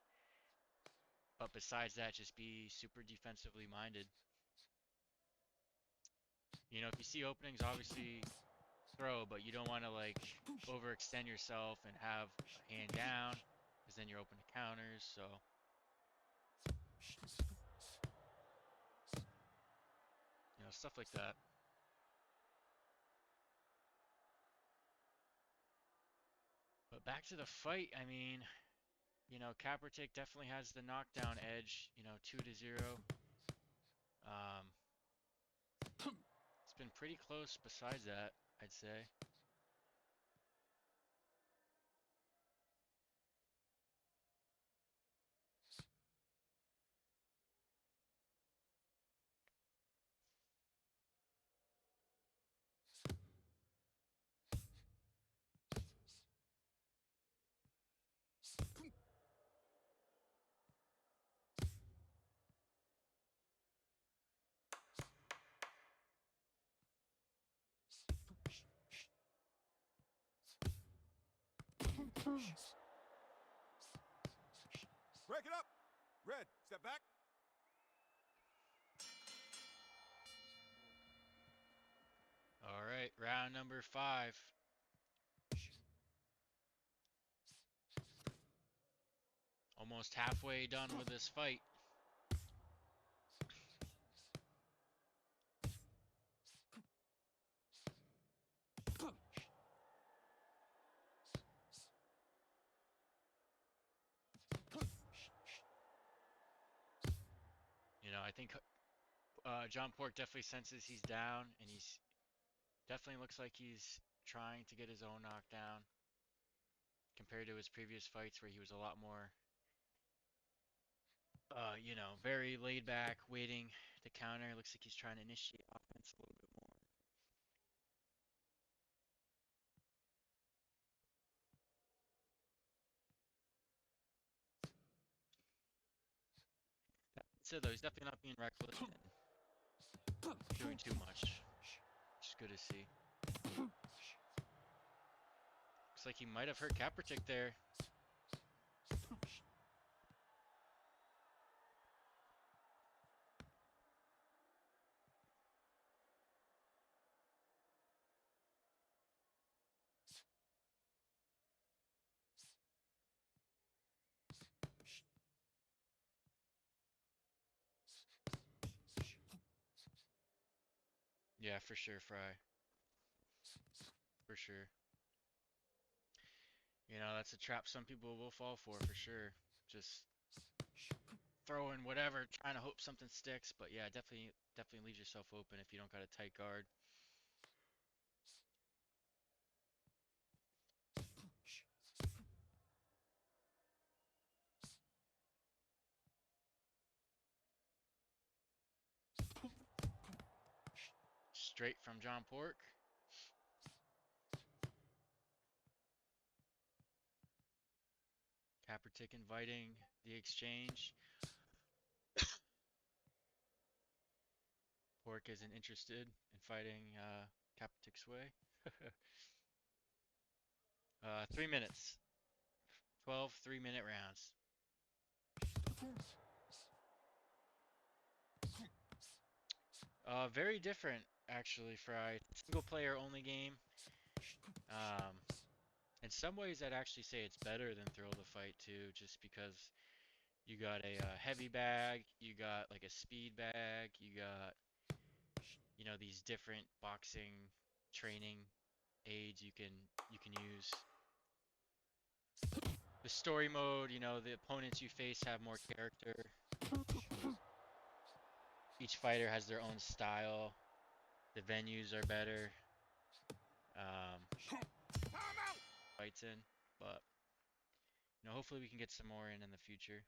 But besides that, just be super defensively minded. You know, if you see openings, obviously throw, but you don't want to like overextend yourself and have a hand down, because then you're open to counters. So, stuff like that. But back to the fight, I mean, Kaepernick definitely has the knockdown edge, 2-0. Um, it's been pretty close besides that, I'd say. Break it up. Red, step back. All right, round number 5. Almost halfway done with this fight. I think John Pork definitely senses he's down, and he's definitely looks like he's trying to get his own knockdown compared to his previous fights where he was a lot more, very laid back, waiting to counter. Looks like he's trying to initiate offense a little bit more. That said, though, he's definitely not being reckless and doing too much, which is good to see. Looks like he might have hurt Kaepernick there. Yeah, for sure, Fry. For sure. That's a trap some people will fall for sure. Just throwing whatever, trying to hope something sticks. But yeah, definitely leaves yourself open if you don't got a tight guard. Straight from John Pork. Kaepernick inviting the exchange. Pork isn't interested in fighting Kaepernick's way. 3 minutes. 12 3-minute rounds. Very different, actually, Fry. Single player only game. In some ways, I'd actually say it's better than Thrill the Fight too, just because you got a heavy bag, you got like a speed bag, you got, these different boxing training aids you can use. The story mode, the opponents you face have more character. Each fighter has their own style. The venues are better. Fights in, but hopefully we can get some more in the future.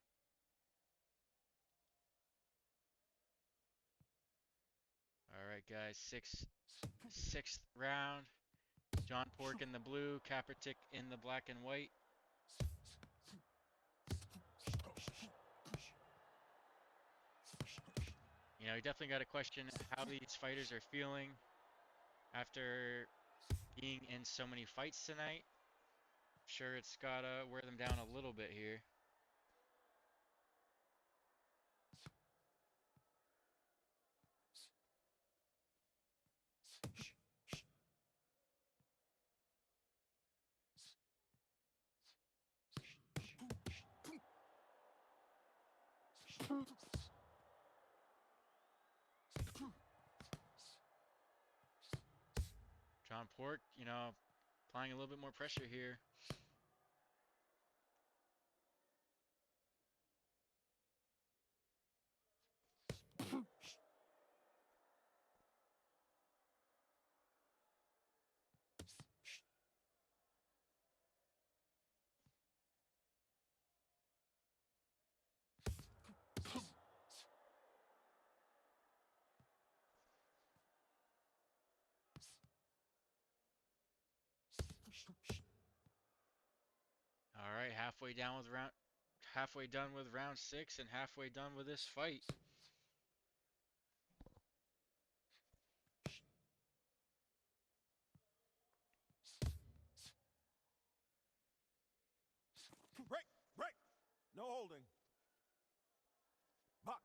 All right, guys, sixth round. John Pork in the blue, Kaepernick in the black and white. You definitely got to question how these fighters are feeling after being in so many fights tonight. Sure, it's gotta wear them down a little bit here. John Pork, applying a little bit more pressure here. All right, halfway done with round 6 and halfway done with this fight. Break. No holding. Box.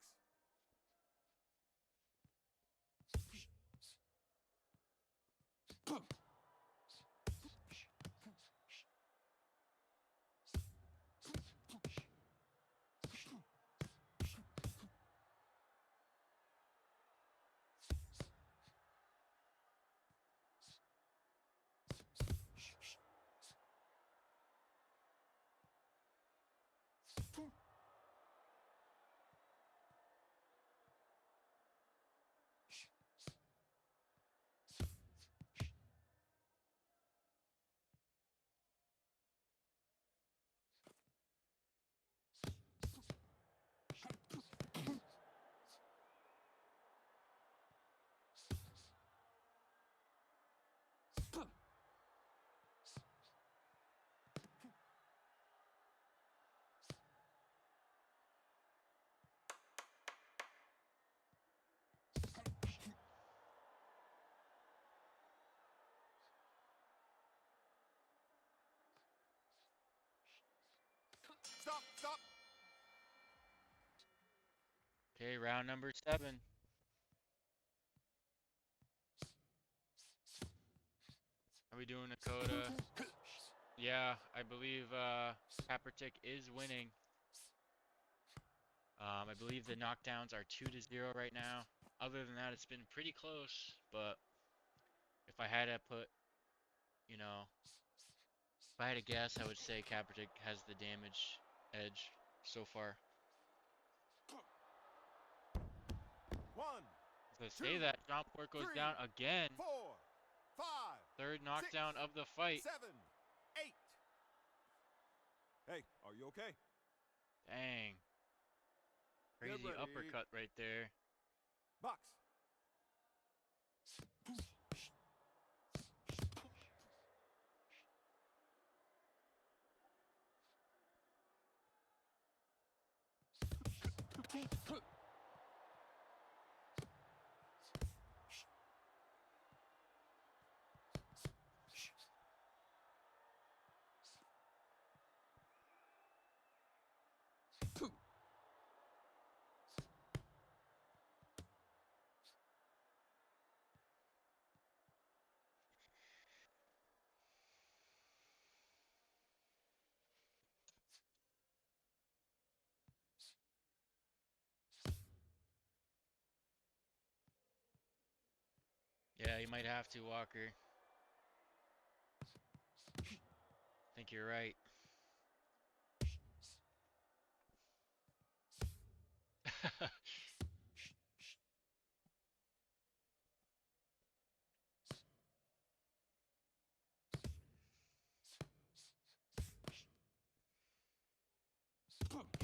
Stop. Okay, round number 7. Are we doing Dakota? Yeah, I believe Kaepernick is winning. I believe the knockdowns are 2-0 right now. Other than that, it's been pretty close, but if I had to put, if I had to guess, I would say Kaepernick has the damage edge so far. 1, So say that John Pork goes 3, down again. 4, 5, Third knockdown 6, of the fight. 7, 8. Hey, are you okay? Dang. Get Crazy ready. uppercut right there. Box. Yeah, you might have to, Walker. I think you're right.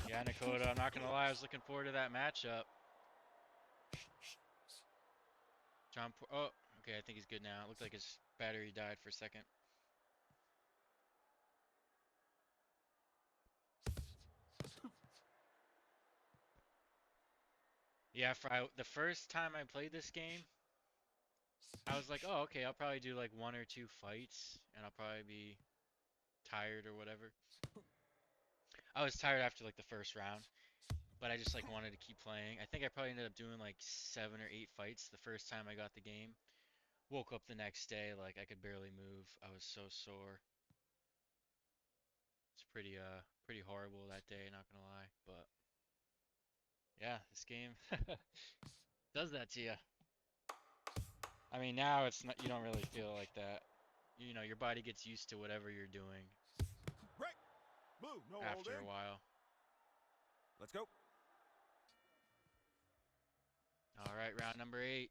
Yeah, Nakota, I'm not going to lie, I was looking forward to that matchup. Oh, okay, I think he's good now. It looked like his battery died for a second. Yeah, the first time I played this game, I was like, oh, okay, I'll probably do like 1 or 2 fights, and I'll probably be tired or whatever. I was tired after like the first round, but I just like wanted to keep playing. I think I probably ended up doing like 7 or 8 fights the first time I got the game. Woke up the next day like I could barely move. I was so sore. It's pretty horrible that day, not gonna lie. But yeah, this game does that to you. I mean, now it's not, you don't really feel like that. You know, your body gets used to whatever you're doing Break. Blue, no after a holding. while. Let's go. All right, round number 8.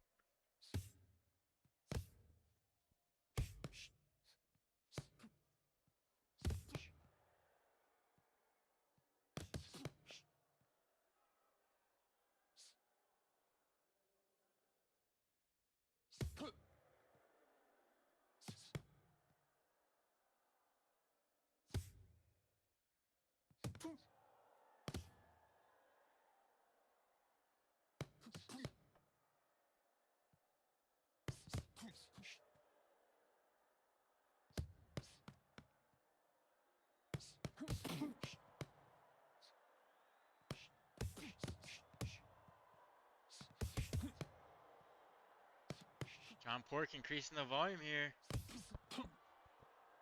John Pork increasing the volume here.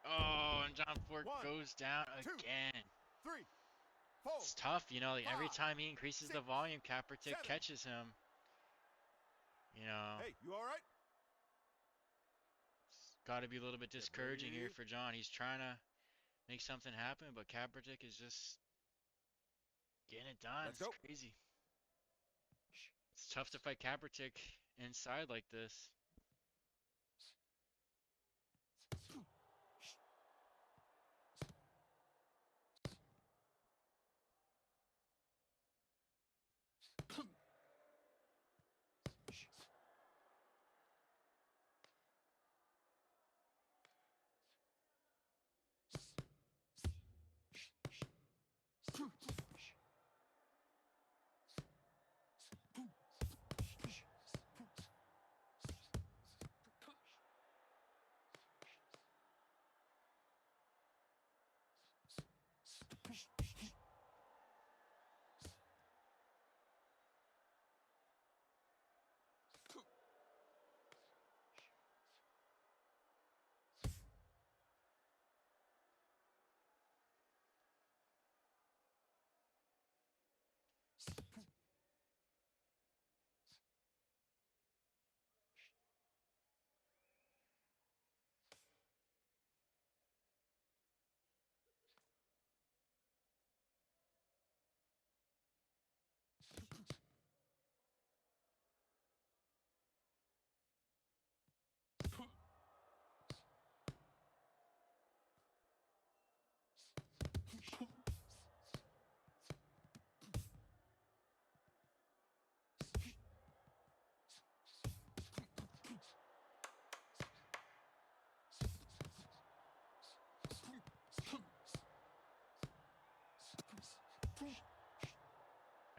Oh, and John Pork 1, goes down 2, again. 3, 4. It's tough, you know, like every 5, time he increases 6, the volume, Kaepernick 7. catches him. You know, Hey, you all right? it's got to be a little bit Yeah, discouraging here breathe. for John. He's trying to make something happen, but Kaepernick is just getting it done. Let's It's go. crazy. It's tough to fight Kaepernick inside like this.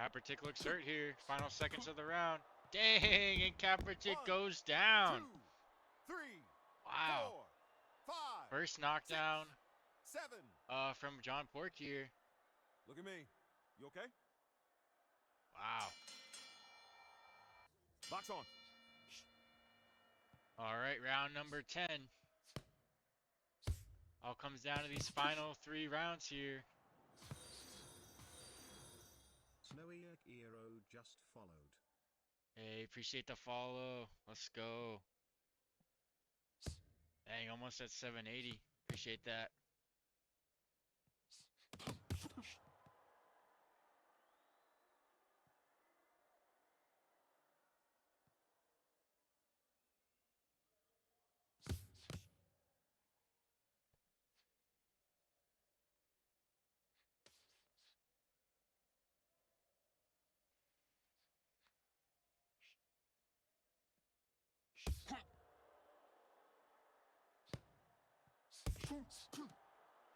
Kaepernick looks hurt here. Final seconds of the round. Dang, and Kaepernick 1, goes 2, down. 3, Wow. 4, 5, First 6, knockdown 7. from John Pork here. Look at me. You okay? Wow. Box on. All right, round number 10. All comes down to these final 3 rounds here. Snowy Eero just followed. Hey, appreciate the follow. Let's go. Dang, almost at 780. Appreciate that.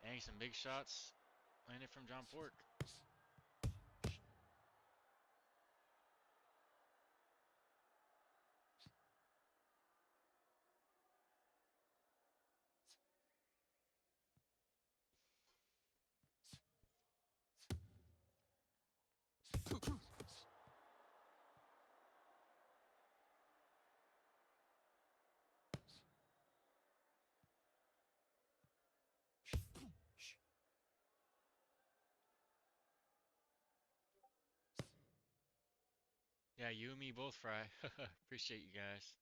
Dang, some big shots landed from John Pork. Yeah, you and me both, Fry. Appreciate you guys.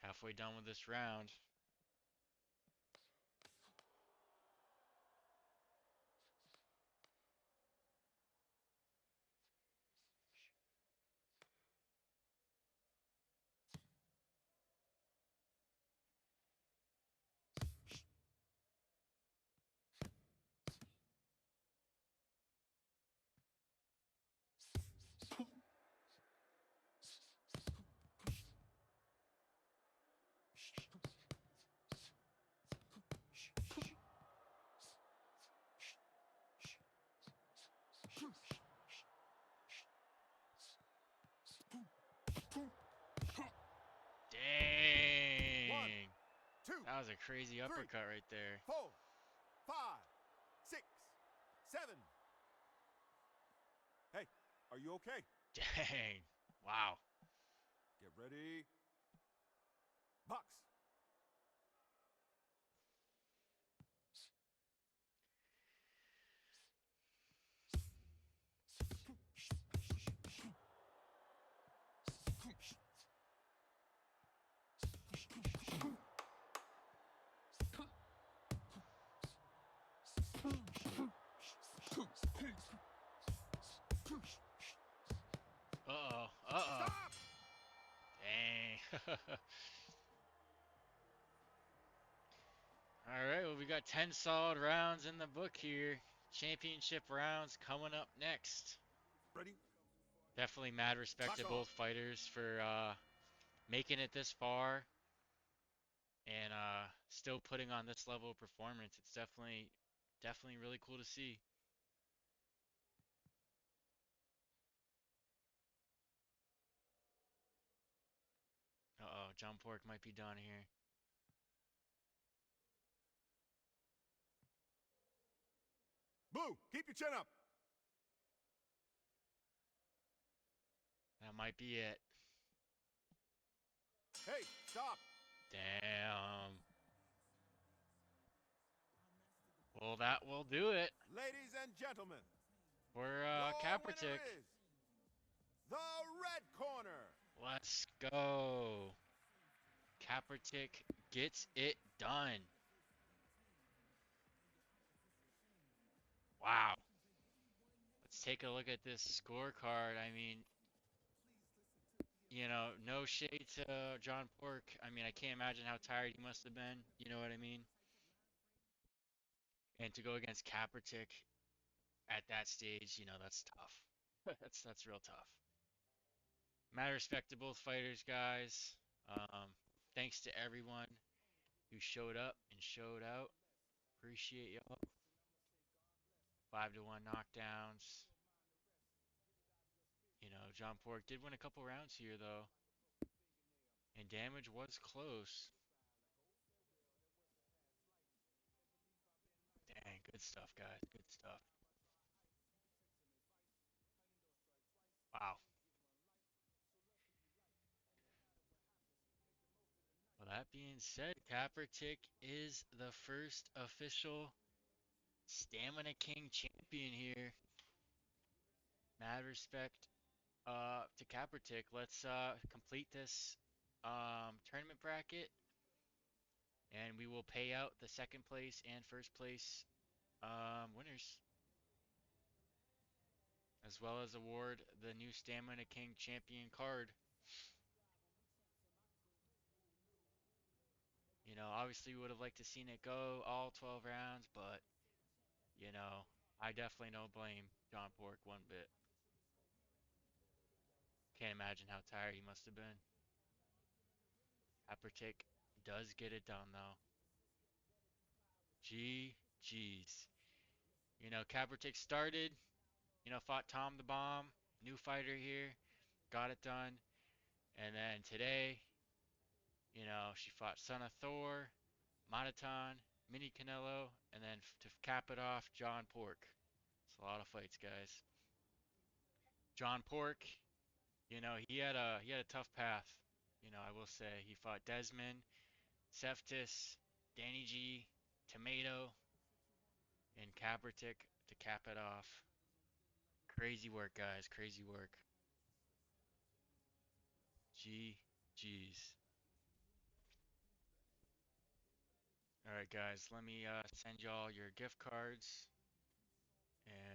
Halfway done with this round. One, Dang. 2, That was a crazy 3, uppercut right there. 4, 5, 6, 7. Hey, are you okay? Dang. Wow. Get ready. Box. Uh-oh. Uh-oh. Stop! Dang. All right, well, we got 10 solid rounds in the book here. Championship rounds coming up next. Ready? Definitely mad respect Box to on. both fighters for making it this far and still putting on this level of performance. It's definitely really cool to see. Uh-oh, John Pork might be done here. Blue, keep your chin up. That might be it. Hey, stop. Damn. Well, that will do it Ladies and gentlemen, for your winner Kaepernick. is the red corner. Let's go. Kaepernick gets it done. Wow. Let's take a look at this scorecard. I mean, no shade to John Pork. I mean, I can't imagine how tired he must have been. You know what I mean? And to go against Kaepernick at that stage, that's tough. That's real tough. Mad respect to both fighters, guys. Thanks to everyone. who showed up and showed out. Appreciate y'all. 5-1 knockdowns. You know, John Pork did win a couple rounds here, though. And damage was close. Dang, good stuff, guys. Good stuff. Wow. Well, that being said, Kaepernick is the first official Stamina King champion here. Mad respect to Kaepernick. Let's complete this tournament bracket, and we will pay out the second place and first place winners, as well as award the new Stamina King champion card. You know, obviously we would have liked to seen it go all 12 rounds, but you know, I definitely don't blame John Pork one bit. Can't imagine how tired he must have been. Kaepernick does get it done though. GG's. You know, Kaepernick started, you know, fought Tom the Bomb, new fighter here, got it done. And then today, you know, she fought Son of Thor, Mataton, Mini Canelo, and then to cap it off, John Pork. It's a lot of fights, guys. John Pork, you know, he had a tough path. You know, I will say he fought Desmond, Seftis, Danny G, Tomato, and Kaepernick to cap it off. Crazy work, guys. Crazy work. GG's. All right, guys. Let me send y'all your gift cards. And